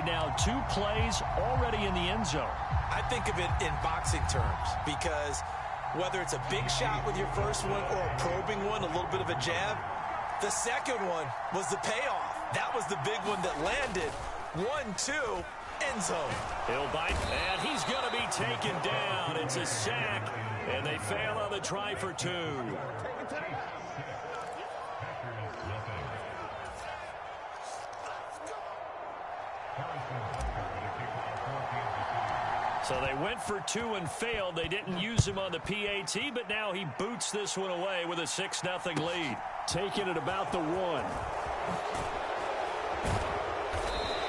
made now 2 plays already in the end zone. I think of it in boxing terms because whether it's a big shot with your first one or a probing one, a little bit of a jab, the second one was the payoff. That was the big one that landed. 1-2, end zone. He'll bite, and he's going to be taken down. It's a sack, and they fail on the try for 2. So they went for 2 and failed. They didn't use him on the PAT, but now he boots this one away with a 6-0 lead. Taking it about the 1.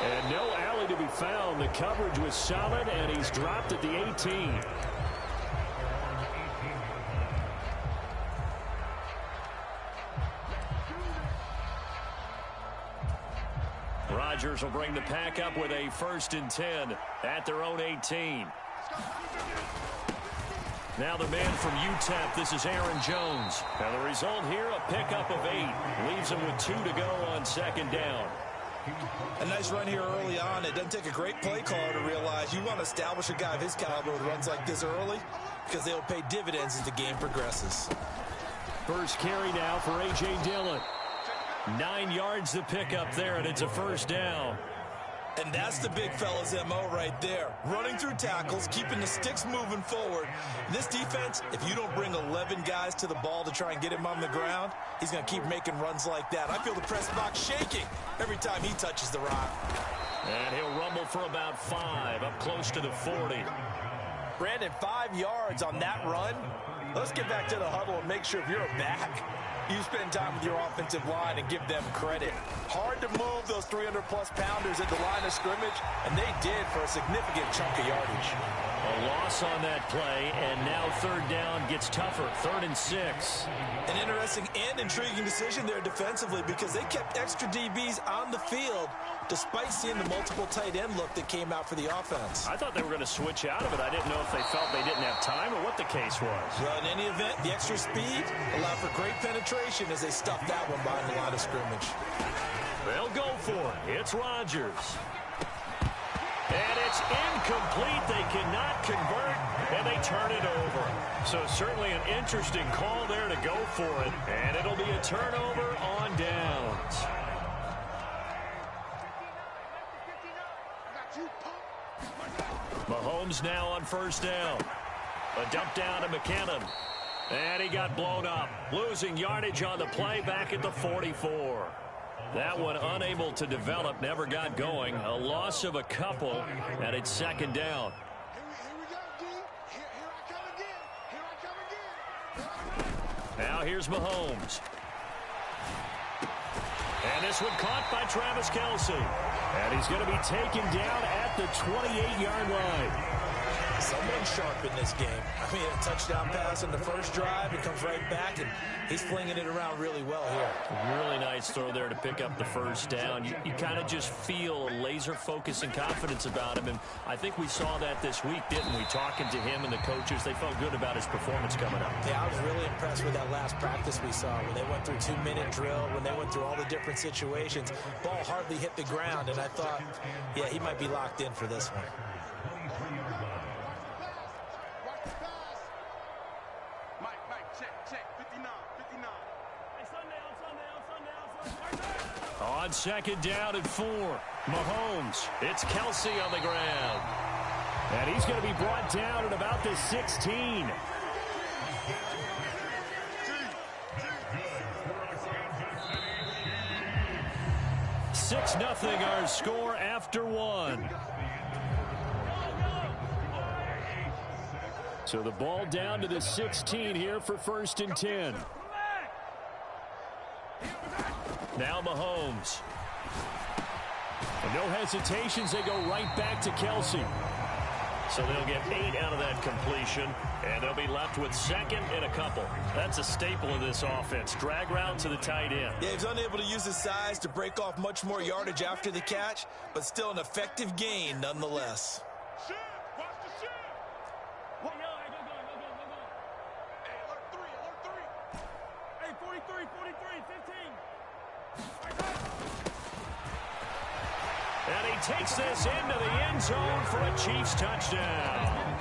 And no alley to be found. The coverage was solid, and he's dropped at the 18. Rodgers will bring the pack up with a 1st and 10 at their own 18. Now the man from UTEP, this is Aaron Jones. Now the result here, a pickup of 8. Leaves him with 2 to go on 2nd down. A nice run here early on. It doesn't take a great play caller to realize you want to establish a guy of his caliber with runs like this early because they'll pay dividends as the game progresses. First carry now for A.J. Dillon. 9 yards to pick up there, and it's a 1st down. And that's the big fella's M.O. right there. Running through tackles, keeping the sticks moving forward. This defense, if you don't bring 11 guys to the ball to try and get him on the ground, he's going to keep making runs like that. I feel the press box shaking every time he touches the rock. And he'll rumble for about 5, up close to the 40. Brandon, 5 yards on that run. Let's get back to the huddle and make sure if you're a back, you spend time with your offensive line and give them credit. Hard to move those 300-plus pounders at the line of scrimmage, and they did for a significant chunk of yardage. A loss on that play, and now 3rd down gets tougher. 3rd and 6. An interesting and intriguing decision there defensively because they kept extra DBs on the field despite seeing the multiple tight end look that came out for the offense. I thought they were going to switch out of it. I didn't know if they felt they didn't have time or what the case was. Well, in any event, the extra speed allowed for great penetration as they stuffed that one behind the line of scrimmage. They'll go for it. It's Rodgers. And it's incomplete. They cannot convert, and they turn it over. So certainly an interesting call there to go for it, and it'll be a turnover on downs. Mahomes now on 1st down. A dump down to McKinnon. And he got blown up. Losing yardage on the play back at the 44. That one unable to develop, never got going. A loss of a couple, and it's 2nd down. Now here's Mahomes. And this one caught by Travis Kelce. And he's going to be taken down at the 28-yard line. Someone sharp in this game. I mean, a touchdown pass on the first drive. It comes right back, and he's flinging it around really well here. Really nice throw there to pick up the 1st down. You kind of just feel a laser focus and confidence about him, and I think we saw that this week, didn't we? Talking to him and the coaches, they felt good about his performance coming up. Yeah, I was really impressed with that last practice we saw when they went through 2-minute drill, when they went through all the different situations. Ball hardly hit the ground, and I thought, yeah, he might be locked in for this one. On 2nd down and 4, Mahomes. It's Kelce on the ground. And he's going to be brought down at about the 16. Six nothing our score after 1. So the ball down to the 16 here for 1st and 10. Now Mahomes. And no hesitations, they go right back to Kelce. So they'll get 8 out of that completion, and they'll be left with 2nd and a couple. That's a staple of this offense. Drag route to the tight end. Yeah, he's unable to use his size to break off much more yardage after the catch, but still an effective gain nonetheless. And he takes this into the end zone for a Chiefs touchdown.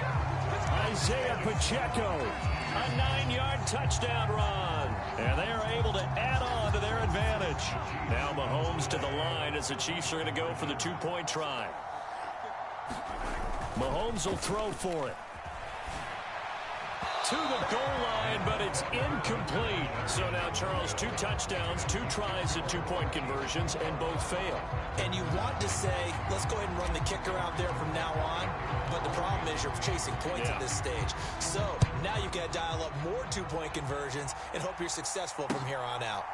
Isaiah Pacheco, a 9-yard touchdown run. And they are able to add on to their advantage. Now Mahomes to the line as the Chiefs are going to go for the 2-point try. Mahomes will throw for it. To the goal line, but it's incomplete. So now, Charles, 2 touchdowns, 2 tries at 2-point conversions, and both fail. And you want to say, let's go ahead and run the kicker out there from now on. But the problem is you're chasing points at this stage. So now you've got to dial up more 2-point conversions and hope you're successful from here on out.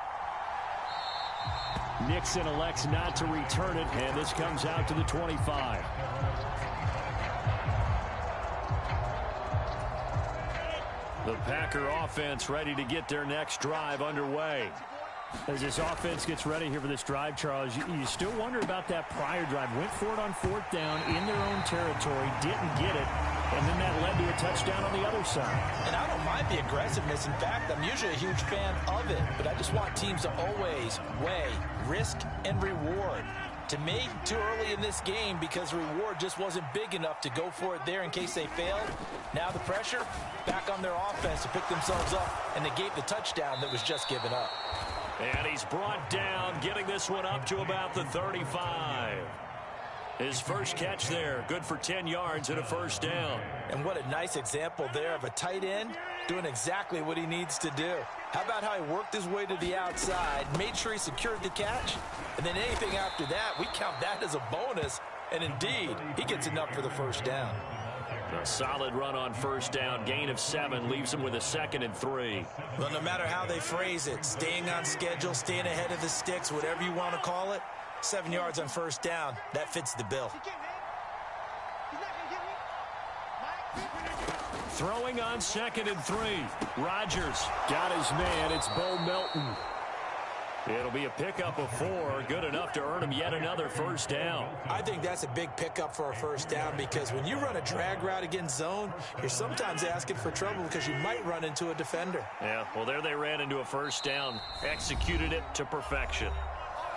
Nixon elects not to return it, and this comes out to the 25. The Packer offense ready to get their next drive underway. As this offense gets ready here for this drive, Charles, you still wonder about that prior drive. Went for it on 4th down in their own territory, didn't get it, and then that led to a touchdown on the other side. And I don't mind the aggressiveness. In fact, I'm usually a huge fan of it, but I just want teams to always weigh risk and reward. To me, too early in this game because the reward just wasn't big enough to go for it there in case they failed. Now the pressure back on their offense to pick themselves up and negate the touchdown that was just given up. And he's brought down, getting this one up to about the 35. His first catch there, good for 10 yards and a first down. And what a nice example there of a tight end doing exactly what he needs to do. How about how he worked his way to the outside, made sure he secured the catch, and then anything after that, we count that as a bonus. And indeed, he gets enough for the first down. A solid run on first down, gain of 7, leaves him with a 2nd and 3. Well, no matter how they phrase it, staying on schedule, staying ahead of the sticks, whatever you want to call it, 7 yards on first down, that fits the bill. Throwing on 2nd and 3. Rodgers got his man. It's Bo Melton. It'll be a pickup of 4, good enough to earn him yet another first down. I think that's a big pickup for a first down because when you run a drag route against zone, you're sometimes asking for trouble because you might run into a defender. Yeah, well, there they ran into a first down, executed it to perfection.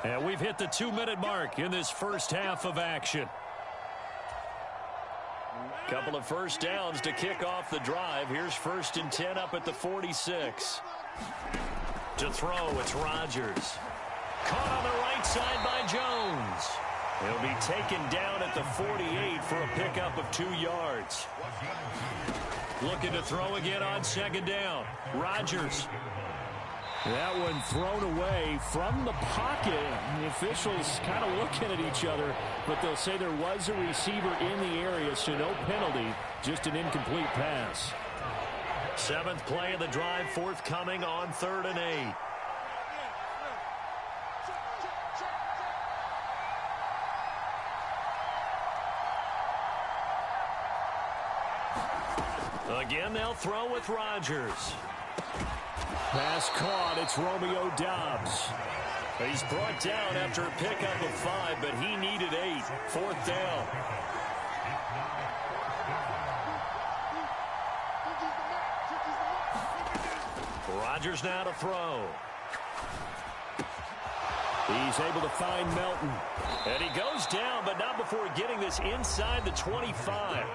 And we've hit the 2-minute mark in this first half of action. Couple of first downs to kick off the drive. Here's 1st and 10 up at the 46. To throw, it's Rodgers. Caught on the right side by Jones. He'll be taken down at the 48 for a pickup of 2 yards. Looking to throw again on 2nd down. Rodgers. That one thrown away from the pocket. The officials kind of looking at each other, but they'll say there was a receiver in the area, so no penalty, just an incomplete pass. 7th play of the drive forthcoming on 3rd and 8. Again, they'll throw with Rodgers. Pass caught. It's Romeo Doubs. He's brought down after a pickup of 5, but he needed 8. 4th down. Rodgers now to throw. He's able to find Melton. And he goes down, but not before getting this inside the 25.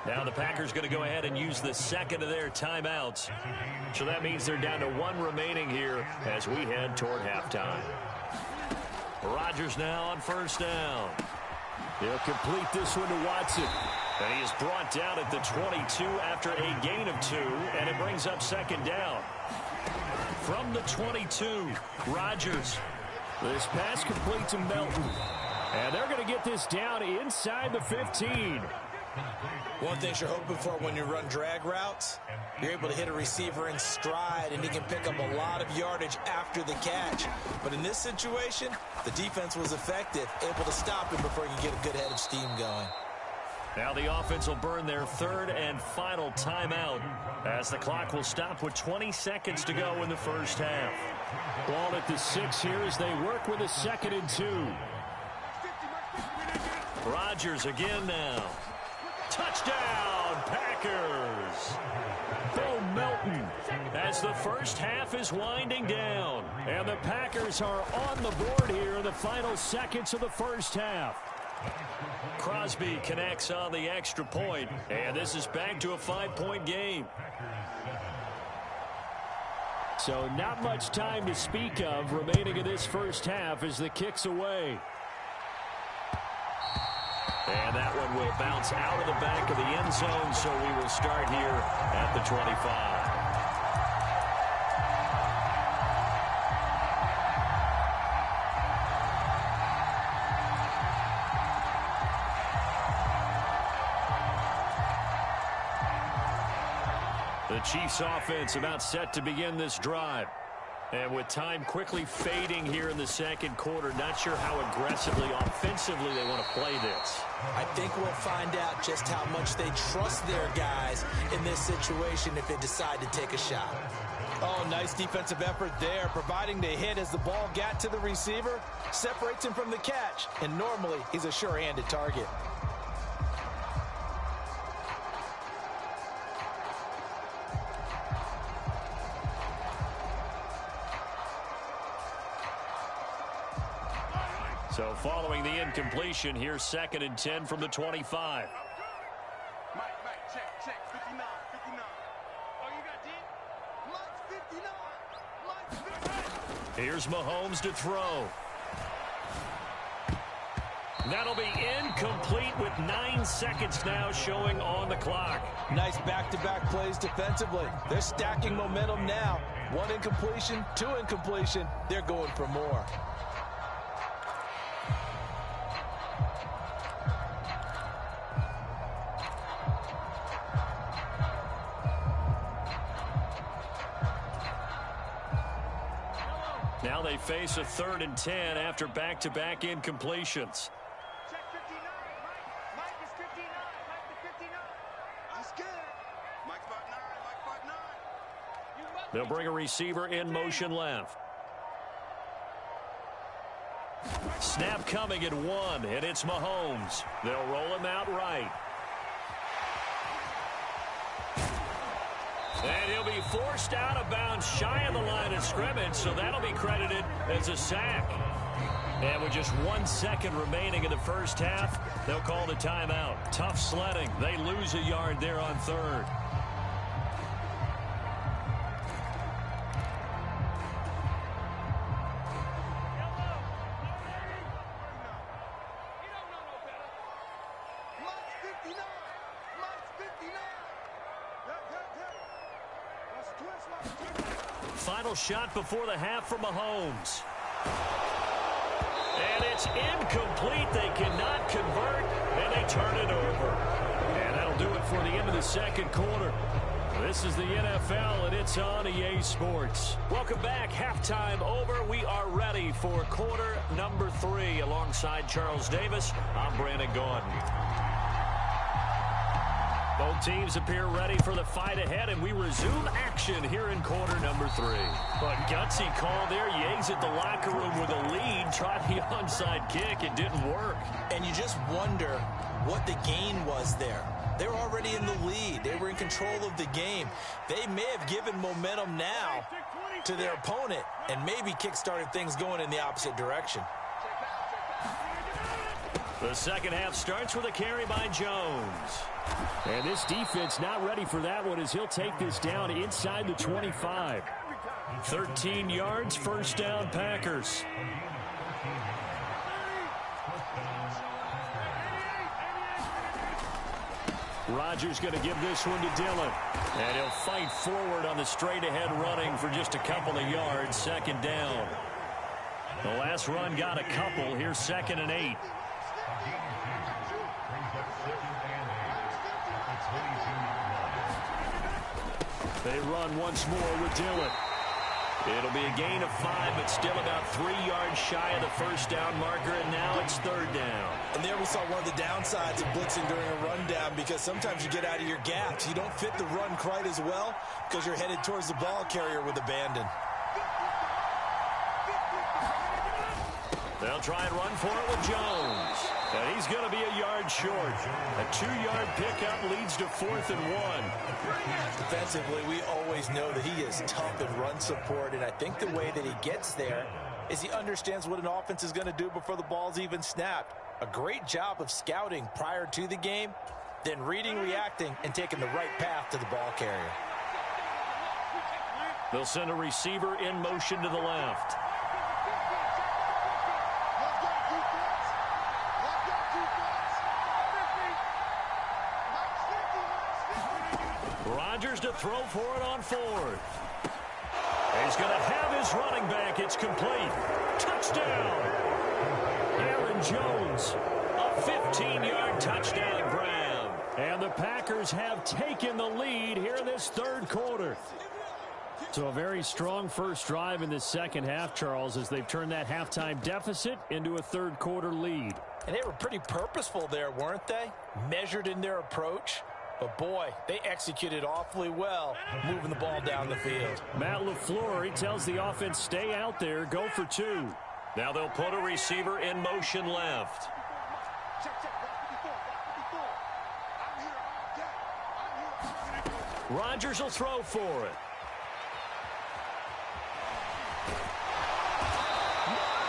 Now the Packers going to go ahead and use the 2nd of their timeouts. So that means they're down to 1 remaining here as we head toward halftime. Rodgers now on first down. He'll complete this one to Watson. And he is brought down at the 22 after a gain of 2, and it brings up 2nd down. From the 22, Rodgers. This pass complete to Melton. And they're going to get this down inside the 15. One thing you're hoping for when you run drag routes, you're able to hit a receiver in stride, and he can pick up a lot of yardage after the catch. But in this situation, the defense was effective, able to stop him before he could get a good head of steam going. Now the offense will burn their 3rd and final timeout as the clock will stop with 20 seconds to go in the first half. Ball at the 6 here as they work with a 2nd and 2. Rodgers again now. Touchdown, Packers. Bo Melton as the first half is winding down. And the Packers are on the board here in the final seconds of the first half. Crosby connects on the extra point, and this is back to a 5-point game. So not much time to speak of remaining in this first half as the kick's away. And that one will bounce out of the back of the end zone, so we will start here at the 25. The Chiefs offense about set to begin this drive. And with time quickly fading here in the second quarter, not sure how aggressively, offensively they want to play this. I think we'll find out just how much they trust their guys in this situation if they decide to take a shot. Oh, nice defensive effort there, providing the hit as the ball got to the receiver, separates him from the catch, and normally he's a sure-handed target. So following the incompletion, here's 2nd and 10 from the 25. Mike, check, 59. Oh, you got deep? Mike's 59. Here's Mahomes to throw. That'll be incomplete with 9 seconds now showing on the clock. Nice back-to-back plays defensively. They're stacking momentum now. 1 incompletion, 2 incompletion. They're going for more. Now they face a 3rd and 10 after back-to-back incompletions. Check 59, Mike. Mike is 59. Mike is 59. He's good. Mike's about 9. They'll bring a receiver in motion left. Snap coming at 1, and it's Mahomes. They'll roll him out right. And he'll be forced out of bounds shy of the line of scrimmage, so that'll be credited as a sack. And with just 1 second remaining in the first half, they'll call the timeout. Tough sledding. They lose a yard there on 3rd. Final shot before the half from Mahomes. And it's incomplete. They cannot convert, and they turn it over. And that'll do it for the end of the second quarter. This is the NFL, and it's on EA Sports. Welcome back. Halftime over. We are ready for quarter number 3. Alongside Charles Davis, I'm Brandon Gordon. Both teams appear ready for the fight ahead, and we resume action here in quarter number 3. But gutsy call there. You exit the locker room with a lead. Tried the onside kick. It didn't work. And you just wonder what the gain was there. They were already in the lead. They were in control of the game. They may have given momentum now to their opponent and maybe kick-started things going in the opposite direction. The second half starts with a carry by Jones. And this defense not ready for that one as he'll take this down inside the 25. 13 yards, first down, Packers. Rodgers going to give this one to Dillon. And he'll fight forward on the straight-ahead running for just a couple of yards, second down. The last run got a couple. Here's 2nd and 8. They run once more with Dillon. It'll be a gain of 5, but still about 3 yards shy of the first down marker, and now it's 3rd down. And there we saw one of the downsides of blitzing during a rundown, because sometimes you get out of your gaps. You don't fit the run quite as well because you're headed towards the ball carrier with abandon. They'll try and run for it with Jones. And he's going to be a yard short. A 2-yard pickup leads to 4th and 1. Defensively, we always know that he is tough in run support, and I think the way that he gets there is he understands what an offense is going to do before the ball's even snapped. A great job of scouting prior to the game, then reading, reacting, and taking the right path to the ball carrier. They'll send a receiver in motion to the left. Rodgers to throw for it on 4th. He's going to have his running back. It's complete. Touchdown. Aaron Jones, a 15-yard touchdown grab. And the Packers have taken the lead here in this 3rd quarter. So a very strong first drive in the second half, Charles, as they've turned that halftime deficit into a 3rd quarter lead. And they were pretty purposeful there, weren't they? Measured in their approach. But, boy, they executed awfully well moving the ball down the field. Matt LaFleur, he tells the offense, stay out there, go for 2. Now they'll put a receiver in motion left. Rodgers will throw for it.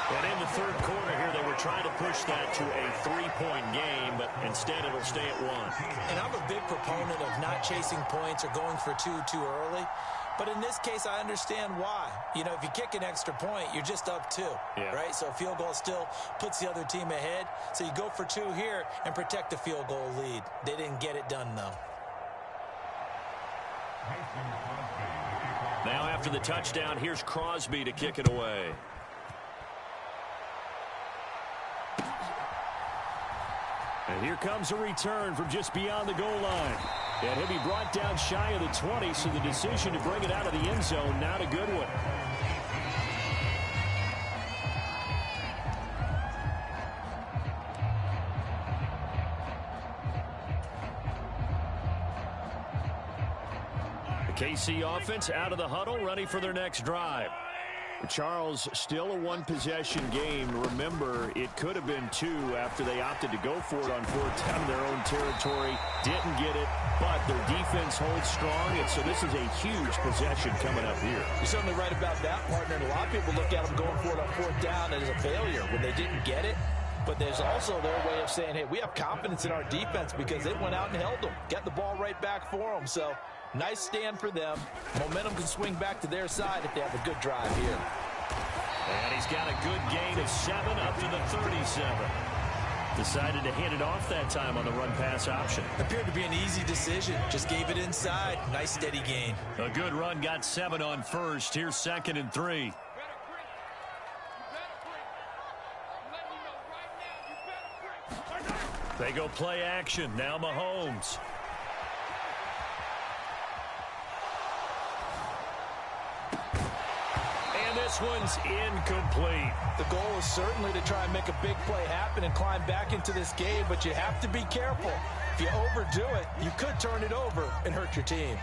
And in the 3rd quarter here, they were trying to push that to a 3-point game, but instead it'll stay at 1. And I'm a big proponent of not chasing points or going for 2 too early. But in this case, I understand why. You know, if you kick an extra point, you're just up 2, right? So a field goal still puts the other team ahead. So you go for 2 here and protect the field goal lead. They didn't get it done, though. Now after the touchdown, here's Crosby to kick it away. And here comes a return from just beyond the goal line. And he'll be brought down shy of the 20, so the decision to bring it out of the end zone, not a good one. The KC offense out of the huddle, ready for their next drive. Charles, still a 1-possession game. Remember, it could have been 2 after they opted to go for it on 4th down in their own territory. Didn't get it, but their defense holds strong, and so this is a huge possession coming up here. You're certainly right about that, partner. And a lot of people look at them going for it on 4th down as a failure when they didn't get it. But there's also their way of saying, hey, we have confidence in our defense because it went out and held them. Get the ball right back for them. So nice stand for them. Momentum can swing back to their side if they have a good drive here. And he's got a good gain of 7 up to the 37. Decided to hand it off that time on the run-pass option. Appeared to be an easy decision. Just gave it inside. Nice steady gain. A good run, got 7 on first. Here's 2nd and 3. They go play action. Now Mahomes. And this one's incomplete. The goal is certainly to try and make a big play happen and climb back into this game, but you have to be careful. If you overdo it, you could turn it over and hurt your team.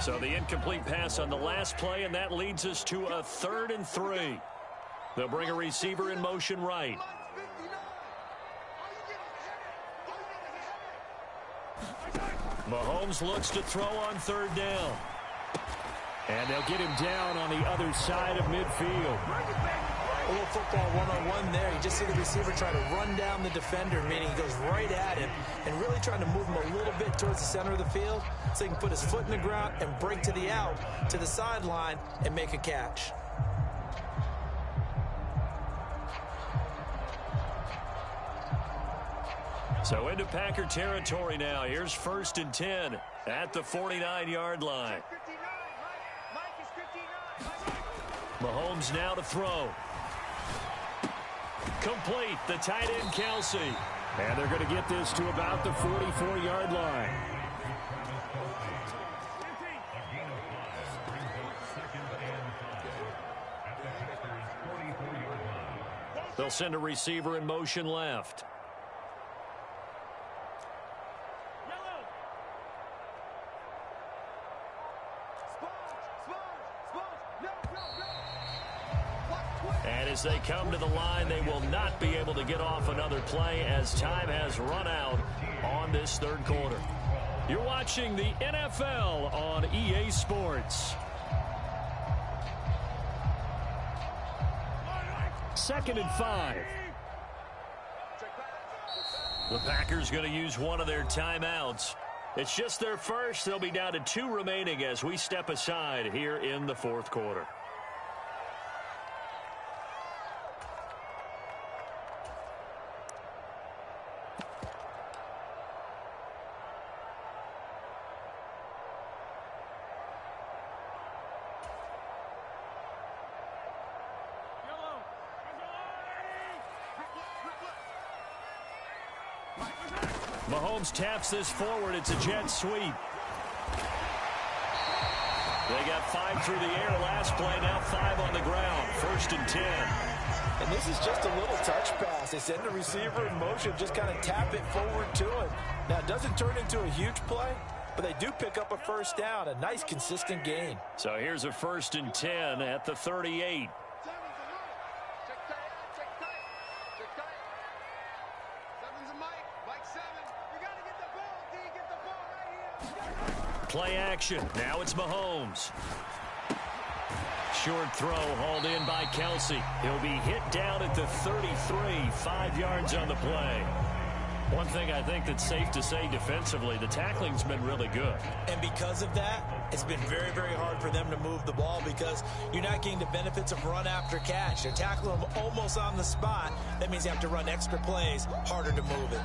So the incomplete pass on the last play, and that leads us to a 3rd and 3. They'll bring a receiver in motion right. Mahomes looks to throw on 3rd down. And they'll get him down on the other side of midfield. A little football one-on-one there. You just see the receiver try to run down the defender, meaning he goes right at him and really trying to move him a little bit towards the center of the field so he can put his foot in the ground and break to the out, to the sideline, and make a catch. So into Packer territory now. Here's 1st and 10 at the 49-yard line. Mahomes now to throw. Complete, the tight end Kelsey. And they're going to get this to about the 44-yard line. They'll send a receiver in motion left. And as they come to the line, they will not be able to get off another play as time has run out on this third quarter. You're watching the NFL on EA Sports. 2nd and 5. The Packers going to use one of their timeouts. It's just their first. They'll be down to 2 remaining as we step aside here in the fourth quarter. Mahomes taps this forward. It's a jet sweep. They got 5 through the air last play, now 5 on the ground. 1st and 10. And this is just a little touch pass. They send the receiver in motion, just kind of tap it forward to him. Now, it doesn't turn into a huge play, but they do pick up a first down, a nice, consistent gain. So here's a 1st and 10 at the 38. Play action. Now it's Mahomes. Short throw hauled in by Kelsey. He'll be hit down at the 33, 5 yards on the play. One thing I think that's safe to say defensively, the tackling's been really good. And because of that, it's been very, very hard for them to move the ball because you're not getting the benefits of run after catch. They're tackling them almost on the spot. That means you have to run extra plays, harder to move it.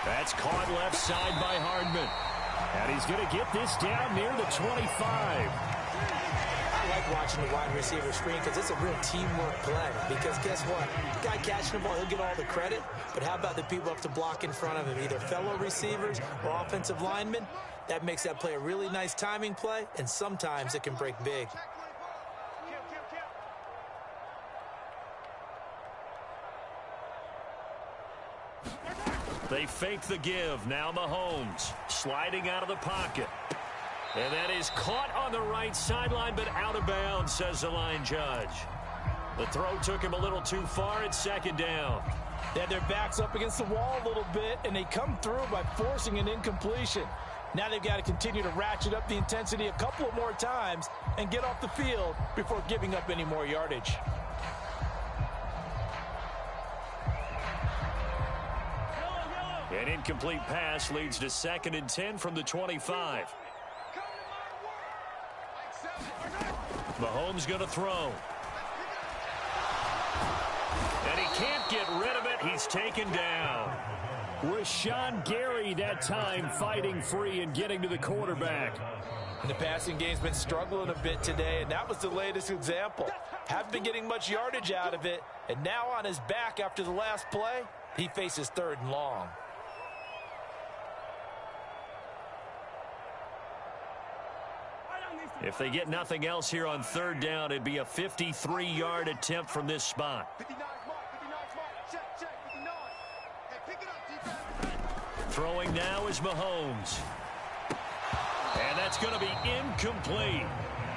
That's caught left side by Hardman. And he's going to get this down near the 25. I like watching the wide receiver screen because it's a real teamwork play. Because guess what? The guy catching the ball, he'll get all the credit. But how about the people up to block in front of him, either fellow receivers or offensive linemen? That makes that play a really nice timing play, and sometimes it can break big. They fake the give. Now Mahomes sliding out of the pocket. And that is caught on the right sideline, but out of bounds, says the line judge. The throw took him a little too far. It's 2nd down. They had their backs up against the wall a little bit, and they come through by forcing an incompletion. Now they've got to continue to ratchet up the intensity a couple of more times and get off the field before giving up any more yardage. An incomplete pass leads to 2nd and 10 from the 25. Mahomes going to throw. And he can't get rid of it. He's taken down. Rashawn Gary that time fighting free and getting to the quarterback. And the passing game's been struggling a bit today, and that was the latest example. Haven't been getting much yardage out of it, and now on his back after the last play, he faces 3rd and long. If they get nothing else here on 3rd down, it'd be a 53-yard attempt from this spot. 59's mark, 59's mark. Check, 59. Hey, pick it up, defense. Throwing now is Mahomes. And that's going to be incomplete.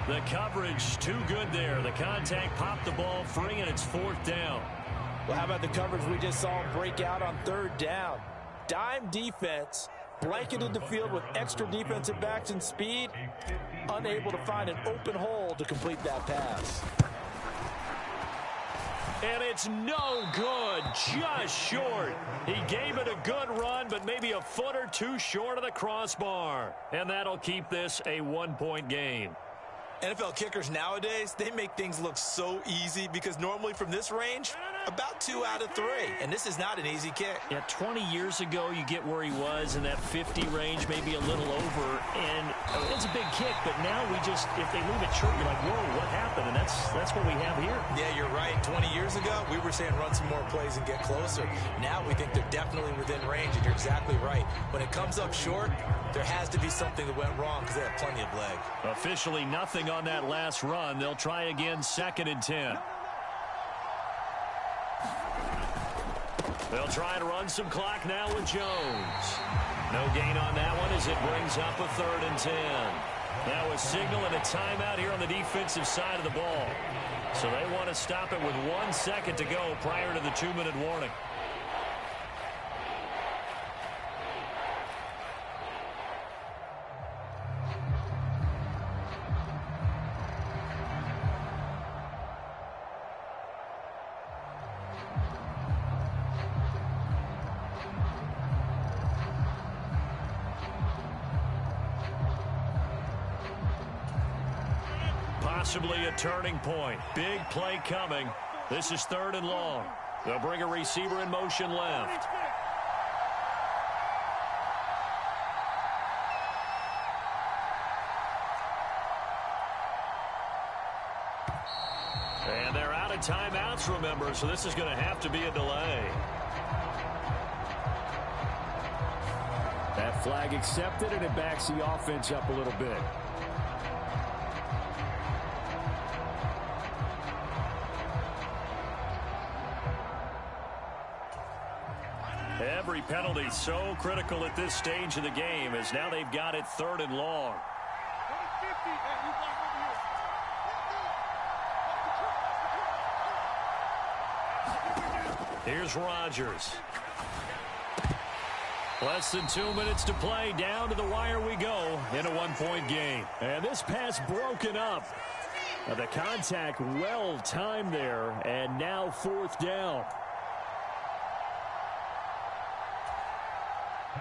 The coverage too good there. The contact popped the ball free, and it's 4th down. Well, how about the coverage we just saw him break out on 3rd down? Dime defense, blanketed the field with extra defensive backs and speed, unable to find an open hole to complete that pass. And it's no good, just short. He gave it a good run, but maybe a foot or two short of the crossbar. And that'll keep this a 1-point game. NFL kickers nowadays, they make things look so easy because normally from this range, about 2 out of 3. And this is not an easy kick. Yeah, 20 years ago, you get where he was in that 50 range, maybe a little over. And it's a big kick, but now we just, if they leave it short, you're like, whoa, what happened? And that's what we have here. Yeah, you're right. 20 years ago, we were saying run some more plays and get closer. Now we think they're definitely within range, and you're exactly right. When it comes up short, there has to be something that went wrong because they have plenty of leg. Officially nothing on that last run. They'll try again, 2nd and 10. They'll try and run some clock now with Jones. No gain on that one as it brings up a 3rd and 10. Now a signal and a timeout here on the defensive side of the ball. So they want to stop it with 1 second to go prior to the 2-minute warning. Possibly a turning point. Big play coming. This is 3rd and long. They'll bring a receiver in motion left. And they're out of timeouts, remember, so this is going to have to be a delay. That flag accepted, and it backs the offense up a little bit. Every penalty so critical at this stage of the game as now they've got it 3rd and long. Here's Rodgers. Less than 2 minutes to play. Down to the wire we go in a 1-point game. And this pass broken up. The contact well timed there, and now 4th down.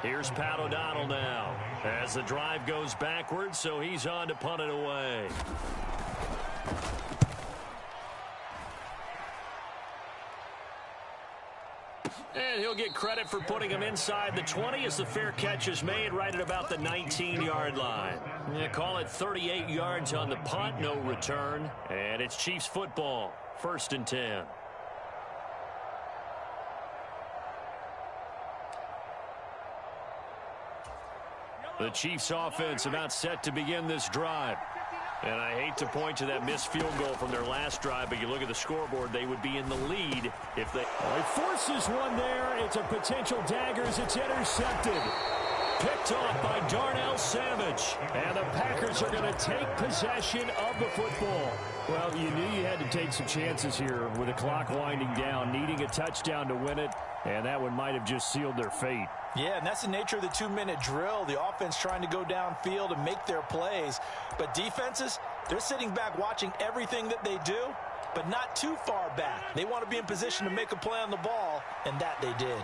Here's Pat O'Donnell now as the drive goes backwards, so he's on to punt it away. And he'll get credit for putting him inside the 20 as the fair catch is made right at about the 19-yard line. Yeah, call it 38 yards on the punt, no return. And it's Chiefs football, 1st and 10. The Chiefs offense about set to begin this drive. And I hate to point to that missed field goal from their last drive, but you look at the scoreboard, they would be in the lead if they... He forces one there. It's a potential dagger as it's intercepted. Picked off by Darnell Savage. And the Packers are going to take possession of the football. Well, you knew you had to take some chances here with the clock winding down, needing a touchdown to win it, and that one might have just sealed their fate. Yeah, and that's the nature of the 2-minute drill. The offense trying to go downfield and make their plays. But defenses, they're sitting back watching everything that they do, but not too far back. They want to be in position to make a play on the ball, and that they did.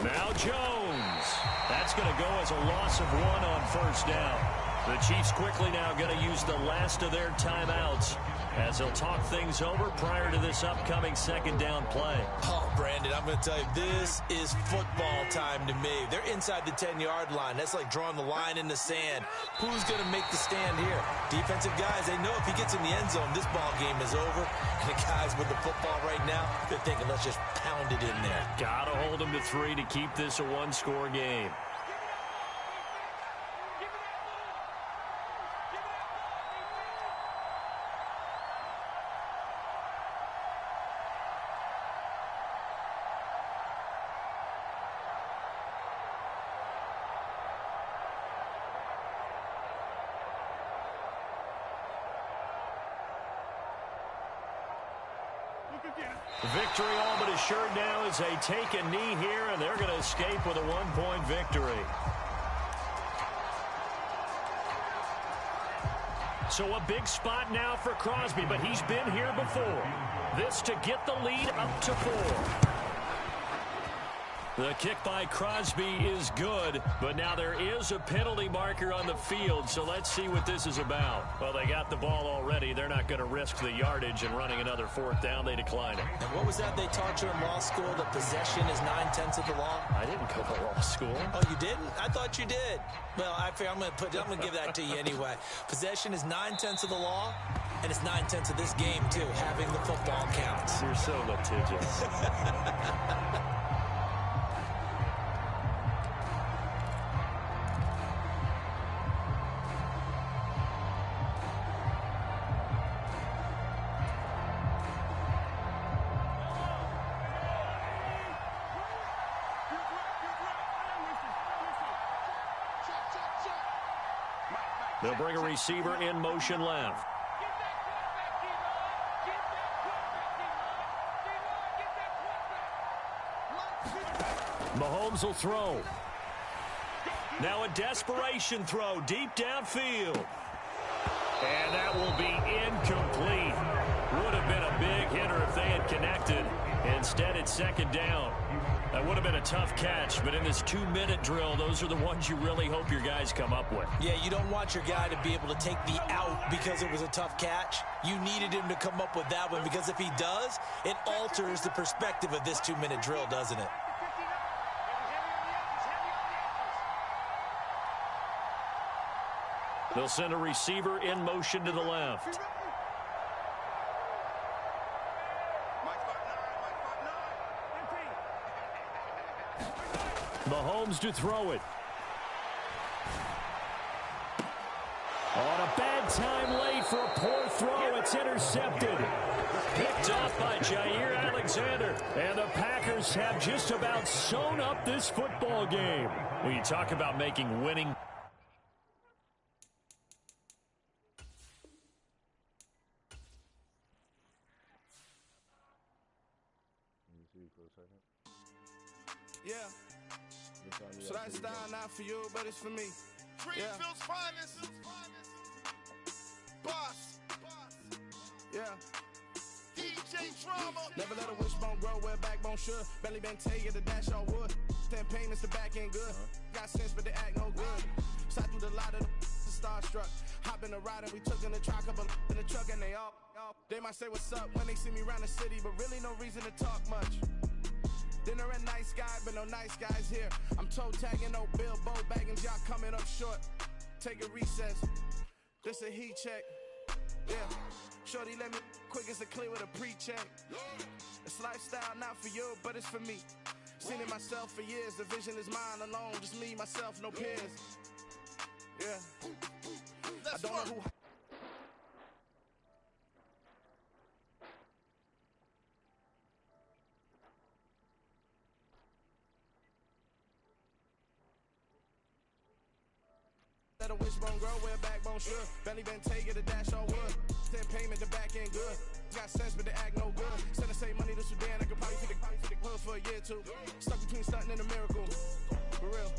Now Jones. That's going to go as a loss of 1 on 1st down. The Chiefs quickly now going to use the last of their timeouts as they'll talk things over prior to this upcoming 2nd down play. Oh, Brandon, I'm going to tell you, this is football time to me. They're inside the 10-yard line. That's like drawing the line in the sand. Who's going to make the stand here? Defensive guys, they know if he gets in the end zone, this ball game is over. And the guys with the football right now, they're thinking, let's just pound it in there. Got to hold them to 3 to keep this a 1-score game. Victory all but assured now as they take a knee here, and they're going to escape with a 1-point victory. So a big spot now for Crosby, but he's been here before. This to get the lead up to 4. The kick by Crosby is good, but now there is a penalty marker on the field, so let's see what this is about. Well, they got the ball already. They're not going to risk the yardage and running another fourth down. They decline it. And what was that they taught you in law school, that possession is 9/10 of the law? I didn't go to law school. Oh, you didn't? I thought you did. Well, I'm going to give that to you anyway. Possession is 9/10 of the law, and it's 9/10 of this game, too. Having the football counts. You're so litigious. They'll bring a receiver in motion left. Mahomes will throw. Now a desperation throw deep downfield. And that will be incomplete. Would have been a big hitter if they had connected. Instead, it's second down. That would have been a tough catch, but in this 2-minute drill, those are the ones you really hope your guys come up with. Yeah, you don't want your guy to be able to take the out because it was a tough catch. You needed him to come up with that one, because if he does, it alters the perspective of this 2-minute drill, doesn't it? They'll send a receiver in motion to the left. Mahomes to throw it. On a bad time late for a poor throw. It's intercepted. Picked off by Jair Alexander. And the Packers have just about sewn up this football game. When you talk about making winning. Yeah. So that style not for you, but it's for me. Greenfield's finest. Boss. Yeah. DJ Drama. Never let a wishbone grow where a backbone should. Belly been taken to dash on wood. 10 payments, the back end good. Got sense, but they act no good. So I threw the lot of the starstruck. Hop in the ride and we took in the truck, up in the truck, and they all. They might say what's up when they see me around the city, but really no reason to talk much. Dinner a nice guy, but no nice guys here. I'm toe tagging, no Bilbo bagging, y'all coming up short. Take a recess. This a heat check. Yeah. Shorty let me quick as a clear with a pre-check. It's lifestyle not for you, but it's for me. Seen it myself for years. The vision is mine alone. Just me, myself, no peers. Yeah. I don't know who. Let a wishbone grow where a backbone should. Belly been taken to dash on wood. 10 payment, the back end good. Got sense, but they act no good. Send the same money to Sudan. I could probably take the hood for a year or two. Stuck between stunting and a miracle. For real.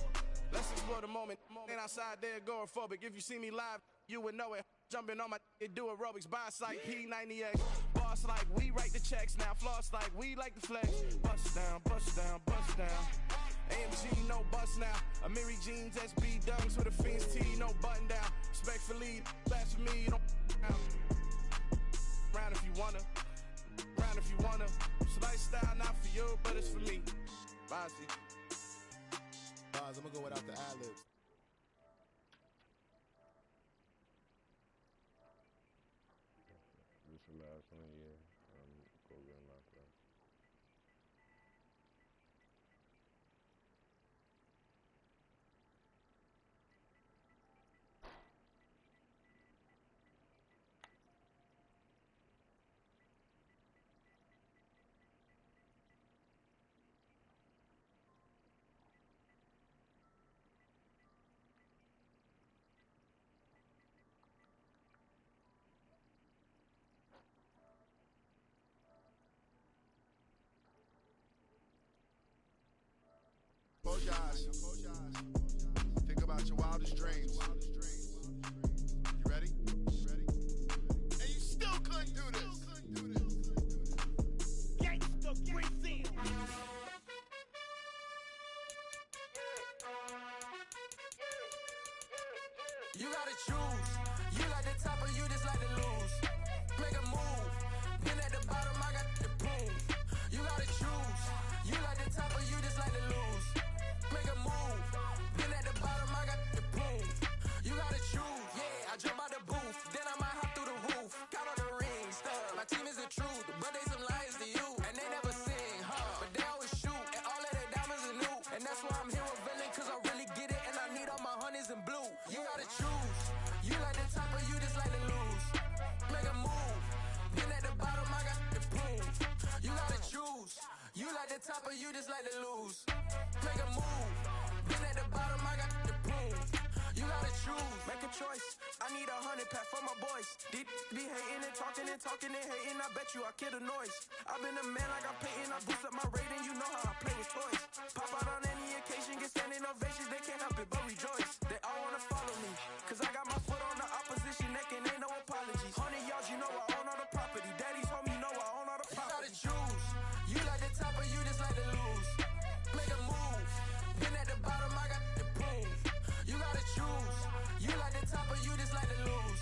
Let's explore the moment. Ain't outside there agoraphobic. If you see me live, you would know it. Jumping on my do aerobics. Buy like P90X. Boss like we write the checks now. Floss like we like the flex. Bust down, bust down, bust down. AMG, no bust now. Amiri jeans, SB dunks with a Fiends tee, no button down. Respectfully, that's for me, you don't round if you wanna. Round if you wanna. It's lifestyle not for you, but it's for me. Bossy. I'm gonna go without the ad-libs. This is the last one, yeah. Go get knocked out. Close your eyes. Think about your wildest dreams. You ready? And you still couldn't do this. Gangsta Brazil. You gotta choose. You like the top or you just like to lose. Make a move. Been at the bottom, I got the boom. You gotta choose. You like the top or you just like to lose. Make a move. Been at the bottom, I got the boom. You gotta choose. Yeah, I jump out the booth. Then I might hop through the roof. Got on the ring stuff. My team is the truth, but they some liars to you. And they never sing, but they always shoot. And all of their diamonds are new. And that's why I'm here with Villain, cause I really get it. And I need all my honeys in blue. You gotta choose. You like the top or you just like to lose. Make a move. Been at the bottom, I got the boom. You gotta choose. You like the top or you just like to lose. Make a move. Been at the bottom, I got the boom. You gotta choose. Make a choice. I need 100 pack for my boys. Be hating and talking and hating. I bet you I kill the noise. I've been a man like I'm Peyton. I boost up my rating. You know how I play with toys. Pop out on any occasion, get standing ovations. They can't help it but rejoice. They all wanna follow me, cause I got my foot on the opposition neck and ain't no apologies. 100 yards, you know I own all the property. Daddy's home, you know I own all the property. You gotta choose. You like the top or you just like to lose. Make a move. Been at the bottom, I got the boom. You gotta choose. You like the top or you just like to lose.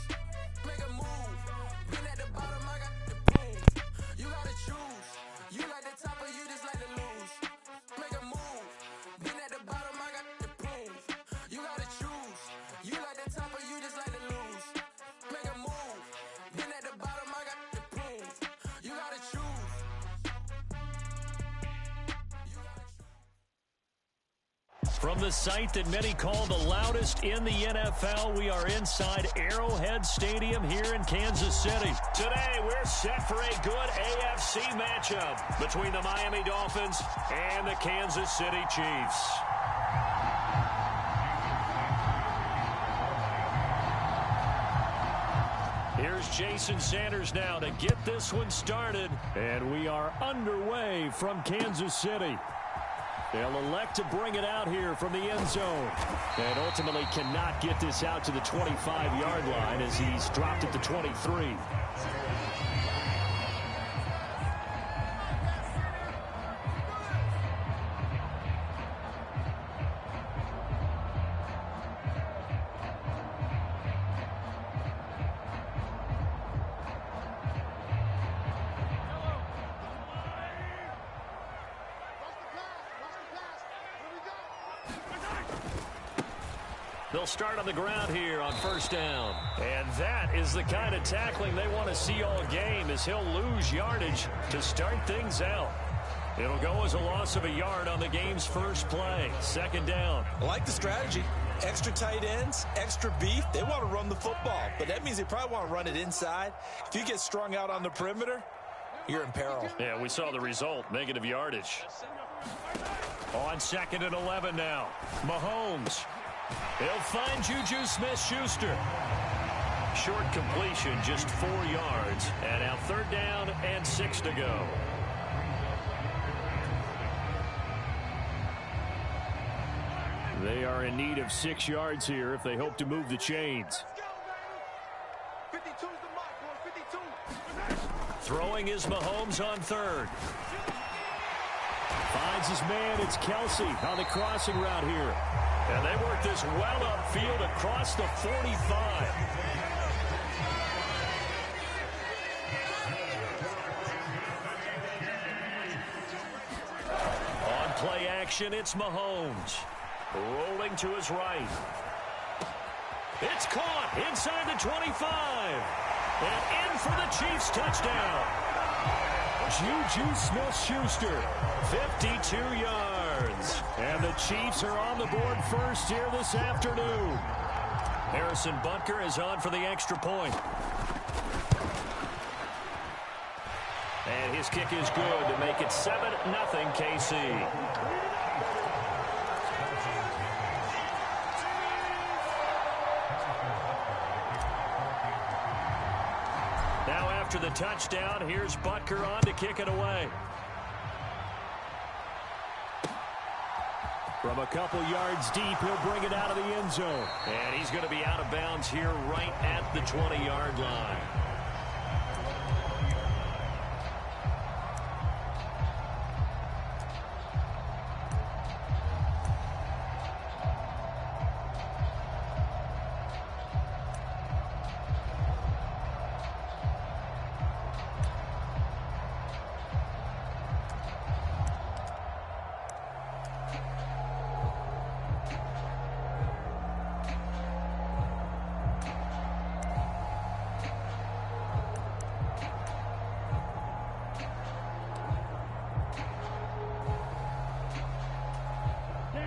Make a move. Been at the bottom, I got the boom. You gotta choose. You like the top or you just like to lose. Make a move. Been at the bottom, I got the boom. You gotta choose. You like the top or you just like to lose. Make a move. Been at the bottom, I got the boom. You gotta choose. From the site that many call the loudest in the NFL, we are inside Arrowhead Stadium here in Kansas City. Today, we're set for a good AFC matchup between the Miami Dolphins and the Kansas City Chiefs. Here's Jason Sanders now to get this one started. And we are underway from Kansas City. They'll elect to bring it out here from the end zone. And ultimately cannot get this out to the 25-yard line as he's dropped at the 23. They'll start on the ground here on first down. And that is the kind of tackling they want to see all game, as he'll lose yardage to start things out. It'll go as a loss of a yard on the game's first play. Second down. I like the strategy. Extra tight ends, extra beef. They want to run the football, but that means they probably want to run it inside. If you get strung out on the perimeter, you're in peril. Yeah, we saw the result. Negative yardage. On 2nd and 11 now. Mahomes. He'll find Juju Smith-Schuster. Short completion, just 4 yards. And now 3rd down and 6 to go. They are in need of 6 yards here if they hope to move the chains. 52's the mark, boy, 52. Throwing is Mahomes on 3rd. Finds his man. It's Kelsey on the crossing route here. And they work this well upfield across the 45. On play action, it's Mahomes. Rolling to his right. It's caught inside the 25. And in for the Chiefs touchdown. Juju Smith-Schuster, 52 yards. And the Chiefs are on the board first here this afternoon. Harrison Butker is on for the extra point. And his kick is good to make it 7-0 KC. Now after the touchdown, here's Butker on to kick it away. From a couple yards deep, he'll bring it out of the end zone. And he's going to be out of bounds here right at the 20-yard line.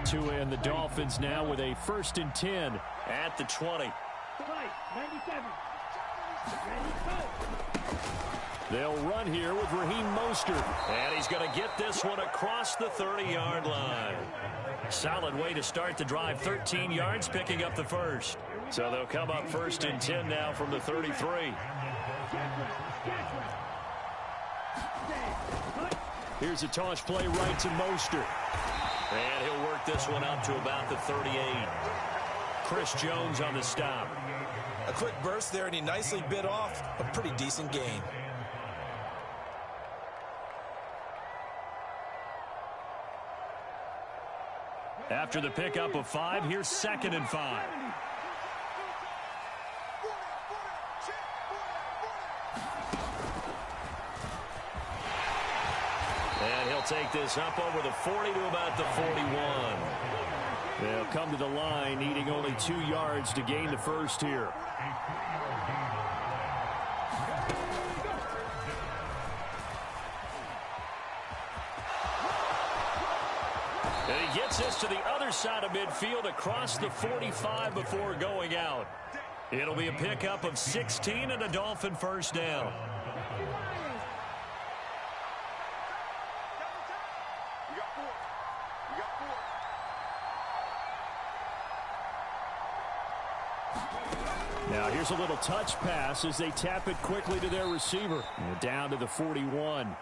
Tua and the Dolphins now with a 1st and 10 at the 20. 97. Ready, go. They'll run here with Raheem Mostert. And he's going to get this one across the 30-yard line. Solid way to start the drive. 13 yards, picking up the first. So they'll come up 1st and 10 now from the 33. Here's a toss play right to Mostert. And he'll work this one up to about the 38. Chris Jones on the stop. A quick burst there, and he nicely bit off a pretty decent gain. After the pickup of 5, here's 2nd and 5. And he'll take this up over the 40 to about the 41. They'll come to the line, needing only 2 yards to gain the first here. And he gets this to the other side of midfield across the 45 before going out. It'll be a pickup of 16 and a Dolphin 1st down. Now here's a little touch pass as they tap it quickly to their receiver. And down to the 41.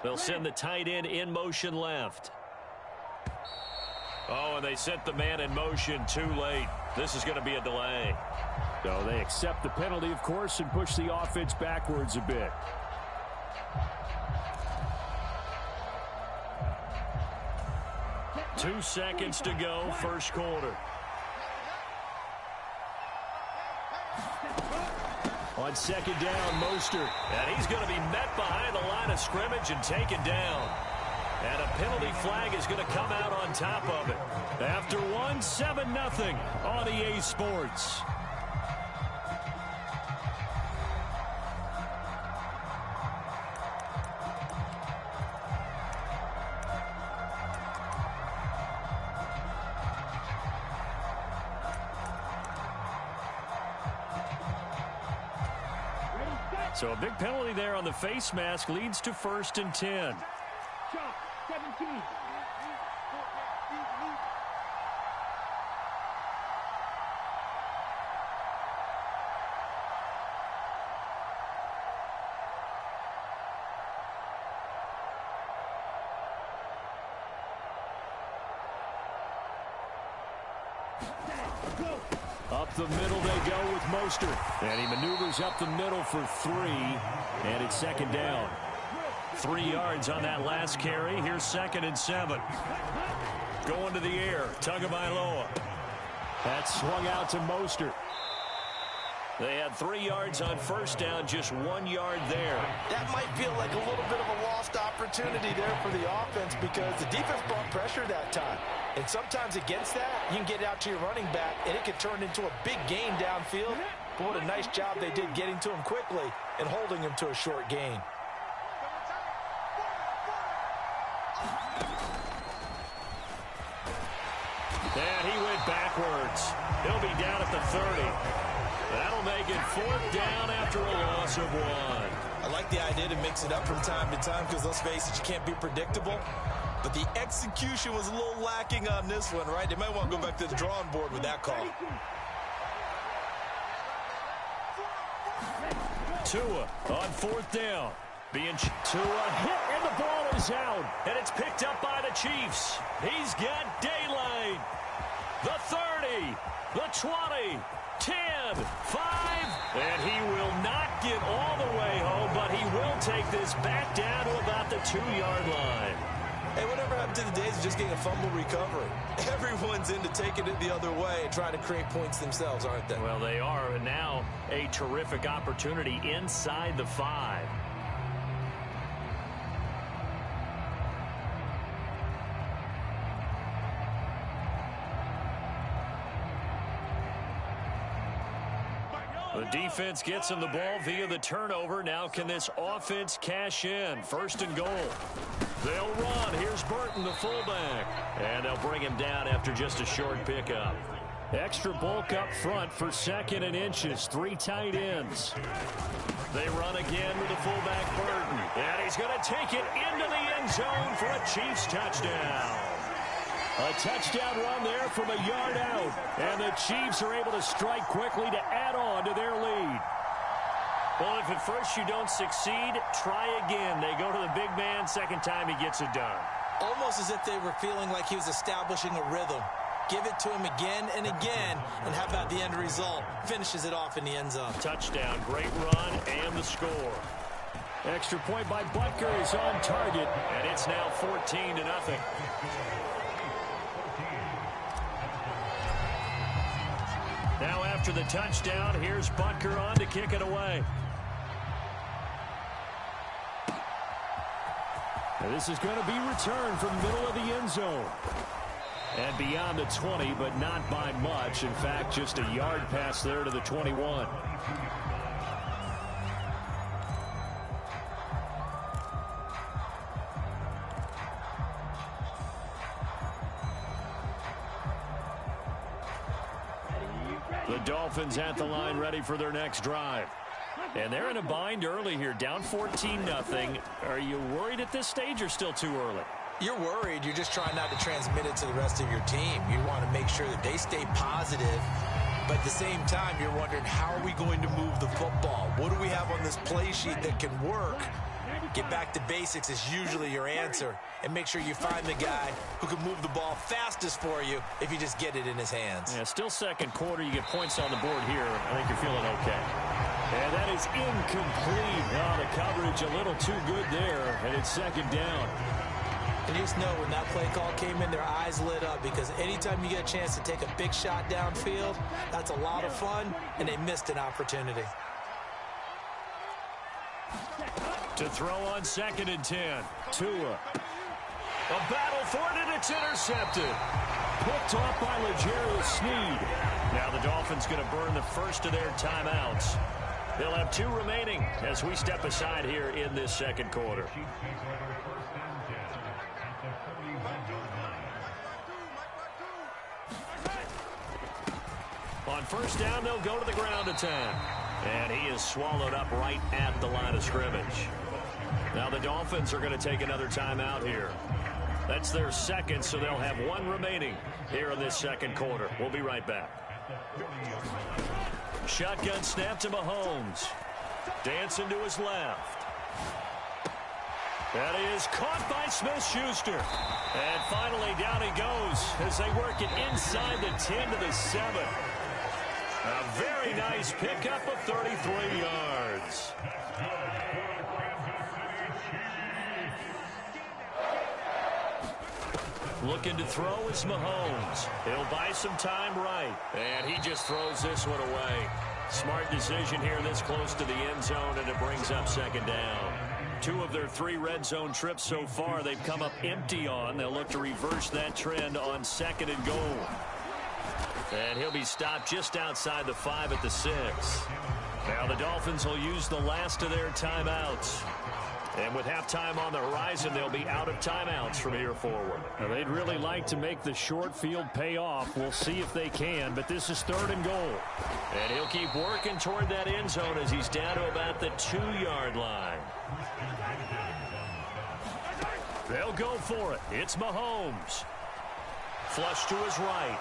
They'll send the tight end in motion left. Oh, and they sent the man in motion too late. This is going to be a delay. So they accept the penalty, of course, and push the offense backwards a bit. Two seconds to go, first quarter. On 2nd down, Mostert. And he's going to be met behind the line of scrimmage and taken down. And a penalty flag is going to come out on top of it. After 1, 7-0 on EA Sports. So a big penalty there on the face mask leads to 1st and 10. Chop, 17. Up the middle they go with Mostert. And he maneuvers up the middle for 3. And it's 2nd down. 3 yards on that last carry. Here's 2nd and 7. Going to the air. Tagovailoa. That swung out to Mostert. They had 3 yards on 1st down, just 1 yard there. That might feel like a little bit of a lost opportunity there for the offense because the defense brought pressure that time. And sometimes against that, you can get out to your running back, and it can turn into a big gain downfield. But what a nice job they did getting to him quickly and holding him to a short gain. And he went backwards. He'll be down at the 30. That'll make it 4th down after a loss of 1. I like the idea to mix it up from time to time because, let's face it, you can't be predictable. But the execution was a little lacking on this one, right? They might want to go back to the drawing board with that call. Tua on 4th down. Tua hit, and the ball is out. And it's picked up by the Chiefs. He's got daylight. the 30, the 20, 10, 5, and he will not get all the way home, but he will take this back down to about the 2-yard line. Hey, whatever happened to the days of just getting a fumble recovery? Everyone's into taking it the other way and trying to create points themselves, aren't they? Well, they are, and now a terrific opportunity inside the 5. The defense gets him the ball via the turnover. Now can this offense cash in? 1st and goal. They'll run. Here's Burton, the fullback. And they'll bring him down after just a short pickup. Extra bulk up front for 2nd and inches. 3 tight ends. They run again with the fullback Burton. And he's going to take it into the end zone for a Chiefs touchdown. A touchdown run there from a yard out. And the Chiefs are able to strike quickly to add on to their lead. Well, if at first you don't succeed, try again. They go to the big man. Second time he gets it done. Almost as if they were feeling like he was establishing a rhythm. Give it to him again and again. And how about the end result? Finishes it off in the end zone. Touchdown, great run, and the score. Extra point by Butker is on target. And it's now 14-0. Now after the touchdown, here's Butker on to kick it away. And this is going to be returned from the middle of the end zone. And beyond the 20, but not by much. In fact, just a yard pass there to the 21. The Dolphins at the line ready for their next drive. And they're in a bind early here, down 14-0. Are you worried at this stage or still too early? You're worried. You're just trying not to transmit it to the rest of your team. You want to make sure that they stay positive. But at the same time, you're wondering, how are we going to move the football? What do we have on this play sheet that can work? Get back to basics is usually your answer. And make sure you find the guy who can move the ball fastest for you if you just get it in his hands. Yeah, still second quarter. You get points on the board here. I think you're feeling okay. And that is incomplete. Oh, the coverage a little too good there. And it's 2nd down. And you just know when that play call came in, their eyes lit up, because anytime you get a chance to take a big shot downfield, that's a lot of fun, and they missed an opportunity. To throw on 2nd and 10. Tua. A battle for it, and it's intercepted. Picked off by L'Jarius Sneed. Now the Dolphins going to burn the first of their timeouts. They'll have 2 remaining as we step aside here in this 2nd quarter. On 1st down, they'll go to the ground attack. And he is swallowed up right at the line of scrimmage. Now the Dolphins are going to take another timeout here. That's their 2nd, so they'll have 1 remaining here in this 2nd quarter. We'll be right back. Shotgun snap to Mahomes. Dancing to his left. That is caught by Smith-Schuster. And finally down he goes as they work it inside the 10 to the 7. A very nice pickup of 33 yards. Looking to throw is Mahomes. He'll buy some time right. And he just throws this one away. Smart decision here this close to the end zone, and it brings up 2nd down. 2 of their 3 red zone trips so far they've come up empty on. They'll look to reverse that trend on 2nd and goal. And he'll be stopped just outside the 5 at the 6. Now the Dolphins will use the last of their timeouts. And with halftime on the horizon, they'll be out of timeouts from here forward. Now, they'd really like to make the short field pay off. We'll see if they can, but this is 3rd and goal. And he'll keep working toward that end zone as he's down to about the 2-yard line. They'll go for it. It's Mahomes. Flush to his right.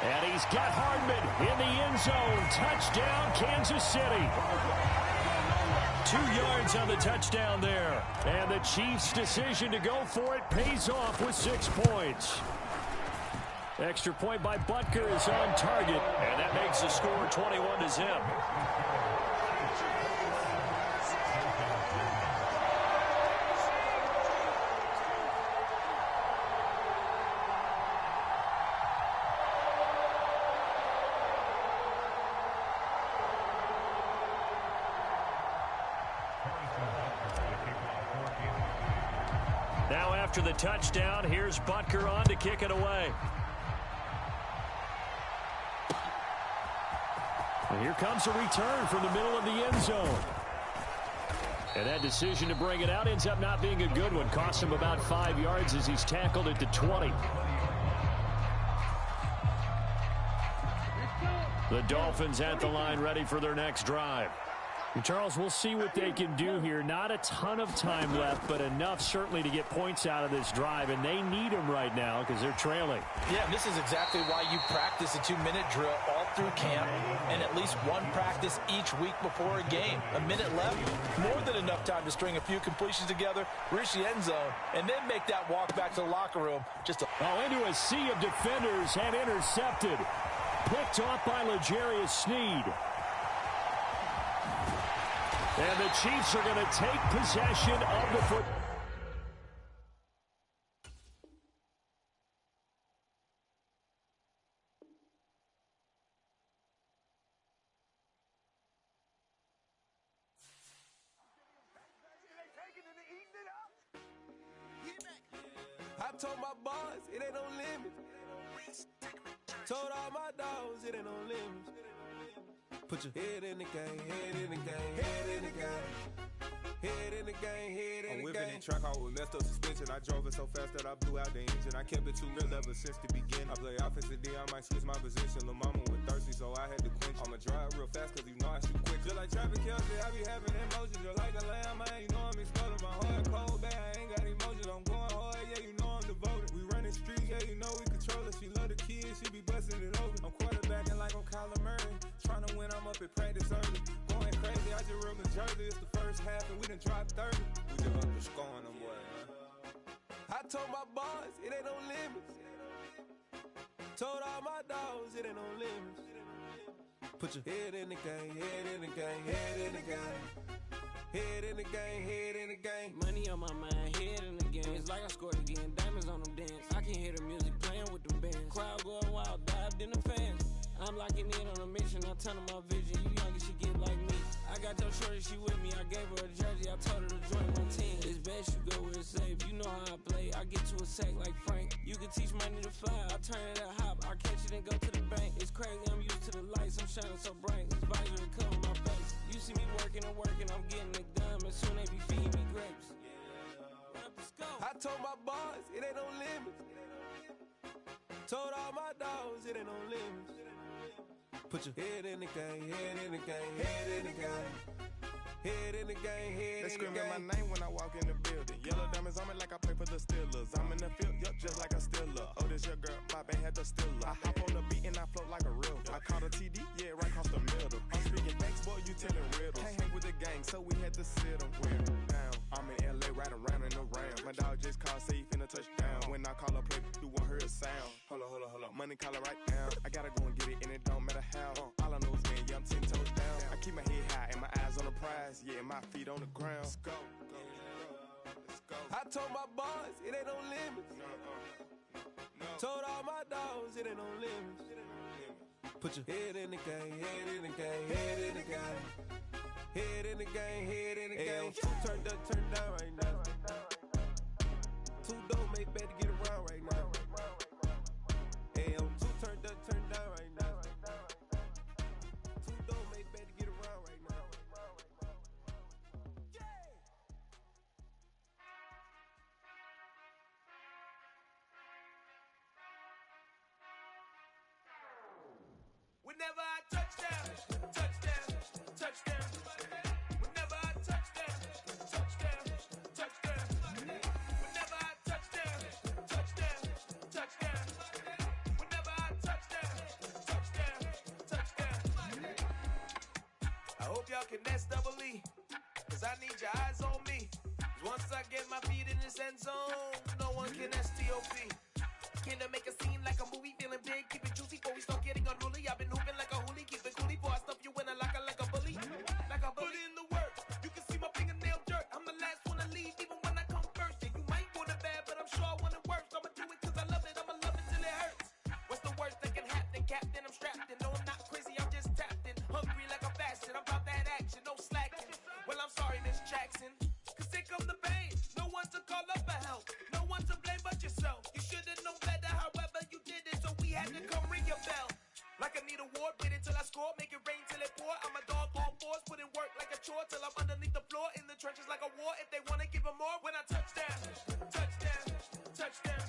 And he's got Hardman in the end zone. Touchdown, Kansas City. 2 yards on the touchdown there. And the Chiefs' decision to go for it pays off with 6 points. Extra point by Butker is on target. And that makes the score 21-0. Now after the touchdown, here's Butker on to kick it away. And here comes a return from the middle of the end zone. And that decision to bring it out ends up not being a good one. Costs him about 5 yards as he's tackled at the 20. The Dolphins at the line ready for their next drive. Charles, we'll see what they can do here. Not a ton of time left, but enough certainly to get points out of this drive, and they need them right now because they're trailing. Yeah, this is exactly why you practice a 2-minute drill all through camp and at least one practice each week before a game. A minute left, more than enough time to string a few completions together, reach the end zone, and then make that walk back to the locker room. Into a sea of defenders and intercepted. Picked off by L'Jarius Sneed. And the Chiefs are going to take possession of the foot. I told my boys it ain't no limits. Told all my dogs it ain't no limits. Put your head in the game, head in the game, head in the game. Head in the game, head in the game. I'm whipping the track out with messed up suspension. I drove it so fast that I blew out the engine. I kept it too real ever since the beginning. I play offensive D, I might switch my position. Lil' mama was thirsty, so I had to quench. I'ma drive real fast cause you know I shoot quick. Just like traffic Kelsey, I be having emotions. Just like a lamb, man, you know I'm exploding. My heart cold, bad, I ain't got emotions. I'm going hard, yeah, you know I'm devoted. We running streets, yeah, you know we control it. She love the kids, she be busting it over. I'm quarterbacking like I'm Kyler Murray. Trying to win, I'm up at practice early. Going crazy, I just rolled the jersey. It's the first half and we done dropped 30. We just up to scoring them, boy, man. I told my boys, it ain't no limits. Told all my dogs, it ain't no limits. Put your head in the game, head in the game, head in the game. Head in the game, head in the game. Money on my mind, head in the game. It's like I scored again, diamonds on them dance. I can hear the music playing with them bands. Crowd going wild, dived in the fans. I'm locking in on a mission, I turn on my vision. You young, she get like me. I got your shorty, she with me. I gave her a jersey, I told her to join my team. It's best you go where it's safe. You know how I play, I get to a sack like Frank. You can teach money to fly, I turn it a hop. I catch it and go to the bank. It's crazy, I'm used to the lights, I'm shining so bright. This visor to cover my face. You see me working and working, I'm getting it done. And soon they be feeding me grapes. I told my boys, it ain't no limits. Told all my dogs, it ain't no limits. Put your head in the game, head in the game, head in the game. Head in the game, head in the game. They screaming my name when I walk in the building. Yellow diamonds on me like I play for the Steelers. I'm in the field, yup, just like a Steeler. Oh, this your girl, my band had the Steeler. I hop on the beat and I float like a real. I caught a TD, yeah, right across the middle. I'm speaking thanks, boy, you telling riddles. Can't hang with the gang, so we had to sit them wear down. I'm in LA, riding around in the Rams. My dog just called, say he finna touchdown. When I call a play, you won't hear a sound. Hold up, money caller right now. I gotta go and get it, and it don't matter how. All I know is, man, yeah, I'm 10 toes down. I keep my head high and my eyes on the prize. Yeah, my feet on the ground. Let's go. Let's go. I told my boys, it ain't no limits. No. Told all my dogs, it ain't no limits. Put your head in the game, head in the game, head in the game. Head in the game, head in the game. Turn up, turn down right now. Two dope make better get around right now. Hey, I'm two turned up, turn down right now. Two dope make better get around right now. Whenever I touchdown, touchdown, touchdown. Whenever I touchdown, touchdown, touchdown. Whenever I touchdown, touchdown, touchdown. Whenever I touchdown, touchdown, touchdown. I hope y'all can nest double E, cause I need your eyes on me. 'Cause once I get my feet in this end zone, no one can STOP. Can I make a scene like a movie? feeling big, keep it juicy before we start getting unruly. I've been hooping like a hoolie, keep it coolie before I stuff you in a locker like a bully. Like a bully. Put in the work, you can see my fingernail dirt. I'm the last one to leave, even when I come first. Yeah, you might want it bad, but I'm sure I want it worse. I'ma do it cause I love it, I'ma love it till it hurts. What's the worst that can happen, Captain? I'm strapped in, no I'm not crazy, I'm just tapped in. Hungry like a fashion, I'm about that action, no slacking. Well, I'm sorry, Miss Jackson, cause here come the pain. No one to call up for help, no one to blame but yourself. You should've known better, however you did it, so we had to come ring your bell. Like I need a award, wait until I score, make it rain till it pour. I'm a dog on fours, put in work like a chore till I'm underneath the floor, in the trenches like a war. If they wanna give them more, when I touch down, touchdown, touchdown.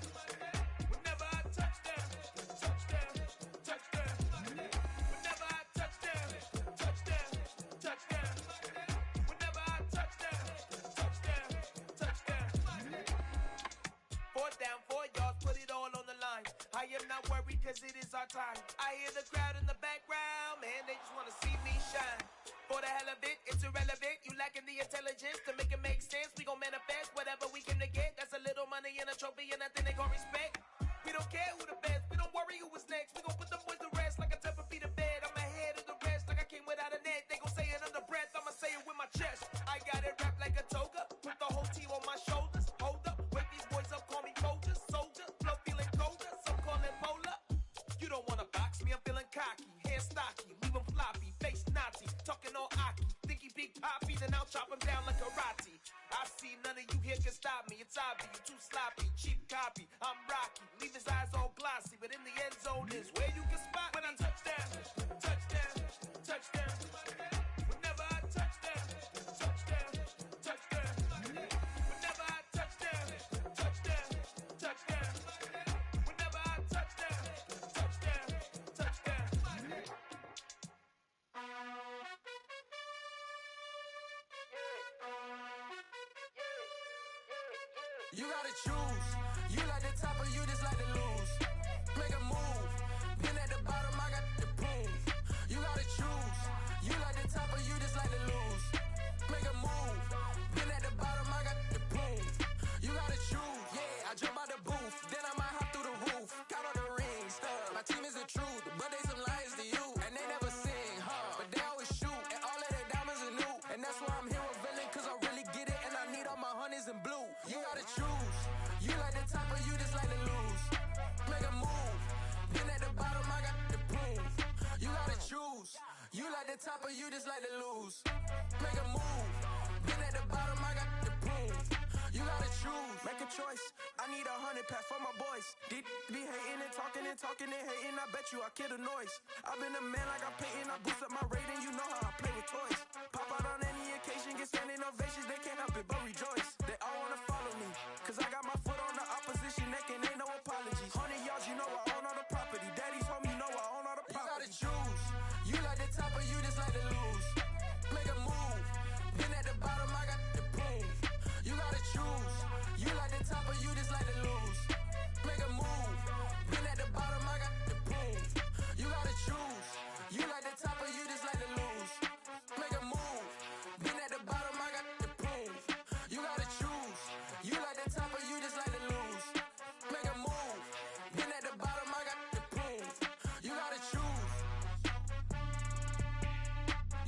Whenever I touch down, touchdown, touchdown. Whenever I touch down, touchdown, touchdown. Whenever I touch down, touchdown, touchdown. 4th down, 4 yards, put it all on the line. I am not worried cause it is our time. I hear the crowd in the background, man, they just wanna see me shine. For the hell of it, it's irrelevant. You lacking the intelligence to make it make sense. We gon' manifest whatever we came to get. That's a little money and a trophy and nothing they gon' respect. We don't care who the best, we don't worry who was next. We gon' put the boys to rest like a 10 feet of bed. I'm ahead of the rest like I came without a net. They gon' say it under breath, I'ma say it with my chest. I got it wrapped like a toga, put the whole team on my shoulders. Hold up, wake these boys up, call me Folger, soldier. Flow feeling colder, some call it polar. You don't wanna box me, I'm feeling cocky. Hair stocky, leave him floppy, face Nazi. Talking all Aki, think he big poppy, then I'll chop him down like karate. I see none of you here can stop me. It's obvious, you too sloppy, cheap copy. I'm Rocky, leave his eyes all glossy, but in the end zone is where you can spot when I touch down, touchdown, touchdown. Whenever I touch down, touchdown, touchdown. Whenever I touch down, touchdown, touchdown. Whenever I touch down, touchdown, touchdown. You gotta choose. You like the top or you just like to lose. Make a move. Been at the bottom, I got the proof. You gotta choose. You like the top or you just like to lose. Make a move. Been at the bottom, I got the proof. You gotta choose. Yeah, I jump out the booth, then I might hop through the roof. Count all the rings, my team is the truth, but they some liars to you. And they never sing, but they always shoot. And all of their diamonds are new. And that's why I'm here with villain, cause I really get it. And I need all my honeys in blue. You gotta choose. You like the top or you just like to lose. Make a move. Been at the bottom, I got the proof. You gotta choose. You like the top or you just like to lose. Make a move. Been at the bottom, I got the proof. You gotta choose. Make a choice. I need 100 pack for my boys. They be hating and talking and talking and hating. I bet you I kill the noise. I've been a man like I'm Peyton. I boost up my rating. You know how I play with toys. Pop out on any occasion, get standing ovations. They can't help it but rejoice. They all wanna follow me, cause I got my foot on the opposition neck and ain't no apologies. 100 yards, you know I own all the property. Daddy's home, you know I own all the property. You gotta choose. You like the top or you just like to lose. Make a move. Been at the bottom, I got the proof. You gotta choose. You like the top or you just like to lose. Make a move. Been at the bottom, I got the proof. You gotta choose. You like the top or you just like to lose. Make a move. Been at the bottom, I got the proof. You gotta choose. You like the top or you just like to lose. Make a move. Been at the bottom, I got the proof. You gotta choose.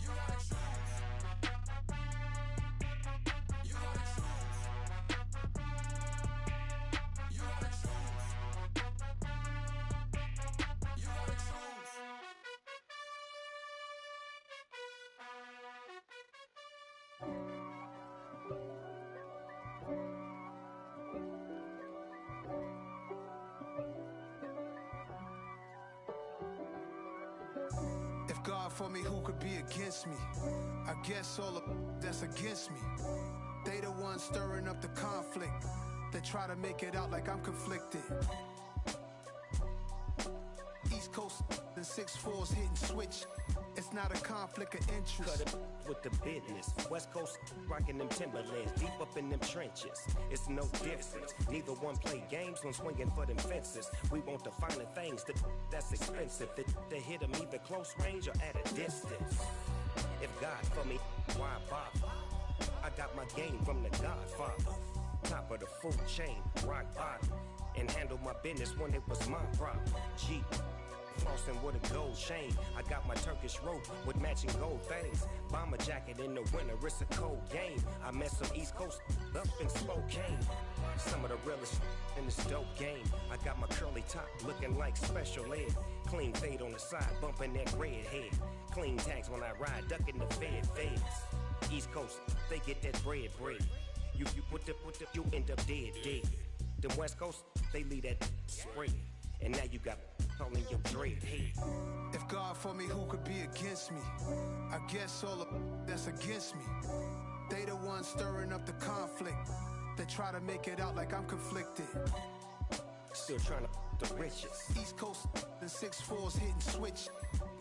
You gotta choose. You gotta choose. You gotta choose. You gotta choose. If God for me, who could be against me? I guess all of that's against me. They the ones stirring up the conflict. They try to make it out like I'm conflicted. East Coast and 6'4's hitting switch. It's not a conflict of interest. Cut it with the business. West Coast rocking them Timberlands, deep up in them trenches. It's no difference. Neither one play games when swinging for them fences. We want the finer things that's expensive. To hit them either close range or at a distance. If God for me, why bother? I got my game from the Godfather. Top of the food chain, rock bottom. and handle my business when it was my problem. G. Flossing with a gold chain. I got my Turkish rope with matching gold things. Bomber jacket in the winter, it's a cold game. I met some East Coast up in Spokane. Some of the realest in this dope game. I got my curly top looking like special ed. Clean fade on the side, bumping that red head. Clean tags when I ride, ducking the feds. East Coast, they get that bread. You you end up dead. The West Coast, they leave that spray. And now you got calling your dread head. If God for me, who could be against me? I guess all of that's against me. They the ones stirring up the conflict. They try to make it out like I'm conflicted. Still trying to the riches. East Coast and 6'4's hitting switch.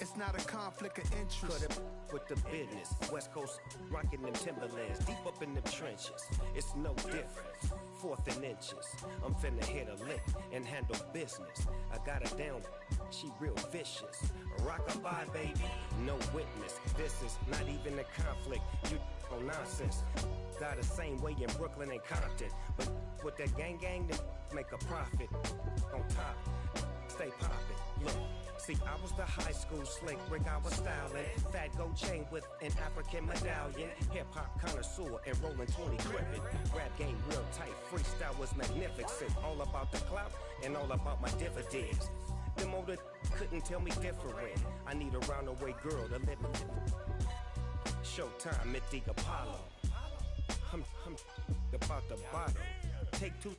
It's not a conflict of interest. Cut it with the business. West Coast rocking them Timberlands. Deep up in them trenches. It's no different. 4th and inches. I'm finna hit a lick and handle business. I got her down. She real vicious. Rock-a-bye, baby. No witness. This is not even a conflict. You on nonsense. Got the same way in Brooklyn and Compton. But with that gang, then make a profit. On top, stay poppin'. Look. See, I was the high school slick Rick, I was styling. Fat gold chain with an African medallion. Hip-hop connoisseur and rolling 20 cribbin'. Rap game real tight, freestyle was magnificent. All about the clout and all about my dividends. Them older couldn't tell me different. I need a roundaway girl to live with. Showtime at the Apollo. I'm about the bottom. Take 2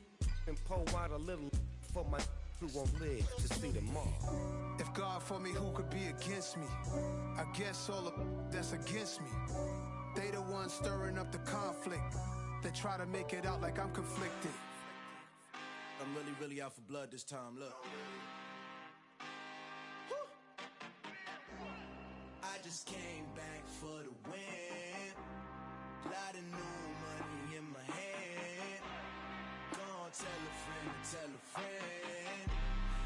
and pull out a little for my who won't live to see tomorrow. If God for me, who could be against me? I guess all of that's against me. They the ones stirring up the conflict. They try to make it out like I'm conflicted. I'm really out for blood this time, look. I just came back for the win. Lot of new money in my hand. Gonna tell a friend to tell a friend.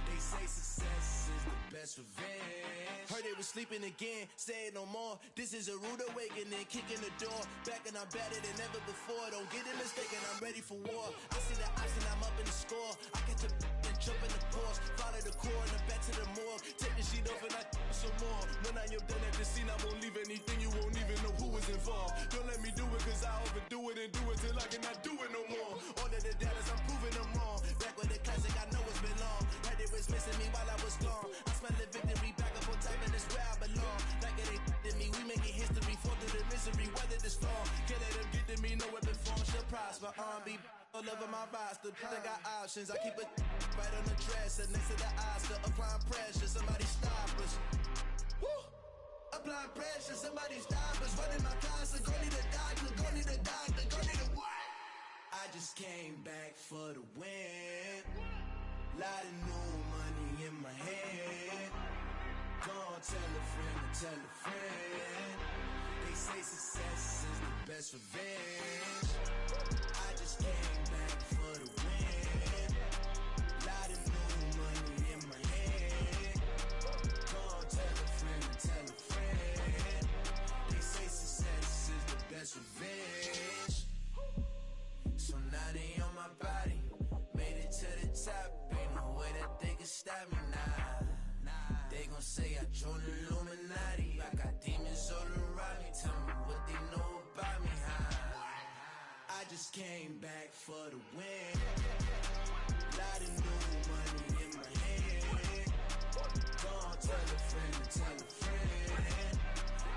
They say success is the best revenge. Heard they was sleeping again, say it no more. This is a rude awakening, kicking the door. Back and I'm better than ever before. Don't get it mistaken, I'm ready for war. I see the option, I'm up in the score. I catch a and jump in the course. Follow the core and the back to the morgue. Take the sheet off and I some more. When I am done at the scene, I won't leave anything. You won't even know who was involved. Don't let me do it, cause I overdo it and do it till I cannot do it no more. All of the doubters, I'm proving them wrong. Back with the classic, I know it's been long. Had it was missing me while I was gone. I smell the victory back up on top, and it's where I belong. Like it ain't to me, we making history. Fall through the misery, weather the storm. Can't let them get to me, no weapon form shall prosper. R&B all over my roster. I got options, I keep it right on the dresser. Next to the Oscar, applying pressure. Somebody stop us. Woo! Applying pressure, somebody stop us. Running my closet, go need a doctor, go need a doctor, go need a what? I just came back for the win. Lot of new money in my hand. Gonna tell a friend to tell a friend. They say success is the best revenge. I just came back for the win. Lot of new money in my hand. Gonna tell a friend to tell a friend. They say success is the best revenge. So now they on my body. Made it to the top. Ain't no way that they can stop me now. They gon' say I joined the Illuminati. I got demons all around me. Tell me what they know about me, huh? I just came back for the win. Lot of new money in my hand. Gonna tell a friend to tell a friend.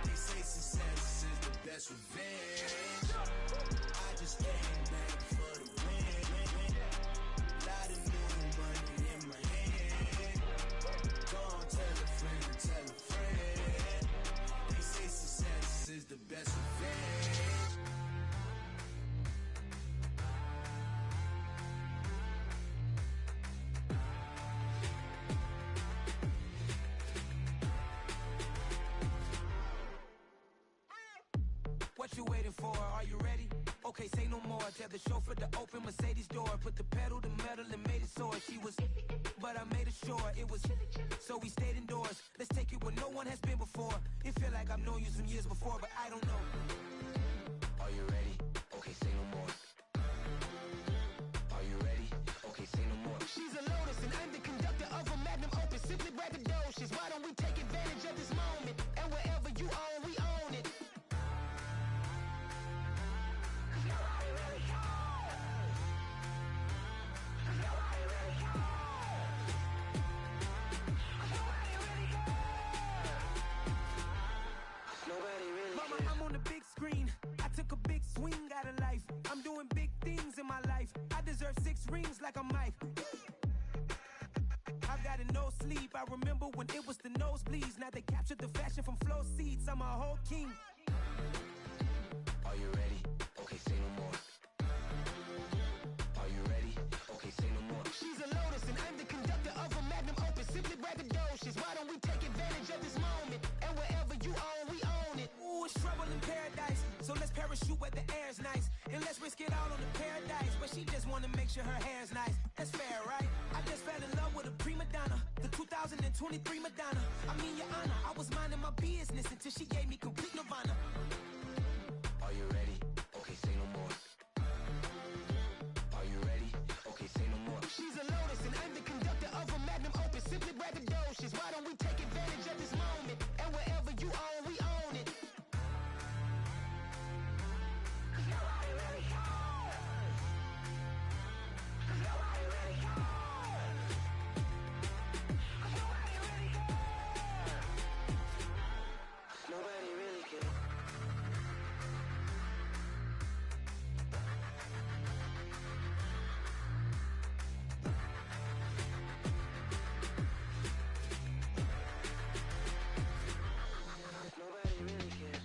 They say success is the best revenge. I just came back for the win. Lot of new money in my hand. Gonna tell a friend to tell a friend. They say success is the best revenge. What you waiting for? Are you ready? Okay, say no more. Tell the chauffeur to open Mercedes door. Put the pedal to metal and made it soar. She was, but I made it sure it was. So we stayed indoors. Let's take it where no one has been before. It feel like I've known you some years before, but I don't know. Are you ready? Okay, say no more. Are you ready? Okay, say no more. She's life. I deserve 6 rings like I'm Mike. I've got no sleep. I remember when it was the nosebleeds. Now they captured the fashion from flow seats. I'm a whole king. Are you ready? Okay, say no more. Are you ready? Okay, say no more. She's a lotus and I'm the conductor of a magnum opus. Simply braggadocious. Why don't we take advantage of this moment? And wherever you own, we own it. Ooh, it's trouble in paradise. So let's parachute where the air's nice. And let's risk it all on the paradise. But she just wanna make sure her hair's nice. That's fair, right? I just fell in love with a prima donna. The 2023 Madonna. I mean, Your Honor, I was minding my business until she gave me complete nirvana. Are you ready? Okay, say no more. Are you ready? Okay, say no more. She's a lotus and I'm the conductor of a magnum opus. Simply braggadocious. Why don't we take advantage of this moment? And wherever you own, we own it. Cause nobody really cares. Cause nobody really cares. Cause nobody really cares. Nobody really cares. Nobody really cares.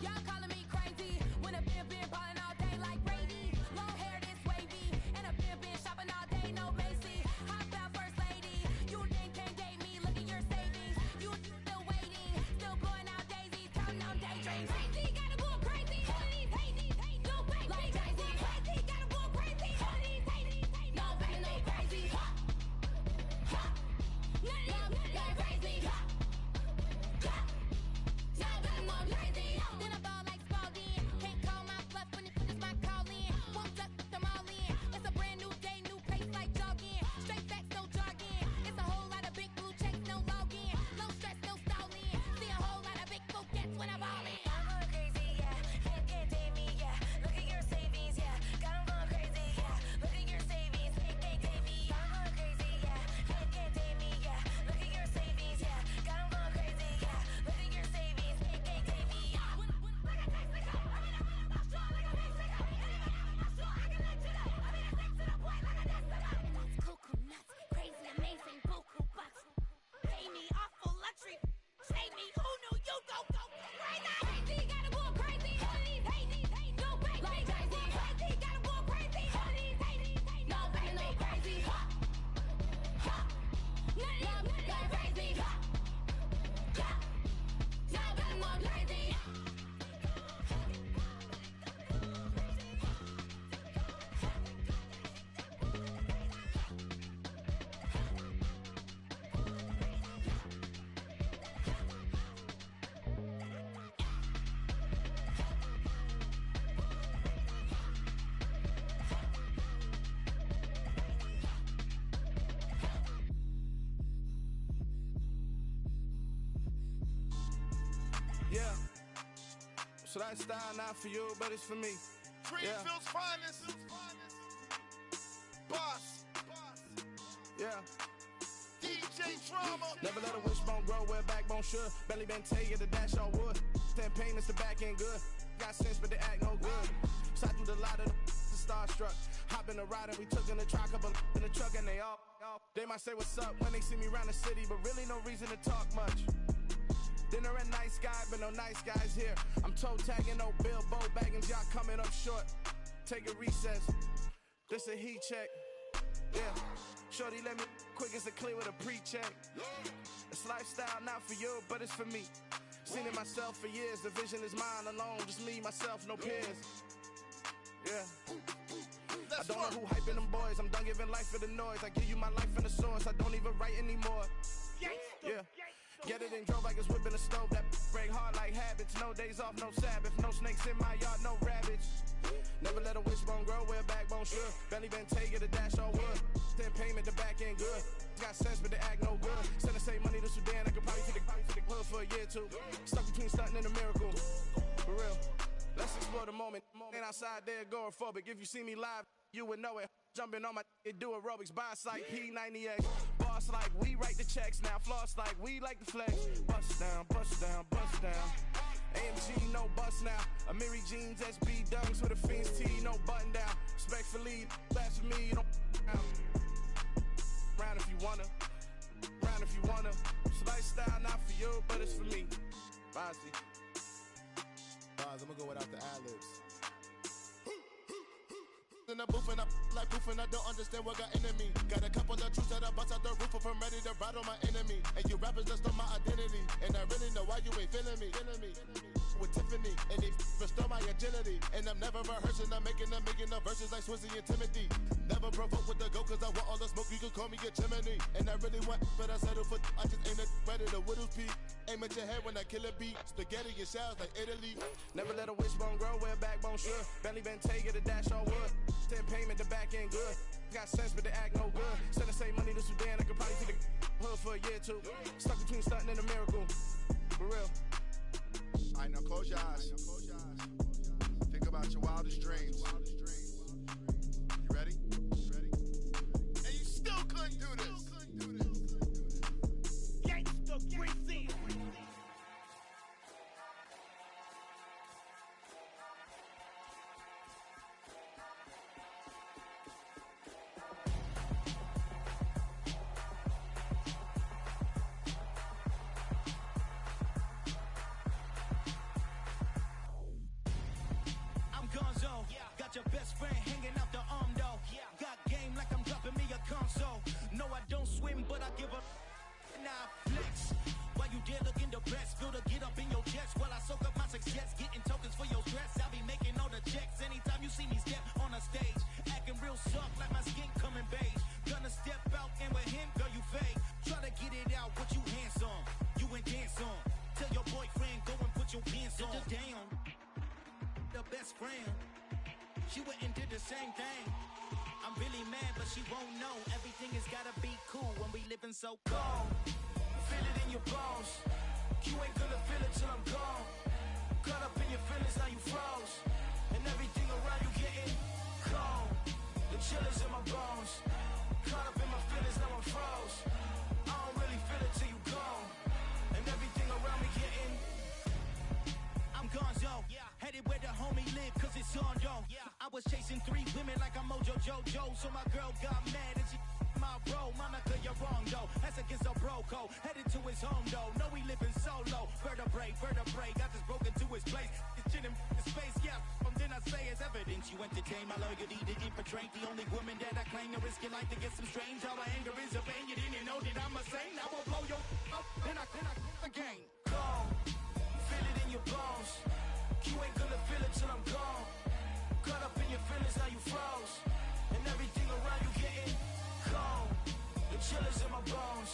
Y'all calling me crazy when a been ballin' all day like Brady. Long hair this wavy, and a been shopping all day, no Macy. Hot about first lady, you can't date me. Look at your savings, you still waiting, still blowing out daisies, counting on daydreams. Crazy, gotta go crazy. All of these hate, no fake, like crazy. Crazy, gotta go crazy. All of these hate, no fake, no crazy. None of these like crazy. Y'all got 'em all crazy. Then I ball like Spalding. Can't call my bluff when it is my calling. Won't duck them all in. It's a brand new day, new pace like jogging. Straight facts, no jargon. It's a whole lot of big blue checks, no login. No stress, no stalling. See a whole lot of big focus when I ball in. I'm going crazy, yeah. Can't date me, yeah. Look at your savings, yeah. Got 'em going crazy, yeah. Look at your savings, can't date me. I'm going crazy, yeah. Can't date me, yeah. Look at your savings, yeah. Got 'em going crazy, yeah. Look at your savings, can't date me. Like a Mexico, I mean I'm not sure, like a Mexico. Anybody I'm not sure, I can let you know. I mean a sex to the point, like a Mexico. That's cuckoo nuts, crazy, amazing, buku bucks. Pay me off for luxury. Say me, who knew you go crazy? Crazy, gotta go crazy. All of these hate, no fake, like crazy. Crazy, gotta go crazy. All of these hate, no fake, no crazy. None of these like crazy. Y'all got 'em all crazy. Yeah. So that style not for you, but it's for me. Greenfield's finest. Boss. Yeah. DJ Drama. Never let a wishbone grow where a backbone should. Belly been tell you the dash all wood. 10 payments, the back end good. Got sense, but they act no good. So I threw the lot of the starstruck. Hop in the ride and we took in the truck, couple in the truck and they all. They might say what's up when they see me around the city, but really no reason to talk much. Dinner at nice guy, but no nice guys here. I'm toe tagging, no Bilbo baggins, y'all coming up short. Take a recess. This a heat check. Yeah. Shorty let me quick as a clear with a pre-check. It's lifestyle not for you, but it's for me. Seen it myself for years. The vision is mine alone. Just me, myself, no peers. Yeah. I don't know who hyping them boys. I'm done giving life for the noise. I give you my life in the source. I don't even write anymore. Yeah. Get it and drove like it's whipping a stove. That break hard like habits. No days off, no Sabbath. No snakes in my yard, no rabbits. Never let a wishbone grow where a backbone should. Belly been take it, the dash all wood. 10 payment, the back end good. Got sense, but they act no good. Send the same money to Sudan. I could probably take the hood for a year or two. Stuck between stunting and a miracle. For real. Let's explore the moment. Ain't outside there agoraphobic. If you see me live, you would know it. Jumping on my do aerobics, boss like P98. Boss like we write the checks now. Floss like we like the flex. Bust down, bust down, bust down. AMG, no bust now. Amiri jeans, SB dunks with a Fiends tee, no button down. Respectfully, that's for me, you don't round if you wanna. Round if you wanna. It's lifestyle, not for you, but it's for me. Bossy. I'm gonna go without the ad-libs. In the booth and I like proof and I don't understand what got into me. Got a couple of truths that I bust out the roof if I'm ready to ride on my enemy. And you rappers just stole my identity, and I really know why you ain't feeling me. With Tiffany, and they restore my agility. And I'm never rehearsing, I'm making no verses like Swizzy and Timothy. Never provoke with the go, cause I want all the smoke, you can call me a chimney. And I really want, but I settle for, I just ain't ready to whittles peak. Aim at your head when I kill a beat. Spaghetti and shells like Italy. Never let a wishbone grow where a backbone should. Bentley Bentayga, the dash all wood. 10 payment, the back end good. Got sense, but the act no good. Send the same money to Sudan, I could probably see the hood for a year or two. Stuck between stunting and a miracle. For real. Alright, now close your eyes. Think about your wildest dreams. You ready? And you still couldn't do this. Gangsta Greasy. Got your best friend hanging out the arm though. Got game like I'm dropping me a console. No, I don't swim, but I give a nah flex. While you there looking the best, feel the get up in your chest while I soak up my success, getting tokens for your stress. I'll be making all the checks anytime you see me step on a stage, acting real soft like my skin coming beige. Gonna step out and with him, girl, you fake. Try to get it out, what you hands on, you ain't dance on. Tell your boyfriend go and put your pants on. Down, the best friend. She went and did the same thing. I'm really mad, but she won't know. Everything has gotta be cool when we living so cold. Feel it in your bones. You ain't gonna feel it till I'm gone. Caught up in your feelings, now you froze. And everything around you getting cold. The chill is in my bones. Caught up in my feelings, now I'm froze. I don't really feel it till you gone. And everything around me getting I'm gonzo. Headed where the homie live, cause it's on, yo. I was chasing 3 women like I'm Mojo Jojo, so my girl got mad and she my bro. Monica, you're wrong, though. That's against a bro code. Headed to his home, though. No, we living solo. Vertebrae, got this broken to his place. It's chin in his face, yeah. Then I say it's evidence you entertain my loyalty to infiltrate the only woman that I claim to risk your life to get some strange. How my anger is a pain. You didn't know that I'm a saint. I will blow your up, then I again. Gone. Feel it in your bones. You ain't gonna feel it till I'm gone. Caught up in your feelings, now you froze. And everything around you getting cold. The chill is in my bones.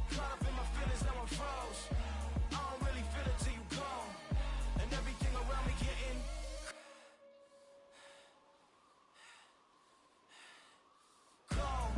Caught up in my feelings, now I'm froze. I don't really feel it till you gone. And everything around me getting cold.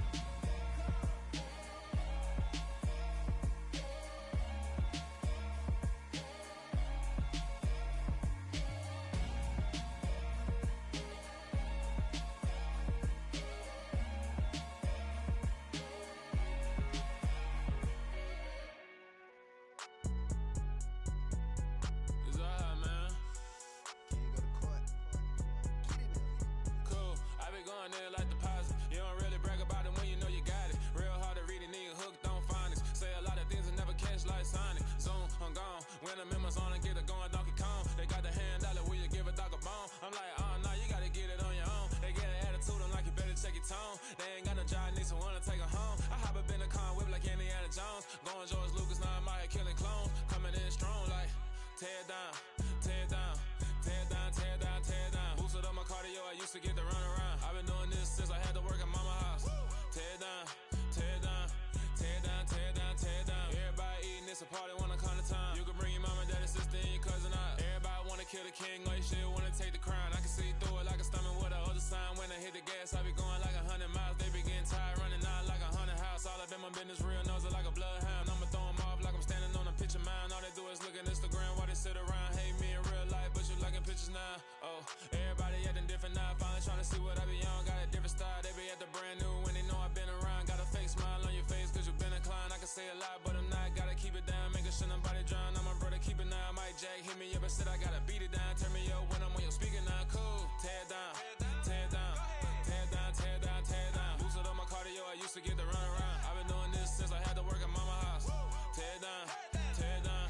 Now, oh, everybody acting different now. Finally trying to see what say a lot, but I'm not. Gotta keep it down, making sure nobody drown. I'm a brother, keep it down. Mike Jack hit me up and said I gotta beat it down. Turn me up when I'm on your speaker now. Cool, tear it down, tear it down, tear it down, tear it down, tear it down. Boosted up my cardio, I used to get the run around. I've been doing this since I had to work at mama house. Tear it down, tear it down,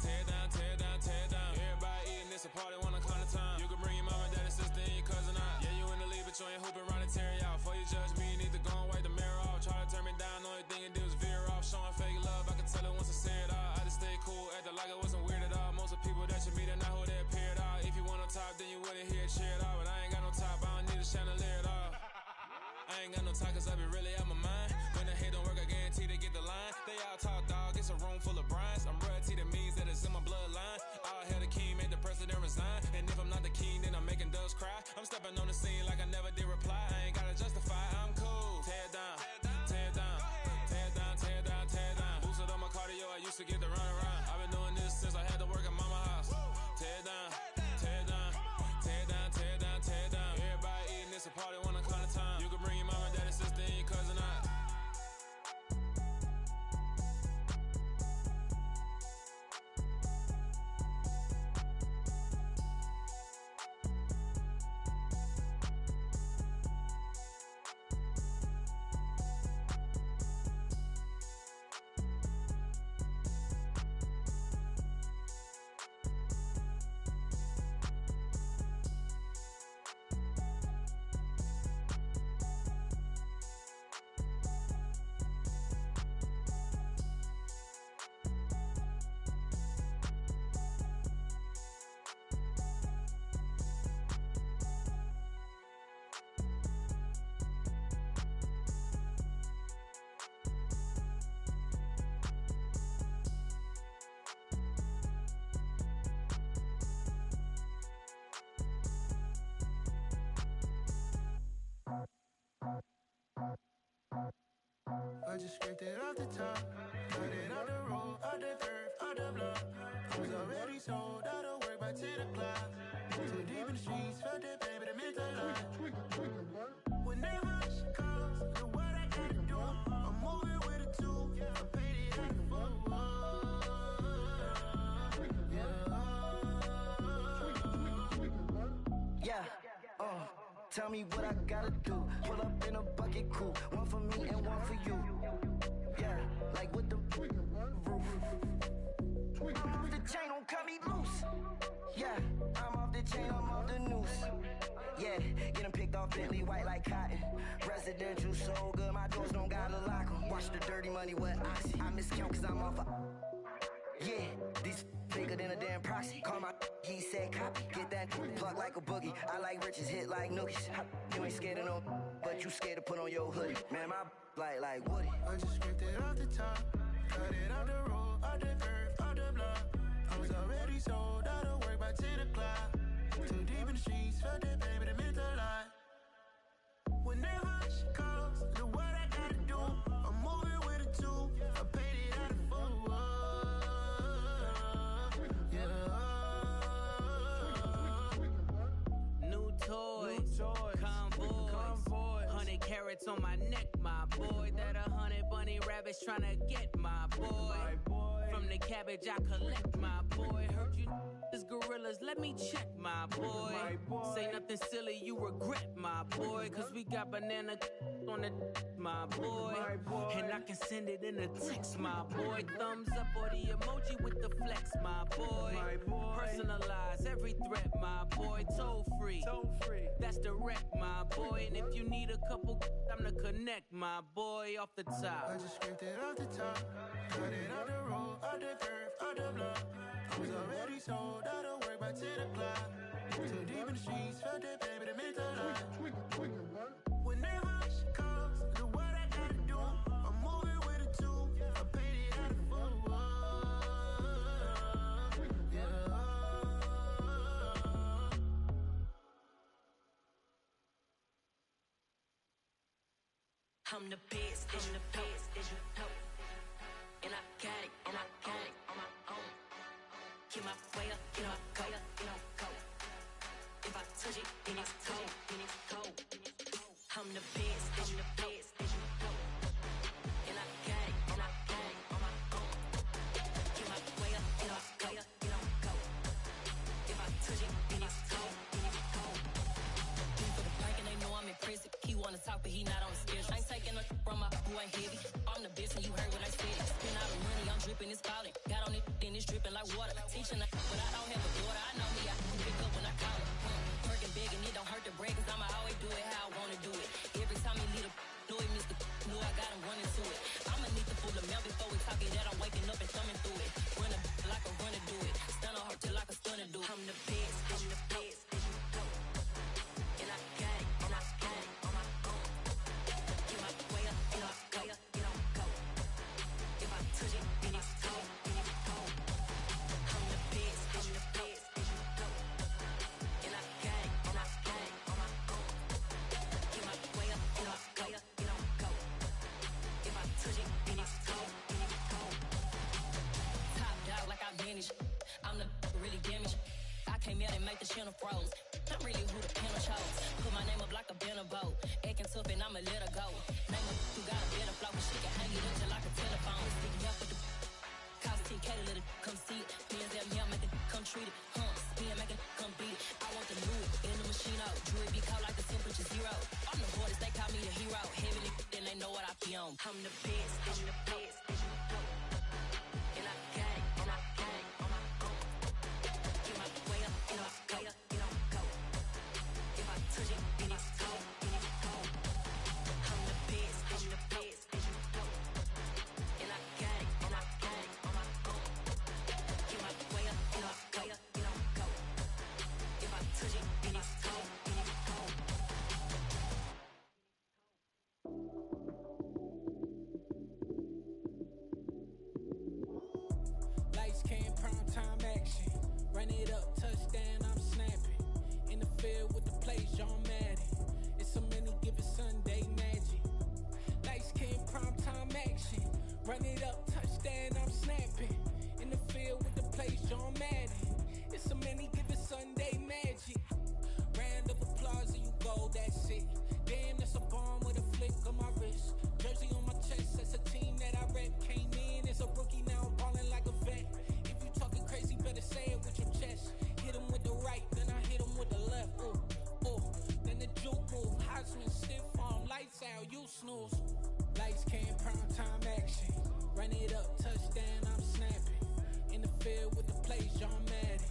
tear it down, tear it down, tear it down. Everybody eating this a party, wanna count the time. You can bring your mama, daddy, sister, and your cousin out. Yeah, you in the league, but you ain't hooping around and tear you out. Before you judge me, you need to go and wipe the mirror off. Try to turn me down, only thing it did was veer off. Showing fake love, I can tell it once I say it all. I just stay cool, acting like it wasn't weird at all. Most of the people that you meet are not who they appear at all. If you want on top, then you wouldn't hear it cheer it all. But I ain't got no top, I don't need a chandelier at all. I ain't got no time, cause I be really out my mind. When the head don't work, I guarantee they get the line. They all talk, dog, it's a room full of brinds. I'm royalty, that means that it's in my bloodline. All hail the king, make the president resign. And if I'm not the king, then I'm making doves cry. I'm stepping on the scene like I never did reply. I ain't gotta justify, I'm cool. Tear it down, tear it down, tear it down, tear it down, tear it down. Boosted up my cardio, I used to get the run around. I've been doing this since I had to work at mama house. Tear it down, tear it down, tear it down, tear it down, tear it down. Everybody eating this a party, wanna count the time. You can bring your mama, daddy, sister, and your cousin out. I just scraped it off the top, cut it out the road, out the curve, out the block. I was already sold, out of work by 10 o'clock. Too deep in the streets, felt that pain, but it meant a lot. Whenever she calls, do what I gotta do. I'm moving with a two, I paid it out the full. Yeah, tell me what I gotta do. Pull up in a bucket coupe, one for me and one for you. Yeah, like with the roof. I'm off the chain, don't cut me loose. Yeah, I'm off the chain, I'm off the noose. Yeah, getting picked off Bentley white like cotton. Residential so good, my doors don't gotta lock 'em. Watch the dirty money with oxy. I miscount cause I'm off a... Yeah, these bigger than a damn proxy. Call my he said copy. Get that plug like a boogie. I like riches, hit like nookies. You ain't scared of no, but you scared to put on your hoodie. Man, my like Woody. I just scraped it off the top, cut it out the road, out the curve, out the block. I was already sold, out of work by 10 o'clock. Too deep in the streets, felt that pain, but it meant a lot. Whenever she calls, do what I gotta do. I'm moving with a two, I paid it out of full. New toys, convoys, 100 carats on my neck, my boy. That 100 bunny rabbits tryna get my boy. From the cabbage I collect, my boy. Heard you is gorillas, let me check, my boy. Say nothing silly, you regret, my boy. Cause we got banana on the my boy. And I can send it in a text, my boy. Thumbs up or the emoji with the flex, my boy. Personalize every threat, my boy. Toll free, that's direct, my boy. And if you need a couple, I'm the connect, my boy. Off the top, I just scraped it off the top, cut it out the road, out the curve, out the block. I was already sold, out of work by 10 o'clock. Too deep in the streets, felt that pain, but it meant a lot. Whenever she calls, do what I gotta do. I'm moving with a two, I paid it out of full. I'm the best, I'm the best, as you know. And I got it, and I got it on my own. Get my way up, get my go, get my go. If I touch it, then it's cold, then it's cold. I'm the best, I'm the best, as you know. And I got it, and I got it on who ain't heavy. I'm the best and you heard what I said. Spend all the money, I'm dripping, it's falling. Got on it, then it's dripping like water. Teaching her, but I don't have a daughter. I know me, I can pick up when I call her. Working big and it don't hurt the bread, cause I'ma always do it how I wanna do it. Every time he lead a know it, Mr. Know I got him running to it. I'ma need to pull the mail before we talk it that I'm waking up and thumbing through it. Run a like a runner do it. Stun on her till like a stunner do it. I'm the best, I'm the best. And I got it, and I got it on my own. Get my way up, and I go, it don't go. If I touch it, then it's cold, then it's cold. I'm the best, I'm the best. And I got it, and I got it on my own. Get my way up, and I go, it don't go. If I touch it, then it's cold, then it's cold. Top dog like I manage. I'm the really damaged. I came out and make the channel froze. I'm really who the panel chose. Put my name up like a banner boat. Acting tough and I'ma let her go. Name her who got a better flow, but she can hang it up till like a telephone. Sticking up with the cost 10K to let it come see it. Bands at me, I make it come treat it. Spin, make it come beat it. I want the new in the machine out. Jewelry be cold like the temperature zero. I'm the hardest, they call me the hero. Heavy then they know what I be on. I'm the best, I'm the best. And I got it, and I got it on my own. Get my way up, and I go, it don't go. If I touch it, then it's cold, then it's cold. I'm the best, I'm the best. And I got it, and I got it on my own. Get my way up, and I go, it don't go. If I touch it, then it's cold, then it's cold. Lights came, prime time action. Run it up, touchdown, I'm snapping. In the field with the plays, John Madden. It's a many given Sunday magic. Lights came, prime time action. Run it up, touchdown, I'm snapping. In the field with the plays, John Madden. It's a many given Sunday magic. Round of applause and you go, that's it. Damn, that's a bomb with a flick on my wrist. Jersey on my chest, that's a team that I rep. Came in as a rookie, now I'm balling like a vet. If you talking crazy, better say it with your chest. Hit him with the right, then I hit him with the left. Ooh, ooh, then the juke move. Heisman stiff arm, lights out, you snooze. Lights came, prime time action. Run it up, touchdown, I'm snapping. In the field with the plays, John Madden.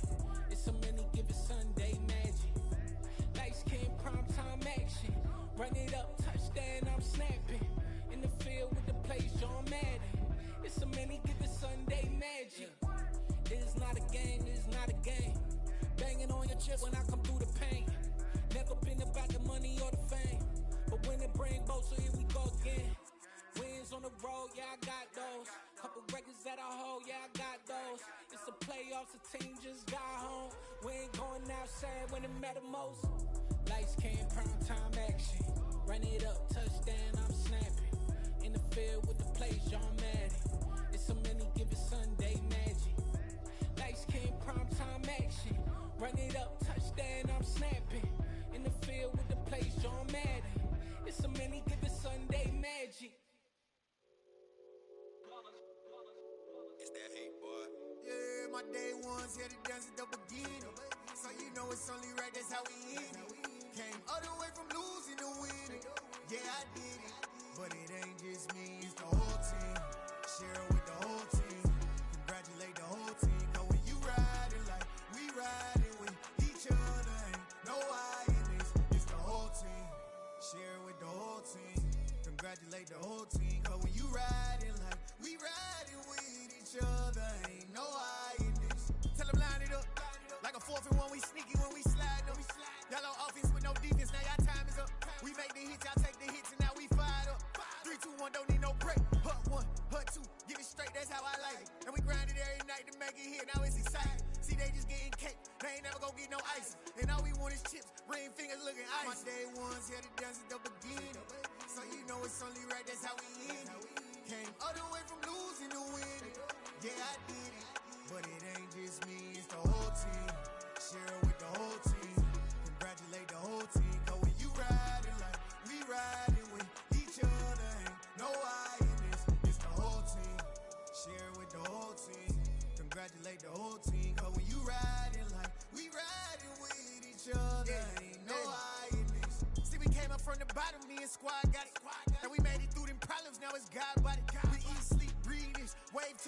It's a many given Sunday magic. Lights came, prime time action. Run it up, touchdown, I'm snapping. In the field with the plays, John Madden. It's a many given Sunday magic. This is not a game, this is not a game. Banging on your chest when I come through the pain. Never been about the money or the fame. But when it bring both, so here we go again. Wins on the road, yeah, I got those. Couple records that I hold, yeah, I got those. It's the playoffs, the team just got home. We ain't going outside when it matter most. Lights came, prime time action. Run it up, touchdown, I'm snapping. In the field with the plays, John Madden. It's a many given Sunday magic. Lights came, prime time action. Run it up, touchdown, I'm snapping. In the field with the plays, John Madden. It's a many given Sunday magic. It's that hate, boy. Yeah, my day ones here to dance at the beginning. So you know it's only right, that's how we end it. Came all the way from losing to winning. Yeah, I did it. But it ain't just me, it's the whole team. Share it with the whole team. Congratulate the whole team. Cause when you riding like we riding with each other, ain't no I in this. It's the whole team. Share it with the whole team. Congratulate the whole team. Cause when you riding like we riding with each other, ain't no I in this. Tell them line it up. Like a 4th and 1, we sneaky when we slide them. Y'all on offense with no defense, now y'all time is up. We make the hits, y'all take the hits, and now we fired up. 3, 2, 1, don't need no break. Hut 1, hut 2, get it straight, that's how I like it. And we grind it every night to make it hit, now it's exciting. See, they just getting cake, they ain't never gonna get no ice. And all we want is chips, ring fingers looking ice. My day ones here to dance at the beginning. So you know it's only right, that's how we end it. Came all the way from losing to winning. Yeah, I did it. But it ain't just me, it's the whole team. Share it with the whole team. Congratulate the whole team. Cause when you riding like we riding with each other, ain't no I in this. It's the whole team. Share it with the whole team. Congratulate the whole team. Cause when you riding like we riding with each other, ain't no I in this. See, we came up from the bottom, me and squad got it. And we made it through them problems, now it's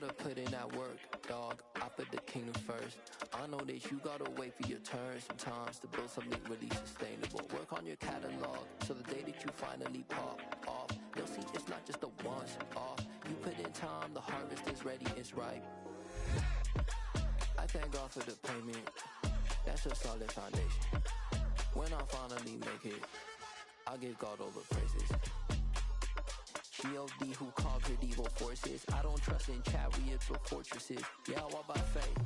gotta put in that work, dog. I put the kingdom first. I know that you gotta wait for your turn sometimes to build something really sustainable. Work on your catalog, so the day that you finally pop off, you'll see it's not just a once off. You put in time, the harvest is ready, it's ripe. I thank God for the payment. That's a solid foundation. When I finally make it, I give God all the praises. G.O.D. who conquered evil forces. I don't trust in chariots or fortresses. Yeah, I walk by faith.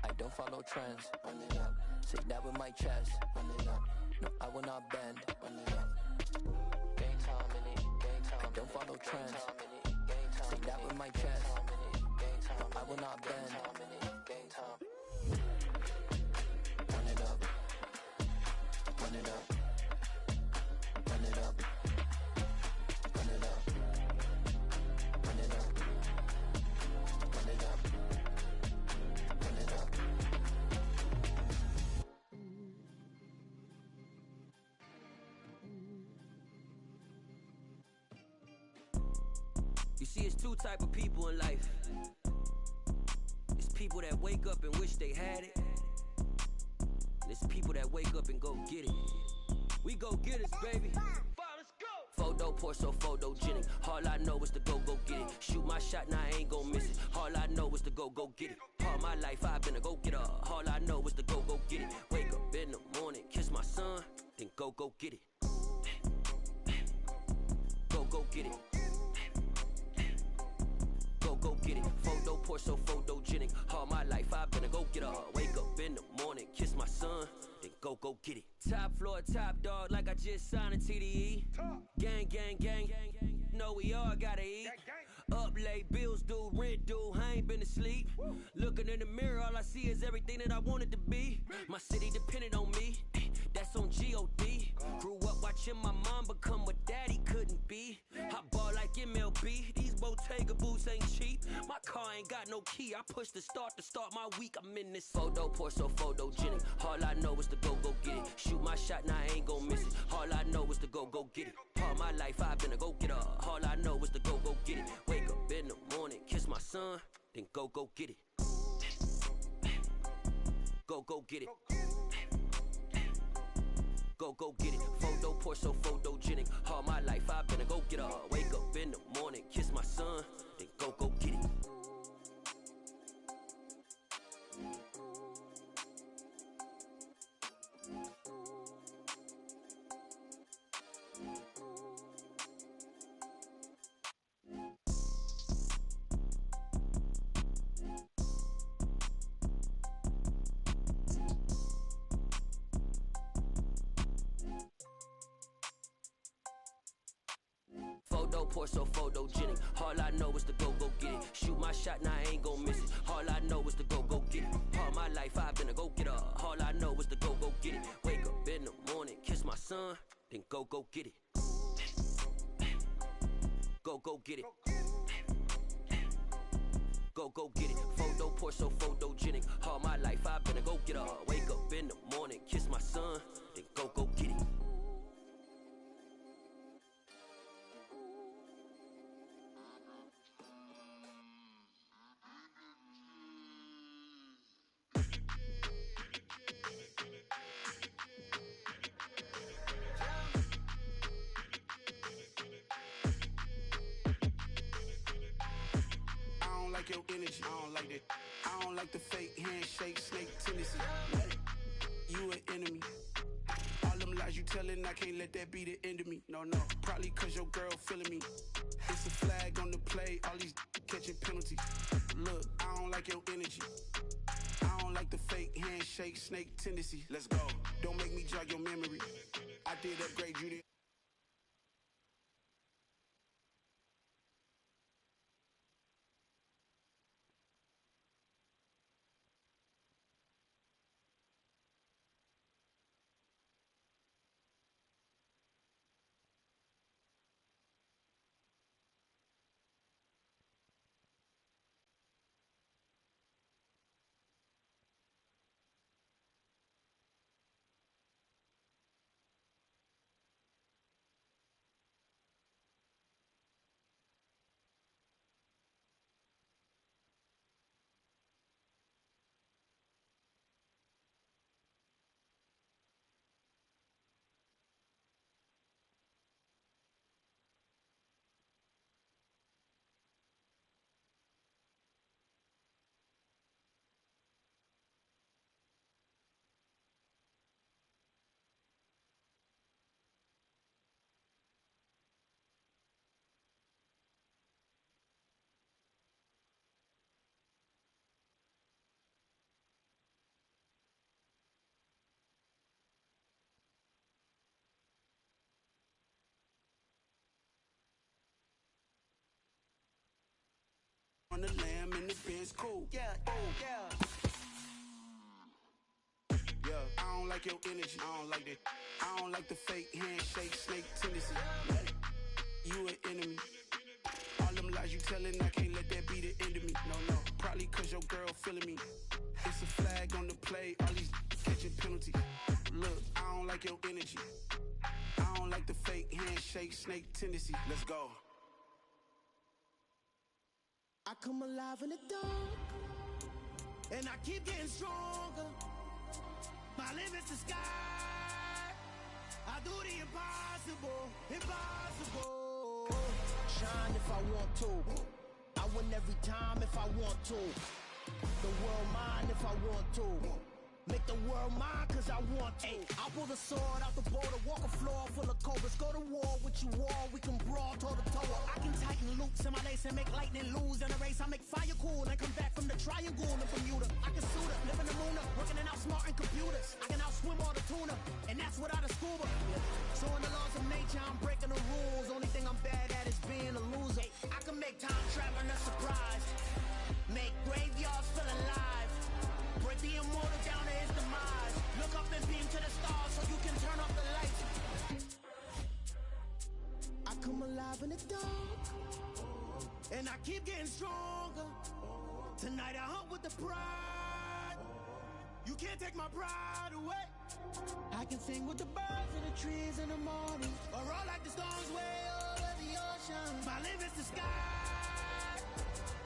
I don't follow trends. Run it up. Say that with my chest. Run it up. No, I will not bend. Run it up. Game time in it. Game time. I don't follow trends. Say that with my chest. No, I will not bend. Game time. Run it up. Run it up. Run it up. Run it up. Run it up. Run it up. Run it up. You see, it's two type of people in life. It's people that wake up and wish they had it. And it's people that wake up and go get it. We go get it, baby. Photo poor, so photogenic. All I know is to go get it. Shoot my shot, now I ain't gon' miss it. All I know is to go get it. All my life I've been a go-getter. All I know is to go get it. Wake up in the morning, kiss my son, then go get it. Go get it. Go get it. Photo poor, so photogenic. All my life I've been a go-getter. Wake up in the morning, kiss my son, then go get it. Top floor, top dog, like I just signed a TDE. Gang, gang, gang, know we all gotta eat. Up late, bills due, rent due, I ain't been asleep. Looking in the mirror, all I see is everything that I wanted to be. My city depended on me, that's on G.O.D. Grew up watching my mom become what daddy couldn't be. I ball like MLB, these Bottega boots ain't cheap. My car ain't got no key, I push the start to start my week. I'm in this photo poor, so photogenic. All I know is to go get it. Shoot my shot, now I ain't gon' miss it. All I know is to go get it. All my life I've been a go-getter. All I know is to go get it. Wake up in the morning, kiss my son, then go get it. Go get it. Go get it. Photo poor, so photogenic. All my life I've been a go-getter. Wake up in the morning, kiss my son, then go get it. Photo poor, so photogenic. All I know is to go get it. Shoot my shot, now I ain't gon' miss it. All I know is to go get it. All my life I've been a go-getter. All I know is to go get it. Wake up in the morning, kiss my son, then go get it. Go get it. Go get it. Photo poor, so photogenic. All my life I've been a go-getter. Wake up in the morning, kiss my son, then go get it. I don't like your energy. I don't like that. I don't like the fake handshake, snake tendency. You an enemy. All them lies you telling, I can't let that be the end of me. No, probably cause your girl feeling me. It's a flag on the play, all these catching penalties. Look, I don't like your energy. I don't like the fake handshake, snake tendency. Let's go. Don't make me jog your memory. I did upgrade you to the lamb in the Benz cool. Yeah, yeah. Yeah, I don't like your energy. I don't like that. I don't like the fake handshake, snake tendency. You an enemy. All them lies you telling, I can't let that be the end of me. No, probably cause your girl feeling me. It's a flag on the play, all these catching penalties. Look, I don't like your energy. I don't like the fake handshake, snake tendency. Let's go. I come alive in the dark, and I keep getting stronger. My limit's the sky. I do the impossible, impossible. Shine if I want to. I win every time if I want to. The world mine if I want to. Make the world mine cause I want to. I'll pull the sword out the border, walk a floor full of cobras. Go to war with you all, we can brawl toe to toe. I can tighten loops in my lace and make lightning lose in a race. I make fire cool and come back from the triangle in Bermuda. I can suit up, live in the moon up, working and outsmarting computers. I can outswim all the tuna, and that's without a scuba. So in the laws of nature, I'm breaking the rules. Only thing I'm bad at is being a loser. I can make time traveling a surprise. Make graveyards feel alive. Break the immortal down to his demise. Look up and beam to the stars so you can turn off the lights. I come alive in the dark, and I keep getting stronger. Tonight I hunt with the pride. You can't take my pride away. I can sing with the birds and the trees in the morning, or roll like the storms way over the ocean. My limit's the sky.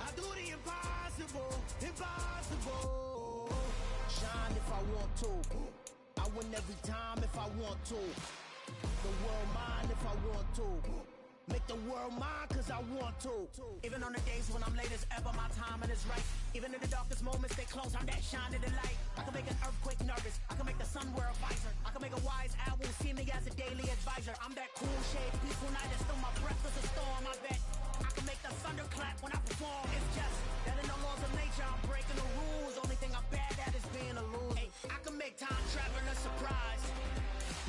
I do the impossible, impossible. Shine if I want to. I win every time if I want to. The world mine if I want to. Make the world mine cause I want to. Even on the days when I'm late as ever, my timing is right. Even in the darkest moments, stay close, I'm that shining the light. I can make an earthquake nervous, I can make the sun wear a visor. I can make a wise owl see me as a daily advisor. I'm that cool shade, peaceful night, and still my breath is a storm, I bet. I can make the thunder clap when I perform. It's just that in the laws of nature, I'm breaking the rules. Only thing I'm bad at is being a loser. I can make time travel a surprise.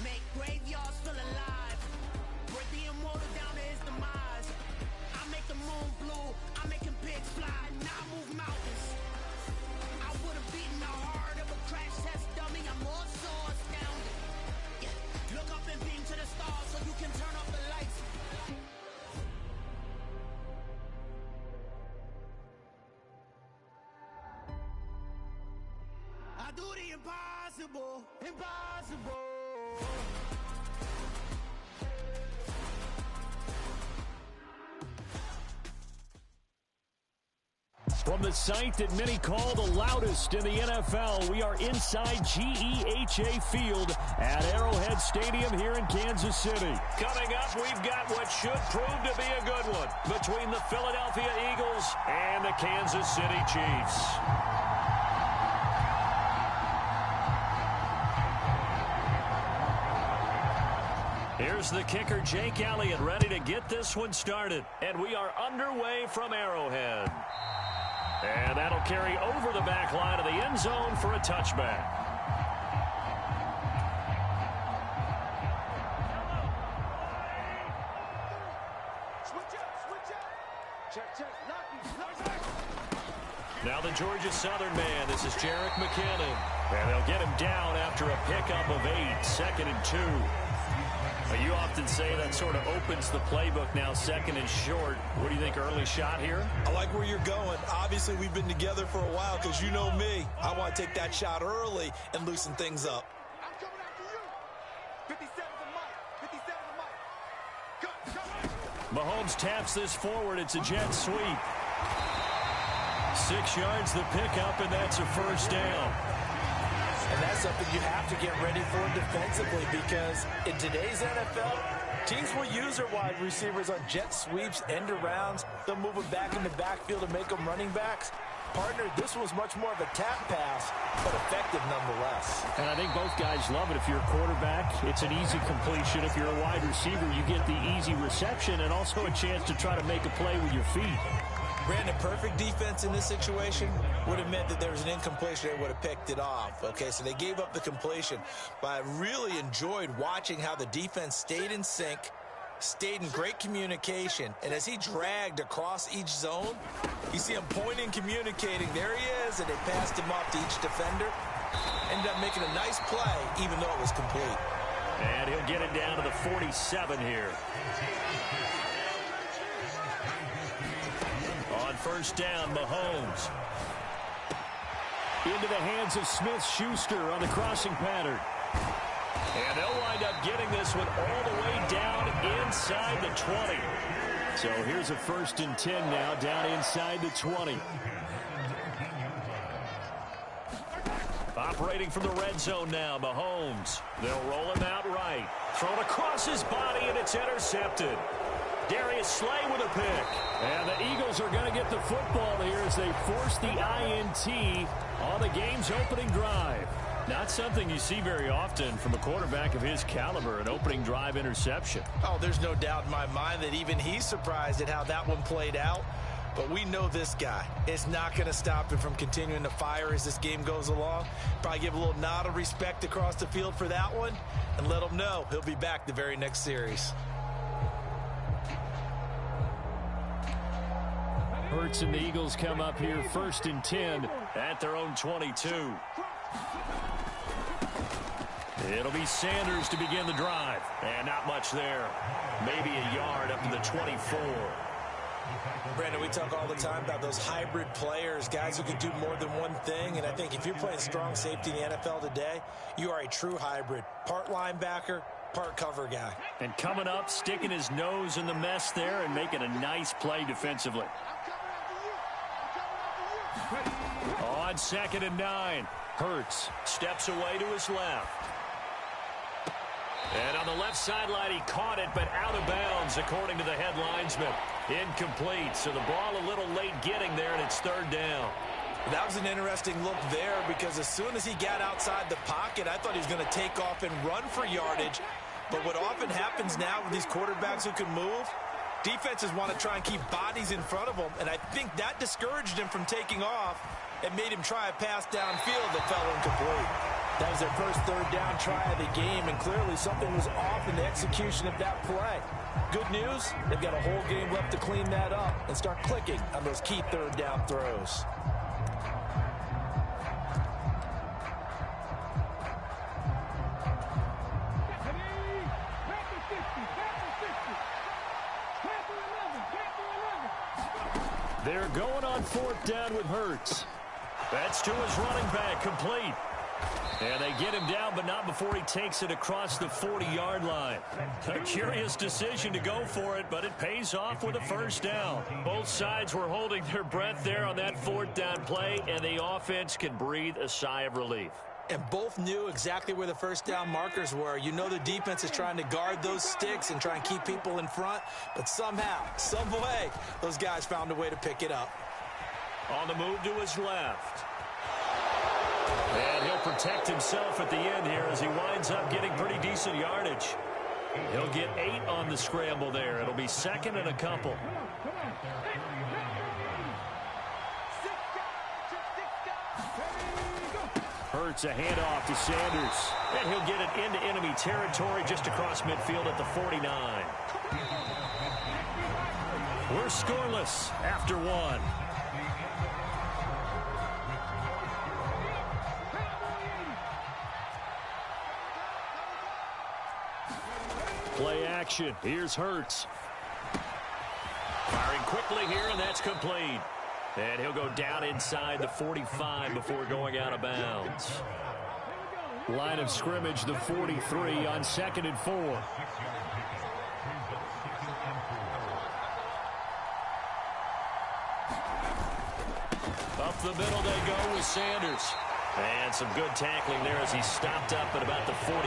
Make graveyards feel alive. Break the immortal down to his demise. I make the moon blue. I'm making pigs fly. Now I move mountains. I would have beaten the heart of a crash test dummy. I'm more so astounded. Yeah. Look up and beam to the stars so you can turn off the lights. I do the impossible, impossible. From the site that many call the loudest in the NFL, we are inside GEHA Field at Arrowhead Stadium here in Kansas City. Coming up, we've got what should prove to be a good one between the Philadelphia Eagles and the Kansas City Chiefs. Here's the kicker, Jake Elliott, ready to get this one started. And we are underway from Arrowhead. And that'll carry over the back line of the end zone for a touchback. Now the Georgia Southern man, this is Jerick McKinnon. And they'll get him down after a pickup of 8, 2nd and 2. You often say that sort of opens the playbook now, 2nd and short. What do you think, early shot here? I like where you're going. Obviously, we've been together for a while because you know me. I want to take that shot early and loosen things up. I'm coming after you. 57's a mic. 57's a mic. Go. Mahomes taps this forward. It's a jet sweep. 6 yards the pickup, and that's a first down. And that's something you have to get ready for defensively because in today's NFL, teams will use their wide receivers on jet sweeps, end arounds. They'll move them back in the backfield and make them running backs. Partner, this was much more of a tap pass, but effective nonetheless. And I think both guys love it. If you're a quarterback, it's an easy completion. If you're a wide receiver, you get the easy reception and also a chance to try to make a play with your feet. Brandon, perfect defense in this situation would have meant that there was an incompletion. They would have picked it off. Okay, so they gave up the completion. But I really enjoyed watching how the defense stayed in sync, stayed in great communication, and as he dragged across each zone, you see him pointing, communicating. There he is, and they passed him off to each defender. Ended up making a nice play, even though it was complete. And he'll get it down to the 47 here. On first down, Mahomes. Into the hands of Smith-Schuster on the crossing pattern. And they'll wind up getting this one all the way down inside the 20. So here's a 1st and 10 now, down inside the 20. Operating from the red zone now, Mahomes. They'll roll him out right. Thrown across his body, and it's intercepted. Darius Slay with a pick. And the Eagles are going to get the football here as they force the INT on the game's opening drive. Not something you see very often from a quarterback of his caliber, an opening drive interception. Oh, there's no doubt in my mind that even he's surprised at how that one played out. But we know this guy is not going to stop him from continuing to fire as this game goes along. Probably give a little nod of respect across the field for that one and let him know he'll be back the very next series. Hurts and the Eagles come up here 1st and 10 at their own 22. It'll be Sanders to begin the drive. And not much there. Maybe a yard up to the 24. Brandon, we talk all the time about those hybrid players, guys who can do more than one thing. And I think if you're playing strong safety in the NFL today, you are a true hybrid. Part linebacker, part cover guy. And coming up, sticking his nose in the mess there and making a nice play defensively. On 2nd and 9, Hurts steps away to his left. And on the left sideline, he caught it, but out of bounds, according to the head linesman. Incomplete, so the ball a little late getting there, and it's 3rd down. That was an interesting look there because as soon as he got outside the pocket, I thought he was going to take off and run for yardage. But what often happens now with these quarterbacks who can move, defenses want to try and keep bodies in front of them, and I think that discouraged him from taking off and made him try a pass downfield that fell incomplete. That was their first 3rd down try of the game, and clearly something was off in the execution of that play. Good news, they've got a whole game left to clean that up and start clicking on those key 3rd down throws. They're going on 4th down with Hurts. That's to his running back, complete. And they get him down, but not before he takes it across the 40-yard line. A curious decision to go for it, but it pays off with a 1st down. Both sides were holding their breath there on that 4th down play, and the offense can breathe a sigh of relief. And both knew exactly where the 1st down markers were. You know the defense is trying to guard those sticks and try and keep people in front, but somehow, some way, those guys found a way to pick it up. On the move to his left. And he'll protect himself at the end here as he winds up getting pretty decent yardage. He'll get 8 on the scramble there. It'll be 2nd and a couple. Hurts a handoff to Sanders. And he'll get it into enemy territory just across midfield at the 49. We're scoreless after 1. Play action. Here's Hurts. Firing quickly here, and that's complete. And he'll go down inside the 45 before going out of bounds. Line of scrimmage, the 43 on 2nd and 4. Up the middle they go with Sanders. And some good tackling there as he stopped up at about the 41.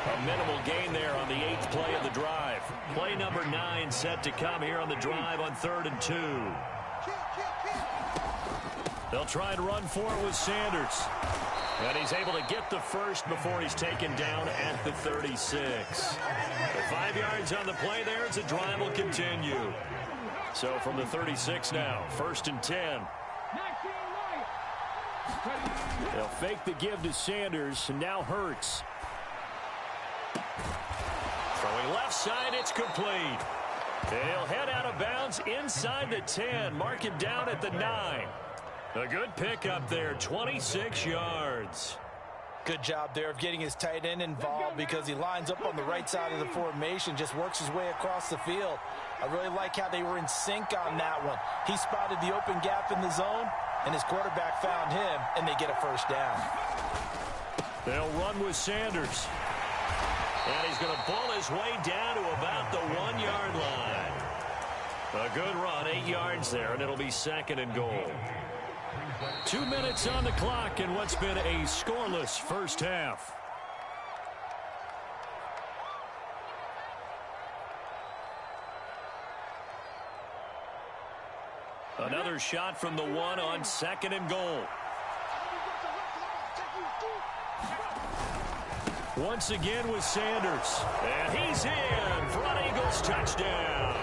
A minimal gain there on the 8th play of the drive. Play number 9 set to come here on the drive on 3rd and 2. They'll try and run for it with Sanders. And he's able to get the first before he's taken down at the 36. The 5 yards on the play there as the drive will continue. So from the 36 now, 1st and 10. They'll fake the give to Sanders, and now Hurts. Throwing left side, it's complete. He'll head out of bounds inside the 10. Mark him down at the 9. A good pickup there, 26 yards. Good job there of getting his tight end involved because he lines up on the right side of the formation, just works his way across the field. I really like how they were in sync on that one. He spotted the open gap in the zone, and his quarterback found him, and they get a first down. They'll run with Sanders. And he's going to pull his way down to about the 1-yard line. A good run, 8 yards there, and it'll be 2nd and goal. 2 minutes on the clock in what's been a scoreless first half. Another shot from the 1 on 2nd and goal. Once again with Sanders. And he's in for an Eagles touchdown.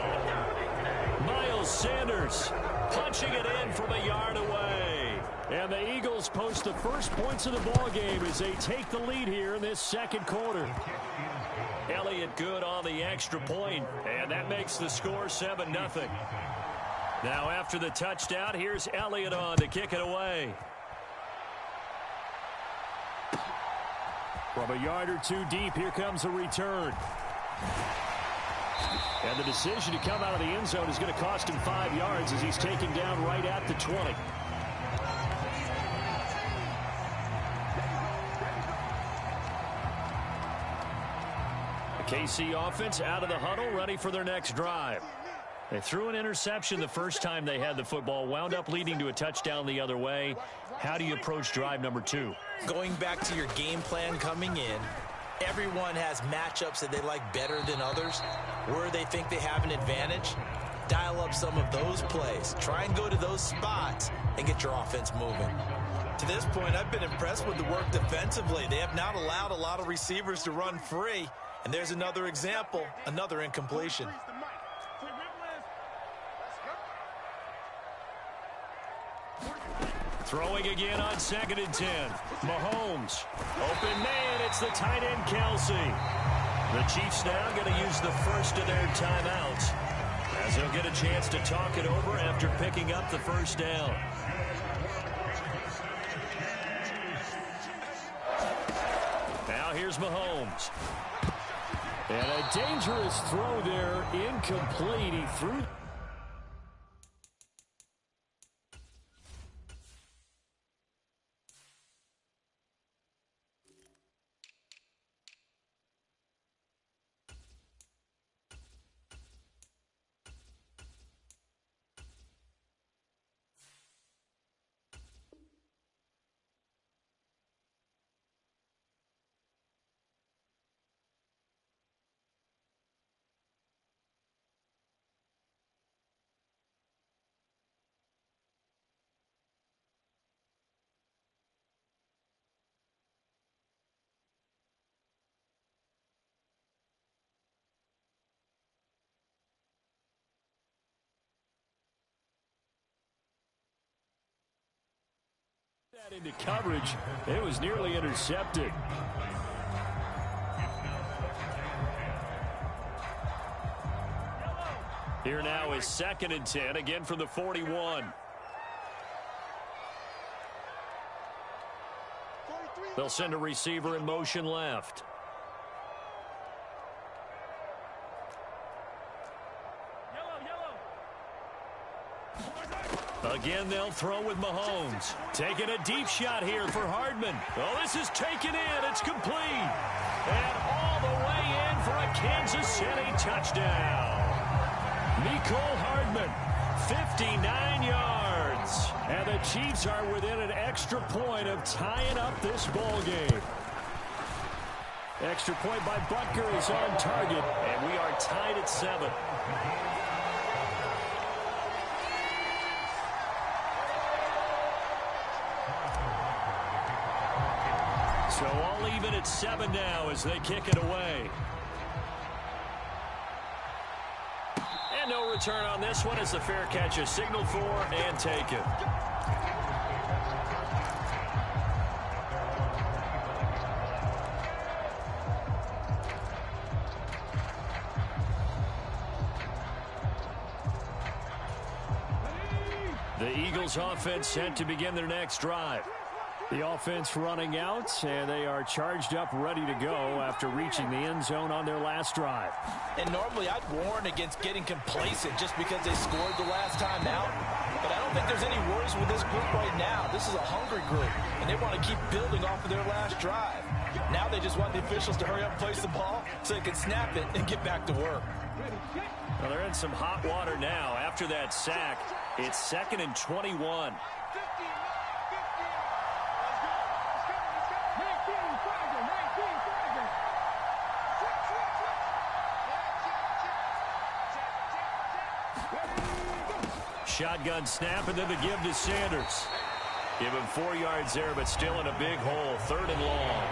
Miles Sanders punching it in from a yard away. And the Eagles post the first points of the ball game as they take the lead here in this 2nd quarter. Elliott good on the extra point, and that makes the score 7-0. Now after the touchdown, here's Elliott on to kick it away. From a yard or 2 deep, here comes a return. And the decision to come out of the end zone is going to cost him 5 yards as he's taken down right at the 20. The KC offense out of the huddle, ready for their next drive. They threw an interception the first time they had the football, wound up leading to a touchdown the other way. How do you approach drive number 2? Going back to your game plan coming in, everyone has matchups that they like better than others. Where they think they have an advantage, dial up some of those plays. Try and go to those spots and get your offense moving. To this point, I've been impressed with the work defensively. They have not allowed a lot of receivers to run free. And there's another example, another incompletion. Throwing again on 2nd and 10. Mahomes. Open man, it's the tight end Kelsey. The Chiefs now going to use the first of their timeouts as they'll get a chance to talk it over after picking up the first down. Now here's Mahomes. And a dangerous throw there, incomplete. He threw. That into coverage. It was nearly intercepted. Here now is 2nd and 10, again from the 41. They'll send a receiver in motion left. Again, they'll throw with Mahomes. Taking a deep shot here for Hardman. Oh, this is taken in. It's complete. And all the way in for a Kansas City touchdown. Mecole Hardman, 59 yards. And the Chiefs are within an extra point of tying up this ball game. Extra point by Butker is on target, and we are tied at 7. So all even at 7 now as they kick it away. And no return on this one as the fair catch is signaled for and taken. The Eagles offense set to begin their next drive. The offense running out, and they are charged up, ready to go after reaching the end zone on their last drive. And normally I'd warn against getting complacent just because they scored the last time out. But I don't think there's any worries with this group right now. This is a hungry group, and they want to keep building off of their last drive. Now they just want the officials to hurry up and place the ball so they can snap it and get back to work. Well, they're in some hot water now. After that sack, it's 2nd and 21. Shotgun snap, and then the give to Sanders. Give him 4 yards there, but still in a big hole. 3rd and long.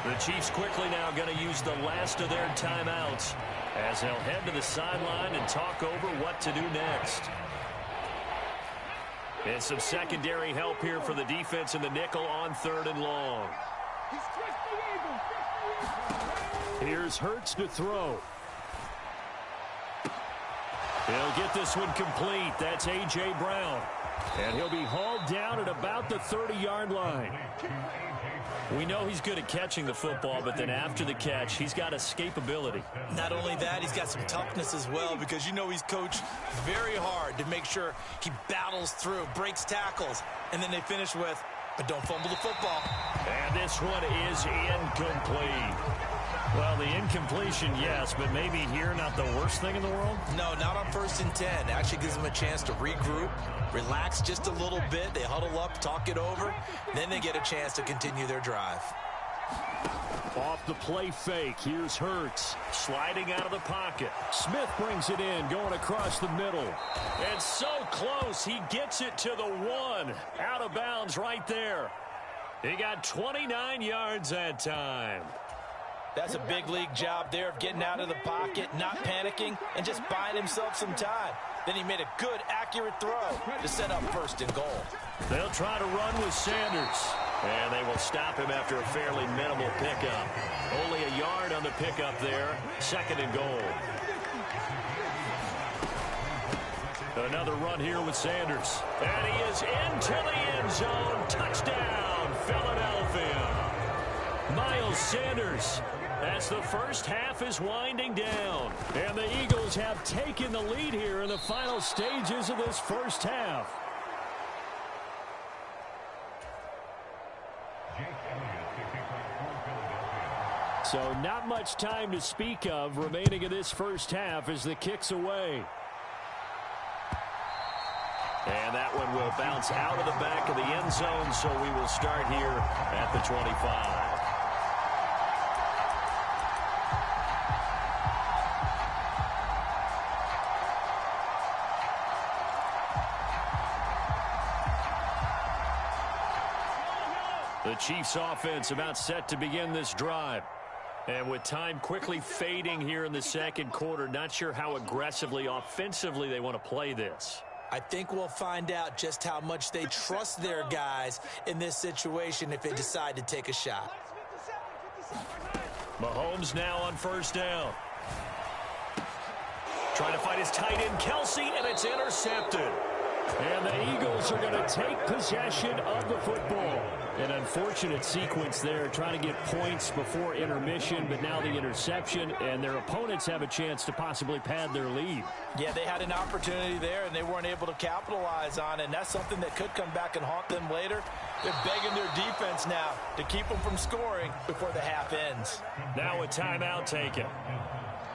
The Chiefs quickly now going to use the last of their timeouts as they'll head to the sideline and talk over what to do next. And some secondary help here for the defense in the nickel on 3rd and long. Here's Hurts to throw. He'll get this one complete. That's A.J. Brown. And he'll be hauled down at about the 30-yard line. We know he's good at catching the football, but then after the catch, he's got escapability. Not only that, he's got some toughness as well, because you know he's coached very hard to make sure he battles through, breaks tackles, and then they finish with, but don't fumble the football. And this one is incomplete. Well, the incompletion, yes, but maybe here not the worst thing in the world? No, not on 1st and 10. It actually gives them a chance to regroup, relax just a little bit. They huddle up, talk it over. Then they get a chance to continue their drive. Off the play fake, here's Hurts. Sliding out of the pocket. Smith brings it in, going across the middle. And so close, he gets it to the 1. Out of bounds right there. He got 29 yards that time. That's a big league job there of getting out of the pocket, not panicking, and just buying himself some time. Then he made a good, accurate throw to set up 1st and goal. They'll try to run with Sanders. And they will stop him after a fairly minimal pickup. Only a yard on the pickup there. 2nd and goal. Another run here with Sanders. And he is into the end zone. Touchdown, Philadelphia. Miles Sanders, as the first half is winding down. And the Eagles have taken the lead here in the final stages of this first half. So not much time to speak of remaining in this first half as the kick's away. And that one will bounce out of the back of the end zone, so we will start here at the 25. The Chiefs offense about set to begin this drive. And with time quickly fading here in the second quarter, not sure how aggressively, offensively they want to play this. I think we'll find out just how much they trust their guys in this situation if they decide to take a shot. Mahomes now on 1st down. Trying to find his tight end, Kelsey, and it's intercepted. And the Eagles are going to take possession of the football. An unfortunate sequence there, trying to get points before intermission, but now the interception, and their opponents have a chance to possibly pad their lead. Yeah, they had an opportunity there, and they weren't able to capitalize on it, and that's something that could come back and haunt them later. They're begging their defense now to keep them from scoring before the half ends. Now a timeout taken.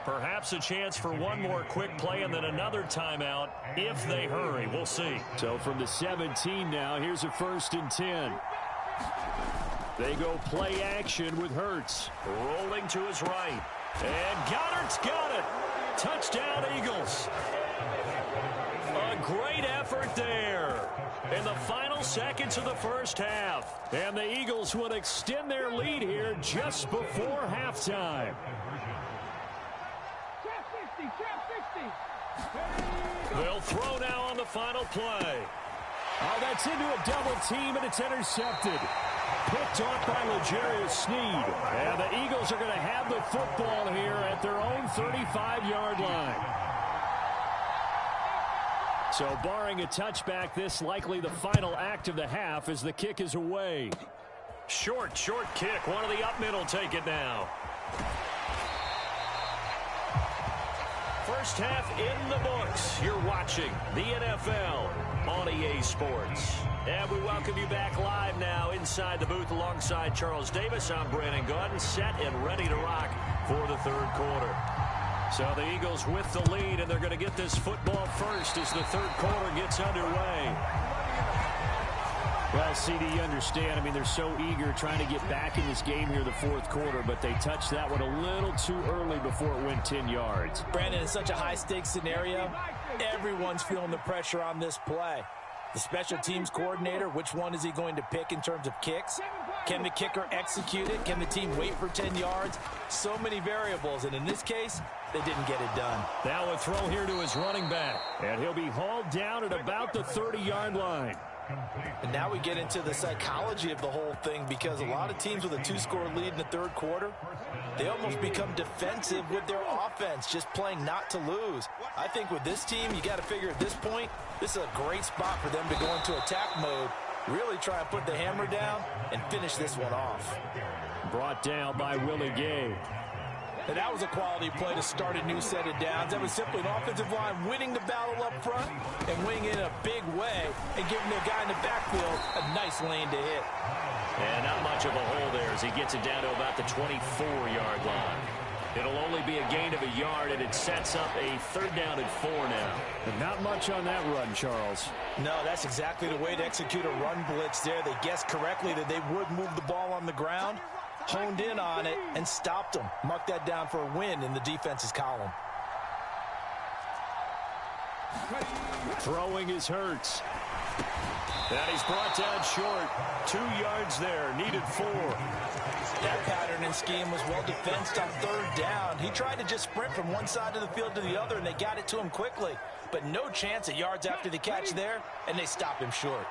Perhaps a chance for one more quick play and then another timeout if they hurry. We'll see. So from the 17 now, here's a 1st and 10. They go play action with Hurts. Rolling to his right. And Goddard's got it. Touchdown, Eagles. A great effort there in the final seconds of the first half. And the Eagles will extend their lead here just before halftime. They'll throw now on the final play. Oh, that's into a double team, and it's intercepted. Picked off by L'Jarius Sneed. And the Eagles are going to have the football here at their own 35-yard line. So barring a touchback, this likely the final act of the half as the kick is away. Short kick. One of the up middle take it now. First half in the books. You're watching the NFL on EA Sports. And we welcome you back live now inside the booth alongside Charles Davis. I'm Brandon Gaudin, set and ready to rock for the third quarter. So the Eagles with the lead, and they're going to get this football first as the third quarter gets underway. Well, CD, you understand. I mean, they're so eager trying to get back in this game here the fourth quarter, but they touched that one a little too early before it went 10 yards. Brandon, it's such a high-stakes scenario. Everyone's feeling the pressure on this play. The special teams coordinator, which one is he going to pick in terms of kicks? Can the kicker execute it? Can the team wait for 10 yards? So many variables, and in this case, they didn't get it done. Now a throw here to his running back, and he'll be hauled down at about the 30-yard line. And now we get into the psychology of the whole thing, because a lot of teams with a 2-score lead in the third quarter, they almost become defensive with their offense, just playing not to lose. I think with this team, you got to figure at this point, this is a great spot for them to go into attack mode, really try and put the hammer down and finish this one off. Brought down by Willie Gay. And that was a quality play to start a new set of downs. That was simply an offensive line winning the battle up front and winning it in a big way and giving the guy in the backfield a nice lane to hit. And not much of a hole there as he gets it down to about the 24-yard line. It'll only be a gain of a yard, and it sets up a third down and 4 now. And not much on that run, Charles. No, that's exactly the way to execute a run blitz there. They guessed correctly that they would move the ball on the ground, honed in on it, and stopped them. Mark that down for a win in the defense's column. Throwing is Hurts. And he's brought down short. 2 yards there, needed 4. That pattern and scheme was well defensed on third down. He tried to just sprint from one side of the field to the other, and they got it to him quickly. But no chance at yards after the catch there, and they stopped him short.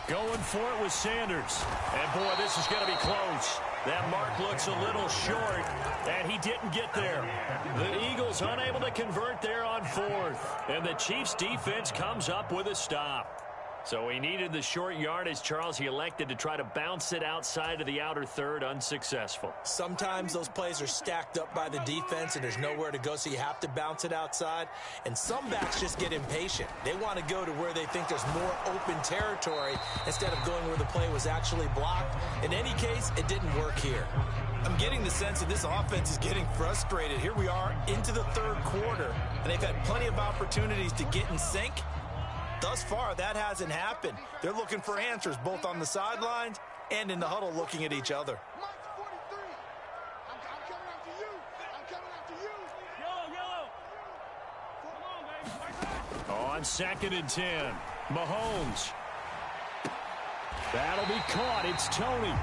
Going for it with Sanders. And, boy, this is going to be close. That mark looks a little short, and he didn't get there. The Eagles unable to convert there on fourth. And the Chiefs' defense comes up with a stop. So he needed the short yardage, Charles. He elected to try to bounce it outside of the outer third, unsuccessful. Sometimes those plays are stacked up by the defense and there's nowhere to go, so you have to bounce it outside. And some backs just get impatient. They want to go to where they think there's more open territory instead of going where the play was actually blocked. In any case, it didn't work here. I'm getting the sense that this offense is getting frustrated. Here we are into the third quarter, and they've had plenty of opportunities to get in sync. Thus far, that hasn't happened. They're looking for answers both on the sidelines and in the huddle looking at each other. On 2nd and 10, Mahomes. That'll be caught. It's Tony.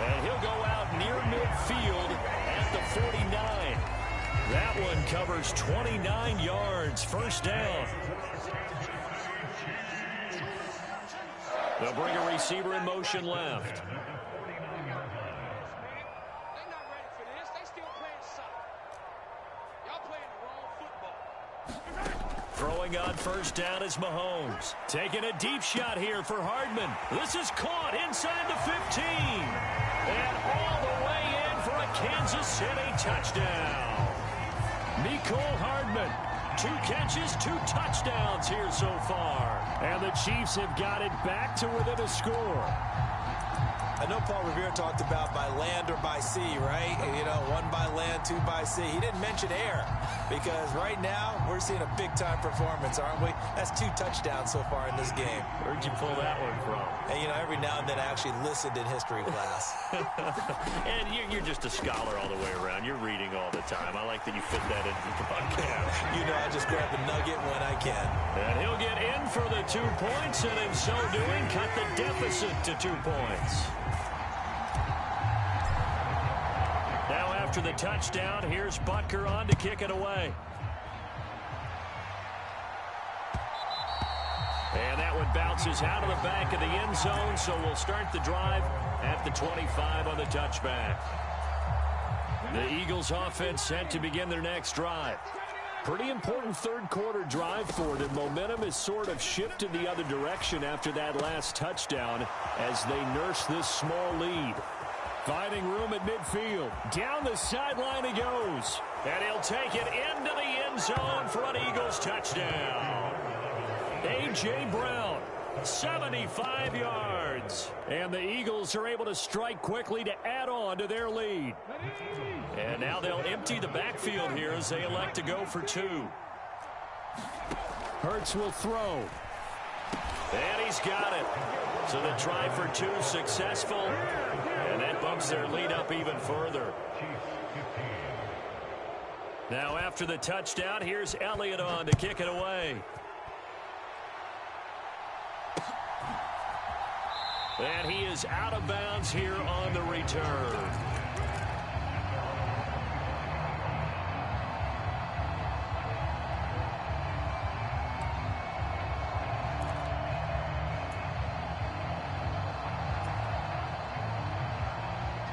And he'll go out near midfield at the 49. That one covers 29 yards. First down. They'll bring a receiver in motion left. Throwing on first down is Mahomes. Taking a deep shot here for Hardman. This is caught inside the 15. And all the way in for a Kansas City touchdown. Mecole Hardman. 2 catches, 2 touchdowns here so far. And the Chiefs have got it back to within a score. I know Paul Revere talked about by land or by sea, right? You know, 1 by land, 2 by sea. He didn't mention air because right now we're seeing a big-time performance, aren't we? That's 2 touchdowns so far in this game. Where'd you pull that one from? And, you know, every now and then I actually listened in history class. And you're just a scholar all the way around. You're reading all the time. I like that you fit that into the podcast. You know, I just grab a nugget when I can. And he'll get in for the 2 points, and in so doing, cut the deficit to 2 points. Now after the touchdown, here's Butker on to kick it away. And that one bounces out of the back of the end zone, so we'll start the drive at the 25 on the touchback. The Eagles offense set to begin their next drive. Pretty important third quarter drive for them. Momentum has sort of shifted the other direction after that last touchdown as they nurse this small lead. Finding room at midfield. Down the sideline he goes. And he'll take it into the end zone for an Eagles touchdown. A.J. Brown, 75 yards. And the Eagles are able to strike quickly to add on to their lead. And now they'll empty the backfield here as they elect to go for 2. Hurts will throw. And he's got it. So the try for 2 successful. And that bumps their lead up even further. Now after the touchdown, here's Elliott on to kick it away. And he is out of bounds here on the return.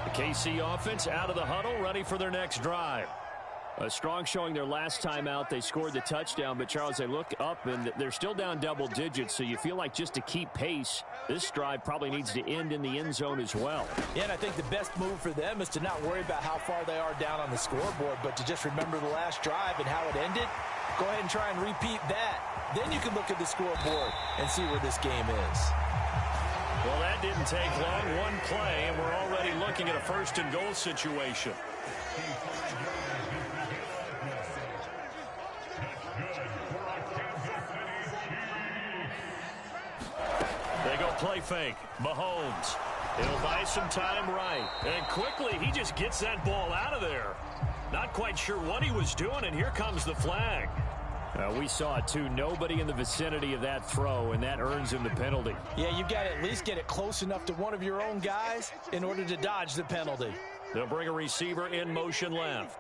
The KC offense out of the huddle, ready for their next drive. A strong showing their last time out. They scored the touchdown, but Charles, they look up and they're still down double digits, so you feel like just to keep pace, this drive probably needs to end in the end zone as well. Yeah, and I think the best move for them is to not worry about how far they are down on the scoreboard, but to just remember the last drive and how it ended. Go ahead and try and repeat that. Then you can look at the scoreboard and see where this game is. Well, that didn't take long. One play, and we're already looking at a first-and-goal situation. They go play fake. Mahomes. He'll buy some time right. And quickly, he just gets that ball out of there. Not quite sure what he was doing, and here comes the flag. We saw it, too. Nobody in the vicinity of that throw, and that earns him the penalty. Yeah, you've got to at least get it close enough to one of your own guys in order to dodge the penalty. They'll bring a receiver in motion left.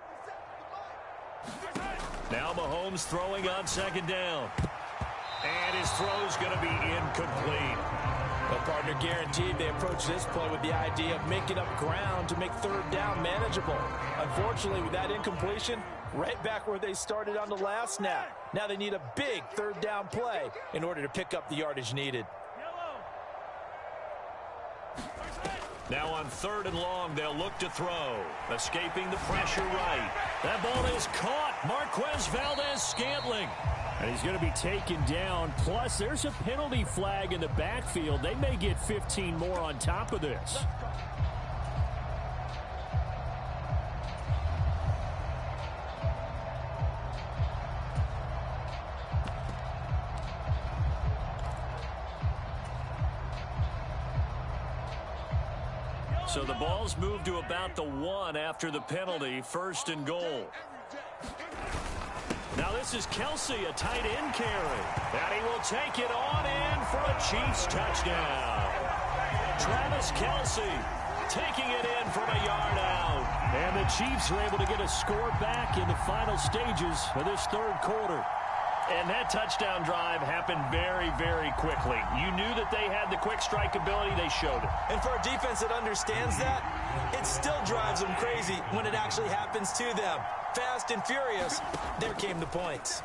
Now Mahomes throwing on second down. And his throw's going to be incomplete. Well, partner, guaranteed they approach this play with the idea of making up ground to make third down manageable. Unfortunately, with that incompletion, right back where they started on the last snap. Now they need a big third down play in order to pick up the yardage needed. Now on 3rd and long, they'll look to throw. Escaping the pressure right. That ball is caught. Marquez Valdez-Scantling. And he's going to be taken down. Plus, there's a penalty flag in the backfield. They may get 15 more on top of this. So the ball's moved to about the 1 after the penalty. 1st and goal. Now this is Kelsey, a tight end carry. And he will take it on in for a Chiefs touchdown. Travis Kelsey taking it in from a yard out. And the Chiefs are able to get a score back in the final stages of this 3rd quarter. And that touchdown drive happened very, very quickly. You knew that they had the quick strike ability. They showed it. And for a defense that understands that, it still drives them crazy when it actually happens to them. Fast and furious, there came the points.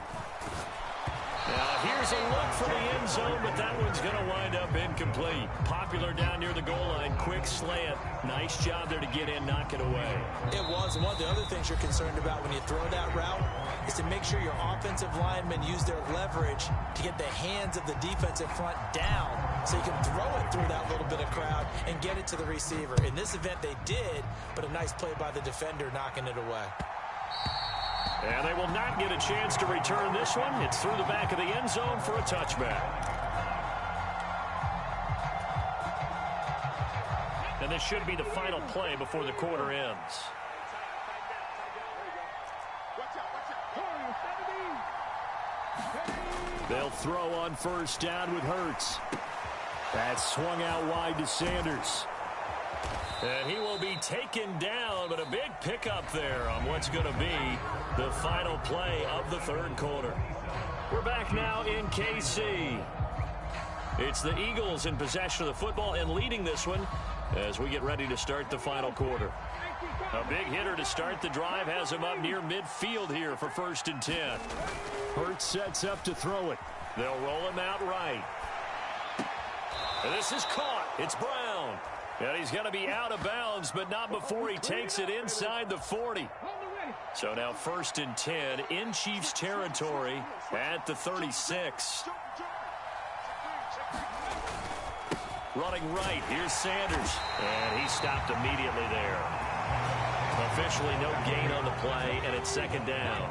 Now here's a look for the end zone, but that one's going to wind up incomplete. Popular down near the goal line. Quick slant. Nice job there to get in, knock it away. It was. And one of the other things you're concerned about when you throw that route is to make sure your offensive linemen use their leverage to get the hands of the defensive front down so you can throw it through that little bit of crowd and get it to the receiver. In this event, they did, but a nice play by the defender knocking it away. And they will not get a chance to return this one. It's through the back of the end zone for a touchback. And this should be the final play before the quarter ends. They'll throw on 1st down with Hurts. That's swung out wide to Sanders. And he will be taken down, but a big pickup there on what's going to be the final play of the 3rd quarter. We're back now in KC. It's the Eagles in possession of the football and leading this one as we get ready to start the final quarter. A big hitter to start the drive has him up near midfield here for 1st and 10. Hurts sets up to throw it. They'll roll him out right. And this is caught. It's Brown. And he's going to be out of bounds, but not before he takes it inside the 40. So now 1st and 10 in Chiefs territory at the 36. Running right, here's Sanders. And he stopped immediately there. Officially no gain on the play, and it's 2nd down.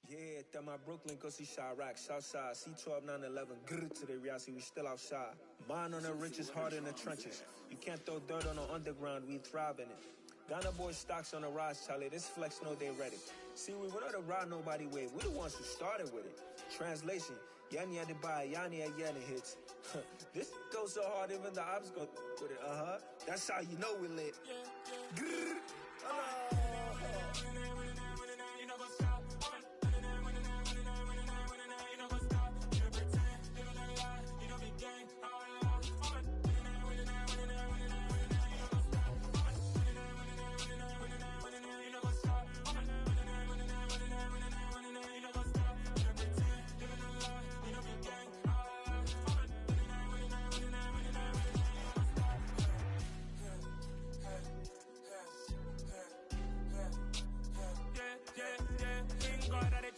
Yeah, that my Brooklyn, go see Chirac, Southside, C12, 911, grrr to the reality, we still outside. Mine on the riches, hard in the trenches. You can't throw dirt on the underground, we thrive in it. Ghana boys stocks on the rise, Charlie, this flex know they ready. See, we were not to ride nobody way, we the ones who started with it. Translation, Yanni had to buy, Yanni had Yanni hits. This goes so hard, even the ops go with it, That's how you know we lit. Grrr.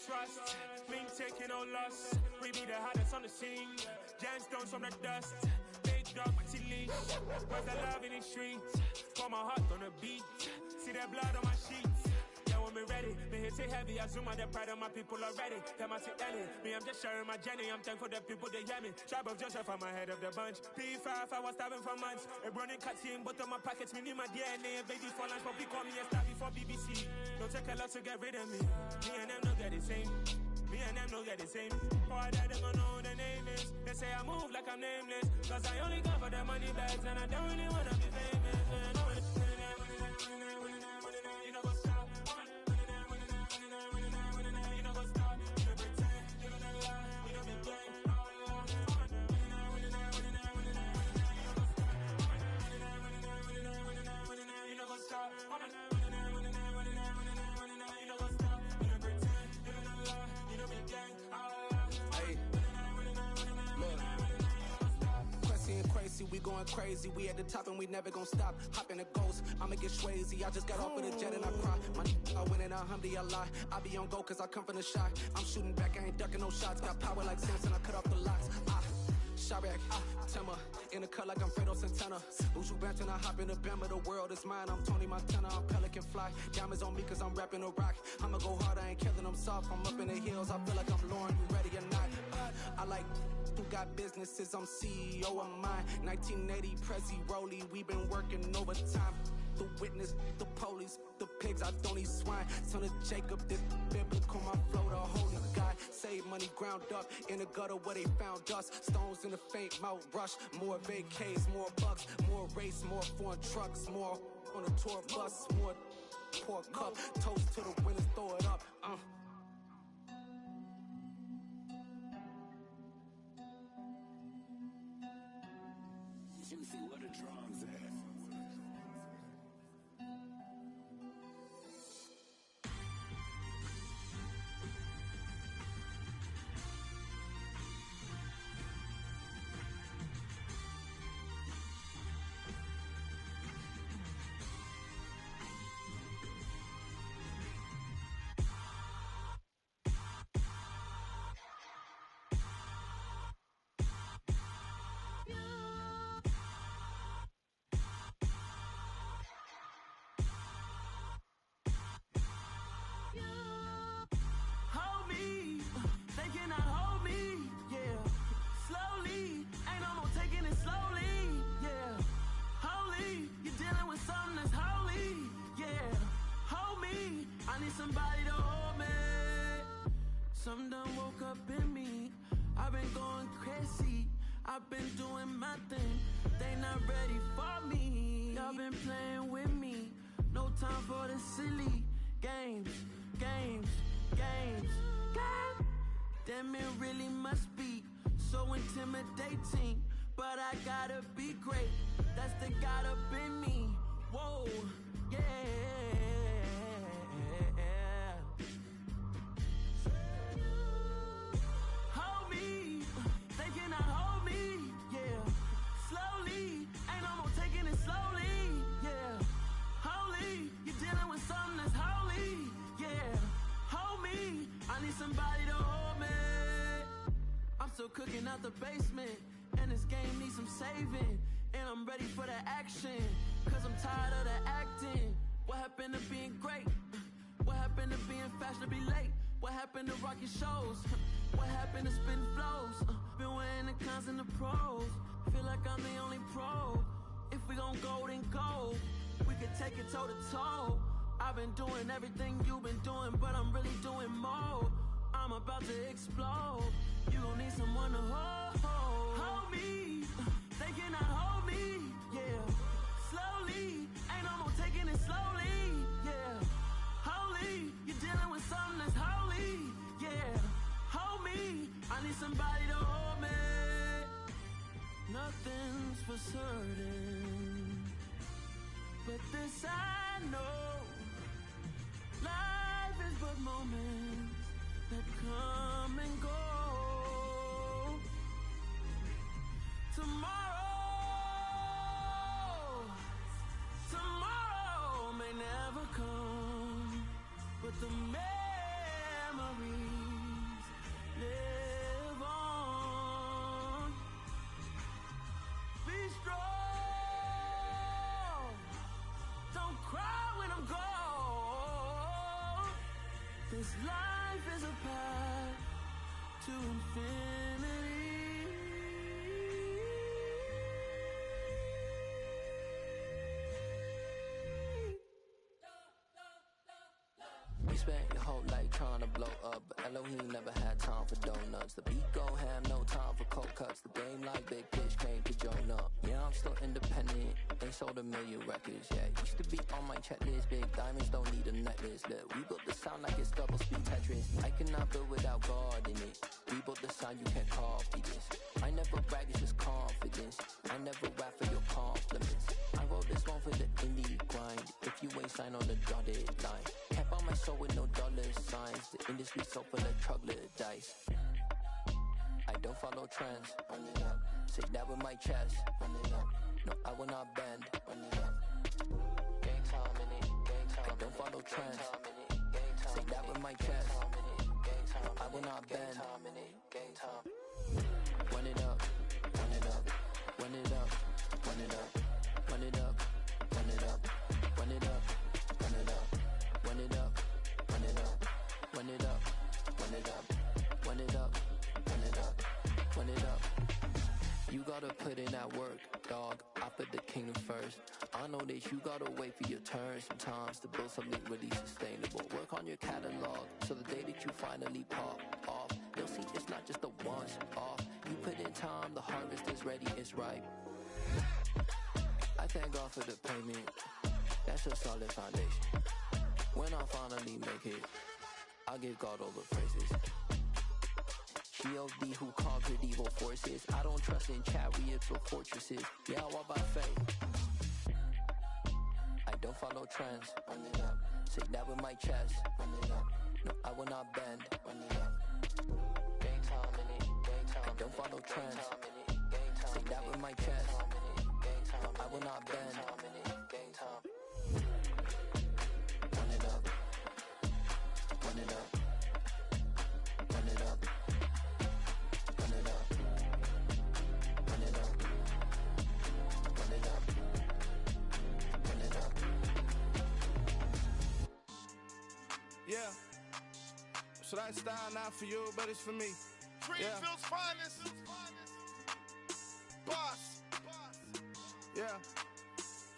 Trust, me taking no loss. We be the hottest on the scene. Gemstones from the dust. Big dog, but he leash. Where's the love in the streets? Pour my heart on the beat. See that blood on my sheets. Yeah, when me ready, me hit it heavy. I zoom out the pride of my people already. Tell my Ellie, me I'm just sharing my journey. I'm thankful the people they hear me. Tribe of Joseph, I'm ahead of the bunch. P5, I was starving for months. A running cutscene, but on my pockets, me need my DNA. Baby for lunch, but we call me a star before BBC. Don't take a lot to get rid of me. Me and them don't get the same. Me and them don't get the same. Boy, that them gonna know who the name is. They say I move like I'm nameless. Cause I only come for the money bags and I don't really wanna be famous. You know what's up? You know what's up? You know pretend, you know the lie, you know the game. You know what's up? We going crazy, we at the top and we never gonna stop. Hop in a ghost, I'ma get swayzy. I just got off of the jet and I cry. I win in a Humvee, I lie. I be on go cause I come from the shot. I'm shooting back, I ain't ducking no shots. Got power like Samson, I cut off the locks. Chirac, Timmer, in the cut like I'm Fredo Santana. Uju Banton, I hop in the Bama, the world is mine. I'm Tony Montana, I'm Pelican Fly. Diamonds on me cause I'm rapping a rock. I'ma go hard, I ain't killing them soft. I'm up in the hills, I feel like I'm Lauren, you ready or not? I like who got businesses, I'm CEO of mine. 1980, Prezi Rolly, we been working overtime. The witness, the police, the pigs, I don't eat swine. Son of Jacob, this biblical, my flow, the holy guy. Save money ground up in the gutter where they found dust. Stones in the faint mouth rush. More vacays, more bucks, more race, more foreign trucks, more on the tour bus, more pour cup. Toast to the winners, throw it up. Juicy, where the drums at? Somebody to hold me. Something done woke up in me. I've been going crazy. I've been doing my thing, they not ready for me. Y'all been playing with me, no time for the silly games. Damn, it really must be so intimidating, but I gotta be great, that's the God up in me. Whoa, yeah. Hold me, they cannot hold me, yeah. Slowly, ain't no more taking it slowly, yeah. Holy, you're dealing with something that's holy, yeah. Hold me, I need somebody to hold me. I'm still cooking out the basement, and this game needs some saving. And I'm ready for the action, cause I'm tired of the acting. What happened to being great? What happened to being fashionably late? What happened to rocking shows? What happened to spitting flows? Been wearing the cons and the pros. Feel like I'm the only pro. If we gon' go, then go. We could take it toe to toe. I've been doing everything you've been doing, but I'm really doing more. I'm about to explode. You gon' need someone to hold me. They cannot hold me, yeah. Slowly, ain't no more taking it slowly, yeah. Holy, you're dealing with something that's holy, yeah. Hold me, I need somebody to hold me. Nothing's for certain, but this I know. Life is but moments that come and go. Tomorrow may never come, but the memories live on. Be strong, don't cry when I'm gone. This life is a path to infinity. Spent your whole life trying to blow up, but Elohim never had time for donuts. The beat go ham, no time for cold cuts. The game like Big Fish came to join up. Yeah, I'm still independent, they sold 1 million records. Yeah, used to be on my checklist. Big diamonds don't need a necklace. Look, we built the sound like it's double speed Tetris. I cannot build without God in it. We built the sound, you can't copy this. I never brag, it's just confidence. I never rap for your compliments. I wrote this one for the indie grind. If you ain't signed on the dotted line, can't buy my soul with no dollar signs. The industry so full of troglodytes. I don't follow trends. Run it up. Say that with my chest. Run it up. No, I will not bend. Run it up. Gang time in it. Gang time. I don't follow trends. Say that with my chest. No, I will not bend. Gang time. Run it up. Run it up. Run it up. Run it up. Run it up. Run it up. Run it up. Run it up. Run it up. Run it up. Run it up. Run it up. Run it up. Run it up. Run it up. You gotta put in that work, dog. I put the kingdom first. I know that you gotta wait for your turn sometimes to build something really sustainable. Work on your catalog, so the day that you finally pop off, you'll see it's not just a once off. You put in time, the harvest is ready, it's ripe. I thank God for the payment. That's a solid foundation. When I finally make it, I'll give God all the praises. G.O.D. who conquered evil forces. I don't trust in chariots or fortresses. Yeah, I walk by faith. I don't follow trends. Run it up. Say that with my chest. Run it up. No, I will not bend. Run it up. Gang time in it. Gang time. I don't follow trends. Say that with my chest. No, I will not bend. Gang time. Run it up. Run it up. Run it up. Run it up. Run it up. Run it up. Run it up. Yeah. So that style not for you, but it's for me. Greenfield's finest. Boss. Yeah.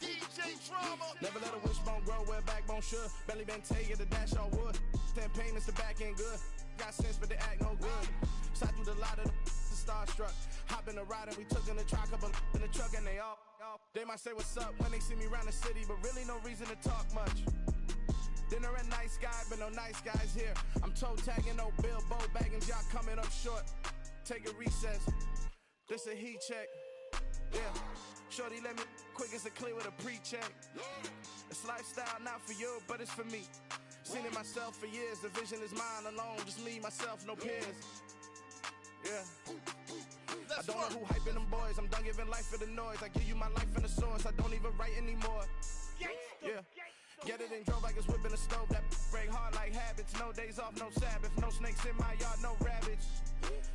DJ Drama. Never let a wishbone grow where a backbone should. Belly been tell you the dash all wood. 10 payments, the back end good. Got sense, but they act no good. Shot through the lot of the starstruck. Hop Hop in the ride and we took in the truck, couple in the truck and they all. They might say what's up when they see me around the city, but really no reason to talk much. Dinner at Nice Guy, but no nice guys here. I'm toe tagging, no Bilbo bagging, y'all coming up short. Take a recess. This a heat check. Yeah. Shorty let me quick as a clear with a pre-check. It's lifestyle not for you, but it's for me. Seen it myself for years. The vision is mine alone. Just me, myself, no peers. Yeah. I don't know who hyping them boys. I'm done giving life for the noise. I give you my life in the source. I don't even write anymore. Yeah. Get it and drove like it's whipping a stove. That break hard like habits. No days off, no Sabbath. No snakes in my yard, no rabbits.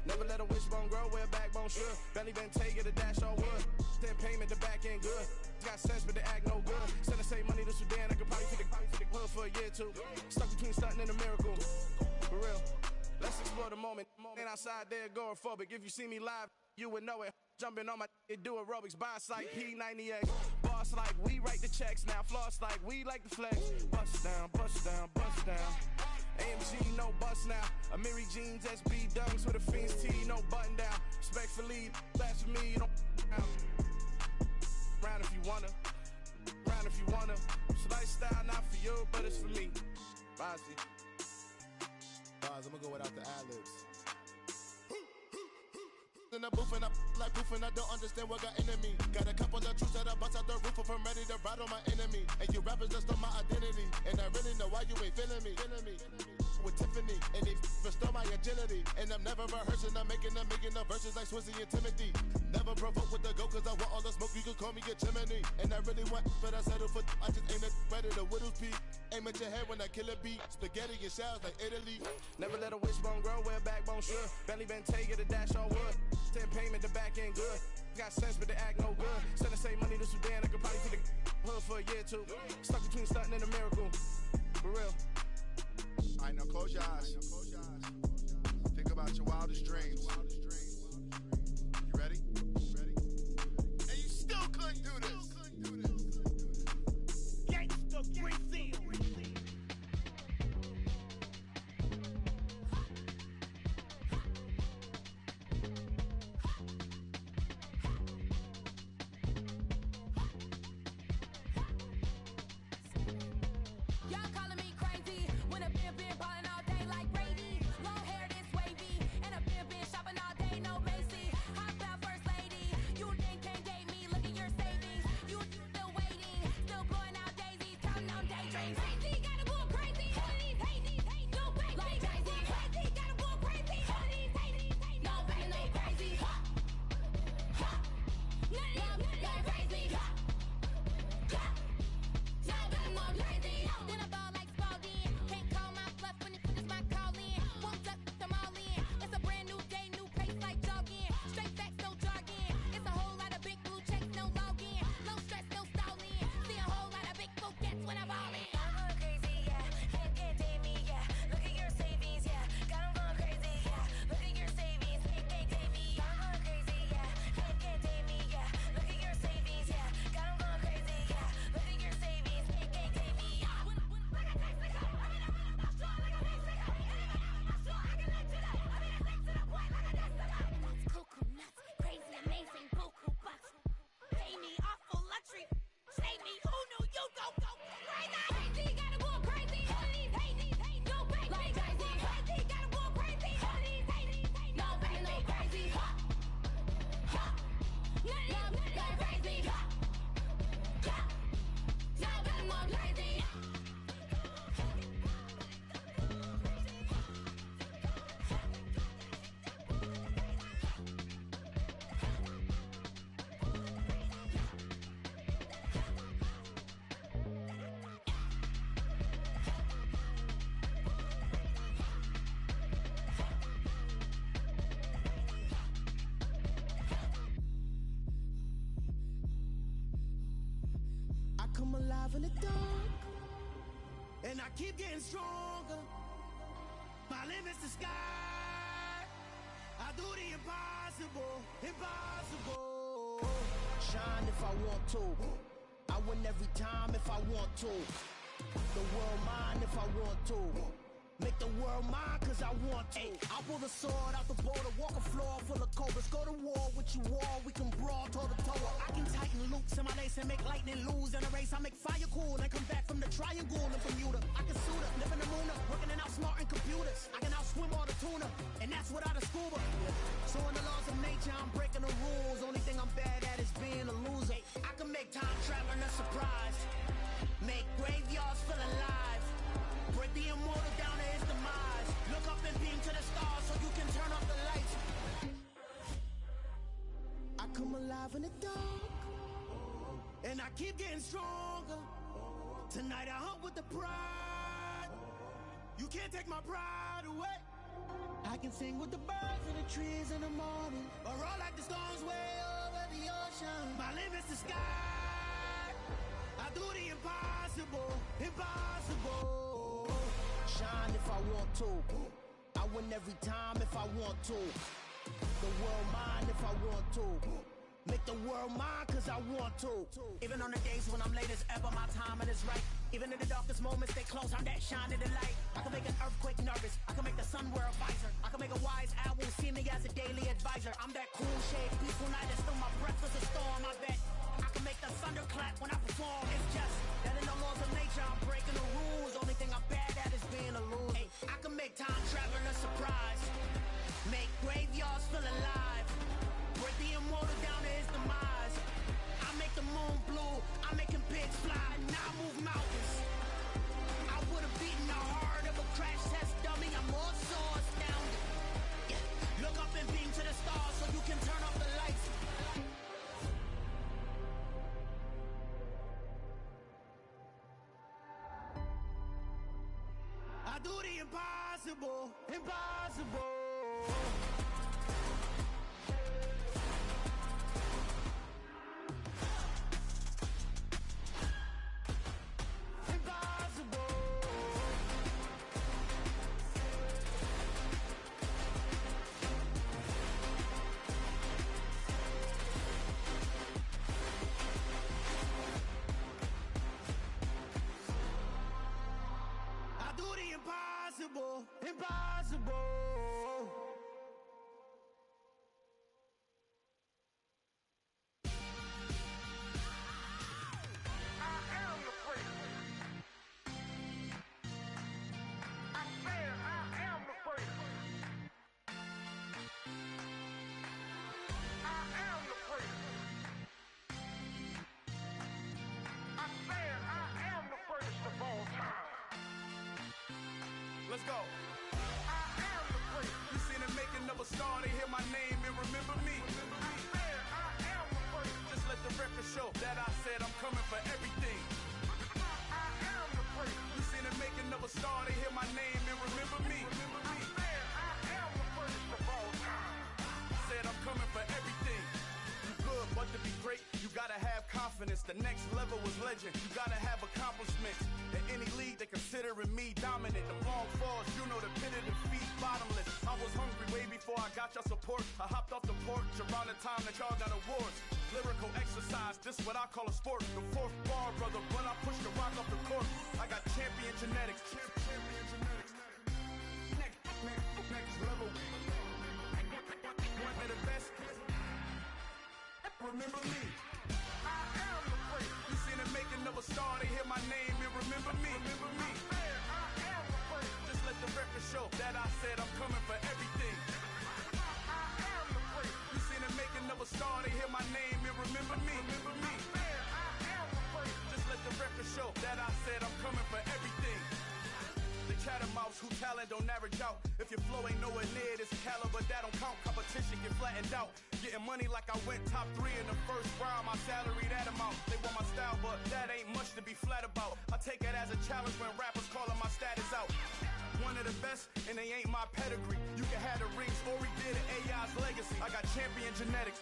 Never let a wishbone grow where a backbone should. Belly been take it, a dash all wood. Then payment, the back end good. Got sense, but the act no good. Send the same money to Sudan. I could probably take the hood for a year or two. Stuck between stunting and a miracle. For real. Let's explore the moment. Ain't outside there agoraphobic. If you see me live, you would know it. Jumping on my do aerobics, boss like P90X. Boss like we write the checks now. Floss like we like the flex. Bust down, bust down, bust down. AMG, no bust now. Amiri jeans, SB dunks with a Fiends tee, no button down. Respectfully, that's for me, you don't round if you wanna. Round if you wanna. It's lifestyle not for you, but it's for me. Bossy. Bars, I'ma go without the ad-libs. In the booth and I like proof and I don't understand what got into me. Got a couple of truths that I bust out the roof if I'm ready to ride on my enemy. And you rappers just stole my identity, and I really know why you ain't feeling me. With Tiffany, and they restore my agility. And I'm never rehearsing, I'm making the verses like Swizzy and Timothy. Never provoke with the go, cause I want all the smoke, you can call me a chimney. And I really want, but I settle for, I just aim at better the widow's peak. Aim at your head when I kill a beat. Spaghetti and shells like Italy. Never let a wishbone grow where a backbone should. Belly been take it, a dash all wood. Then payment, the back end good. Got sense, but the act no good. Send the same money to Sudan, I could probably take the hood for a year or two. Stuck between stunting and a miracle. For real. Alright, now close your eyes. Think about your wildest dreams. You ready? And you still couldn't do this. Gangsta Brazil. Y'all calling me crazy when a been ballin' all day like Brady. Long hair this wavy, and a been shopping all day, no Macy. Hop out first lady, you think can't date me? Look at your savings, you still waiting, still blowing out daisies, counting on daydreams. Crazy, gotta go crazy. All of these hate, no crazy. Like crazy, crazy, gotta go crazy. All of these hate, no crazy, no crazy. None of these crazy. Then I ball like Spalding. Can't call my bluff when it's my call in. Won't duck them all in. It's a brand new day, new pace like jogging. Straight facts, no jargon. It's a whole lot of big blue checks, no login. No stress, no stalling. See a whole lot of big bouquets when I ball in. I'm going crazy, yeah. Can't date me, yeah. Look at your savings, yeah. Got 'em going crazy, yeah. Look at your savings, can't date me. I'm going crazy, yeah. Can't date me, yeah. Look at your savings, yeah. Got 'em going crazy, yeah. Look at your savings, can't date me. Coconuts, crazy, amazing, buku bucks. Pay me awful luxury. Save me, who knew you go crazy? Crazy, gotta go crazy. All of these hate, no crazy. Like crazy, crazy, gotta go crazy. All of these hate, no crazy, no crazy. None of these crazy. Now gotta go crazy. I come alive in the dark, and I keep getting stronger. My limit's the sky. I do the impossible, impossible. Shine if I want to. I win every time if I want to. The world mine if I want to. Make the world mine cause I want to. I pull the sword out the border, walk a floor full of cobras, go to war with you all, we can brawl toe to toe. I can tighten loops in my lace and make lightning lose in a race. I make fire cool and come back from the triangle in Bermuda. I can suit up, live in the moon up, working and outsmarting computers. I can outswim all the tuna, and that's without a scuba. So in the laws of nature, I'm breaking the rules. Only thing I'm bad at is being a loser. I can make time traveling a surprise, make graveyards feel alive, break the immortal down to his demise. Look up and beam to the stars so you can turn off the lights. I come alive in the dark, and I keep getting stronger. Tonight I hunt with the pride. You can't take my pride away. I can sing with the birds and the trees in the morning, or roll like the storms way over the ocean. My limit's the sky. I do the impossible, impossible. Shine if I want to. I win every time if I want to. The world mine if I want to. Make the world mine cause I want to. Even on the days when I'm late as ever, my timing is right. Even in the darkest moments, stay close, I'm that shining the light. I can make an earthquake nervous, I can make the sun wear a visor. I can make a wise owl see me as a daily advisor. I'm that cool shade, peaceful night, and still my breath is a storm. I bet I can make the thunder clap when I perform. It's just that in the laws of nature, I'm breaking the rules. Only thing I'm bad at is being a loser. Hey, I can make time traveling a surprise, make graveyards feel alive, break the immortal down to his demise. I make the moon blue, I'm making pigs fly, and I move mountains. I would've beaten the heart of a crash test dummy. I'm more so astounded. Yeah. Look up and beam to the stars so you can turn off the lights. I do the impossible, impossible. Impossible, impossible. Let's go. I am the prince. You seen the making of a star, they hear my name and remember me. I am the prince. Just let the record show that I said I'm coming for everything. I am the prince. You seen the making of a star, they hear my name and remember me. I am the prince of all time. Said I'm coming for everything. You good, but to be great, you gotta have confidence. The next level was legend. You gotta have accomplishments. In any league, they considering me dominant. The long falls, you know the pit of defeat, bottomless. I was hungry way before I got your support. I hopped off the porch around the time that y'all got awards. Lyrical exercise, this what I call a sport. The fourth bar, brother, when I push the rock off the court. I got champion genetics. Champion genetics. Next level. One of the best. Remember me. I am the prince. You seen the making of a star, they hear my name and remember me. Remember me. I am the prince. Just let the record show that I said I'm coming for everything. I am the prince. You seen the making of a star, they hear my name and remember me. Remember me. I am the prince. Just let the record show that I said I'm coming for everything. The catamounts who talent don't average out. If your flow ain't nowhere near this caliber, that don't count. Competition get flattened out. Getting money like I went top 3 in the first round. My salary that amount. They want my style, but that ain't much to be flat about. I take it as a challenge when rappers calling my status out. One of the best, and they ain't my pedigree. You can have the rings, or we did it, AI's legacy. I got champion genetics.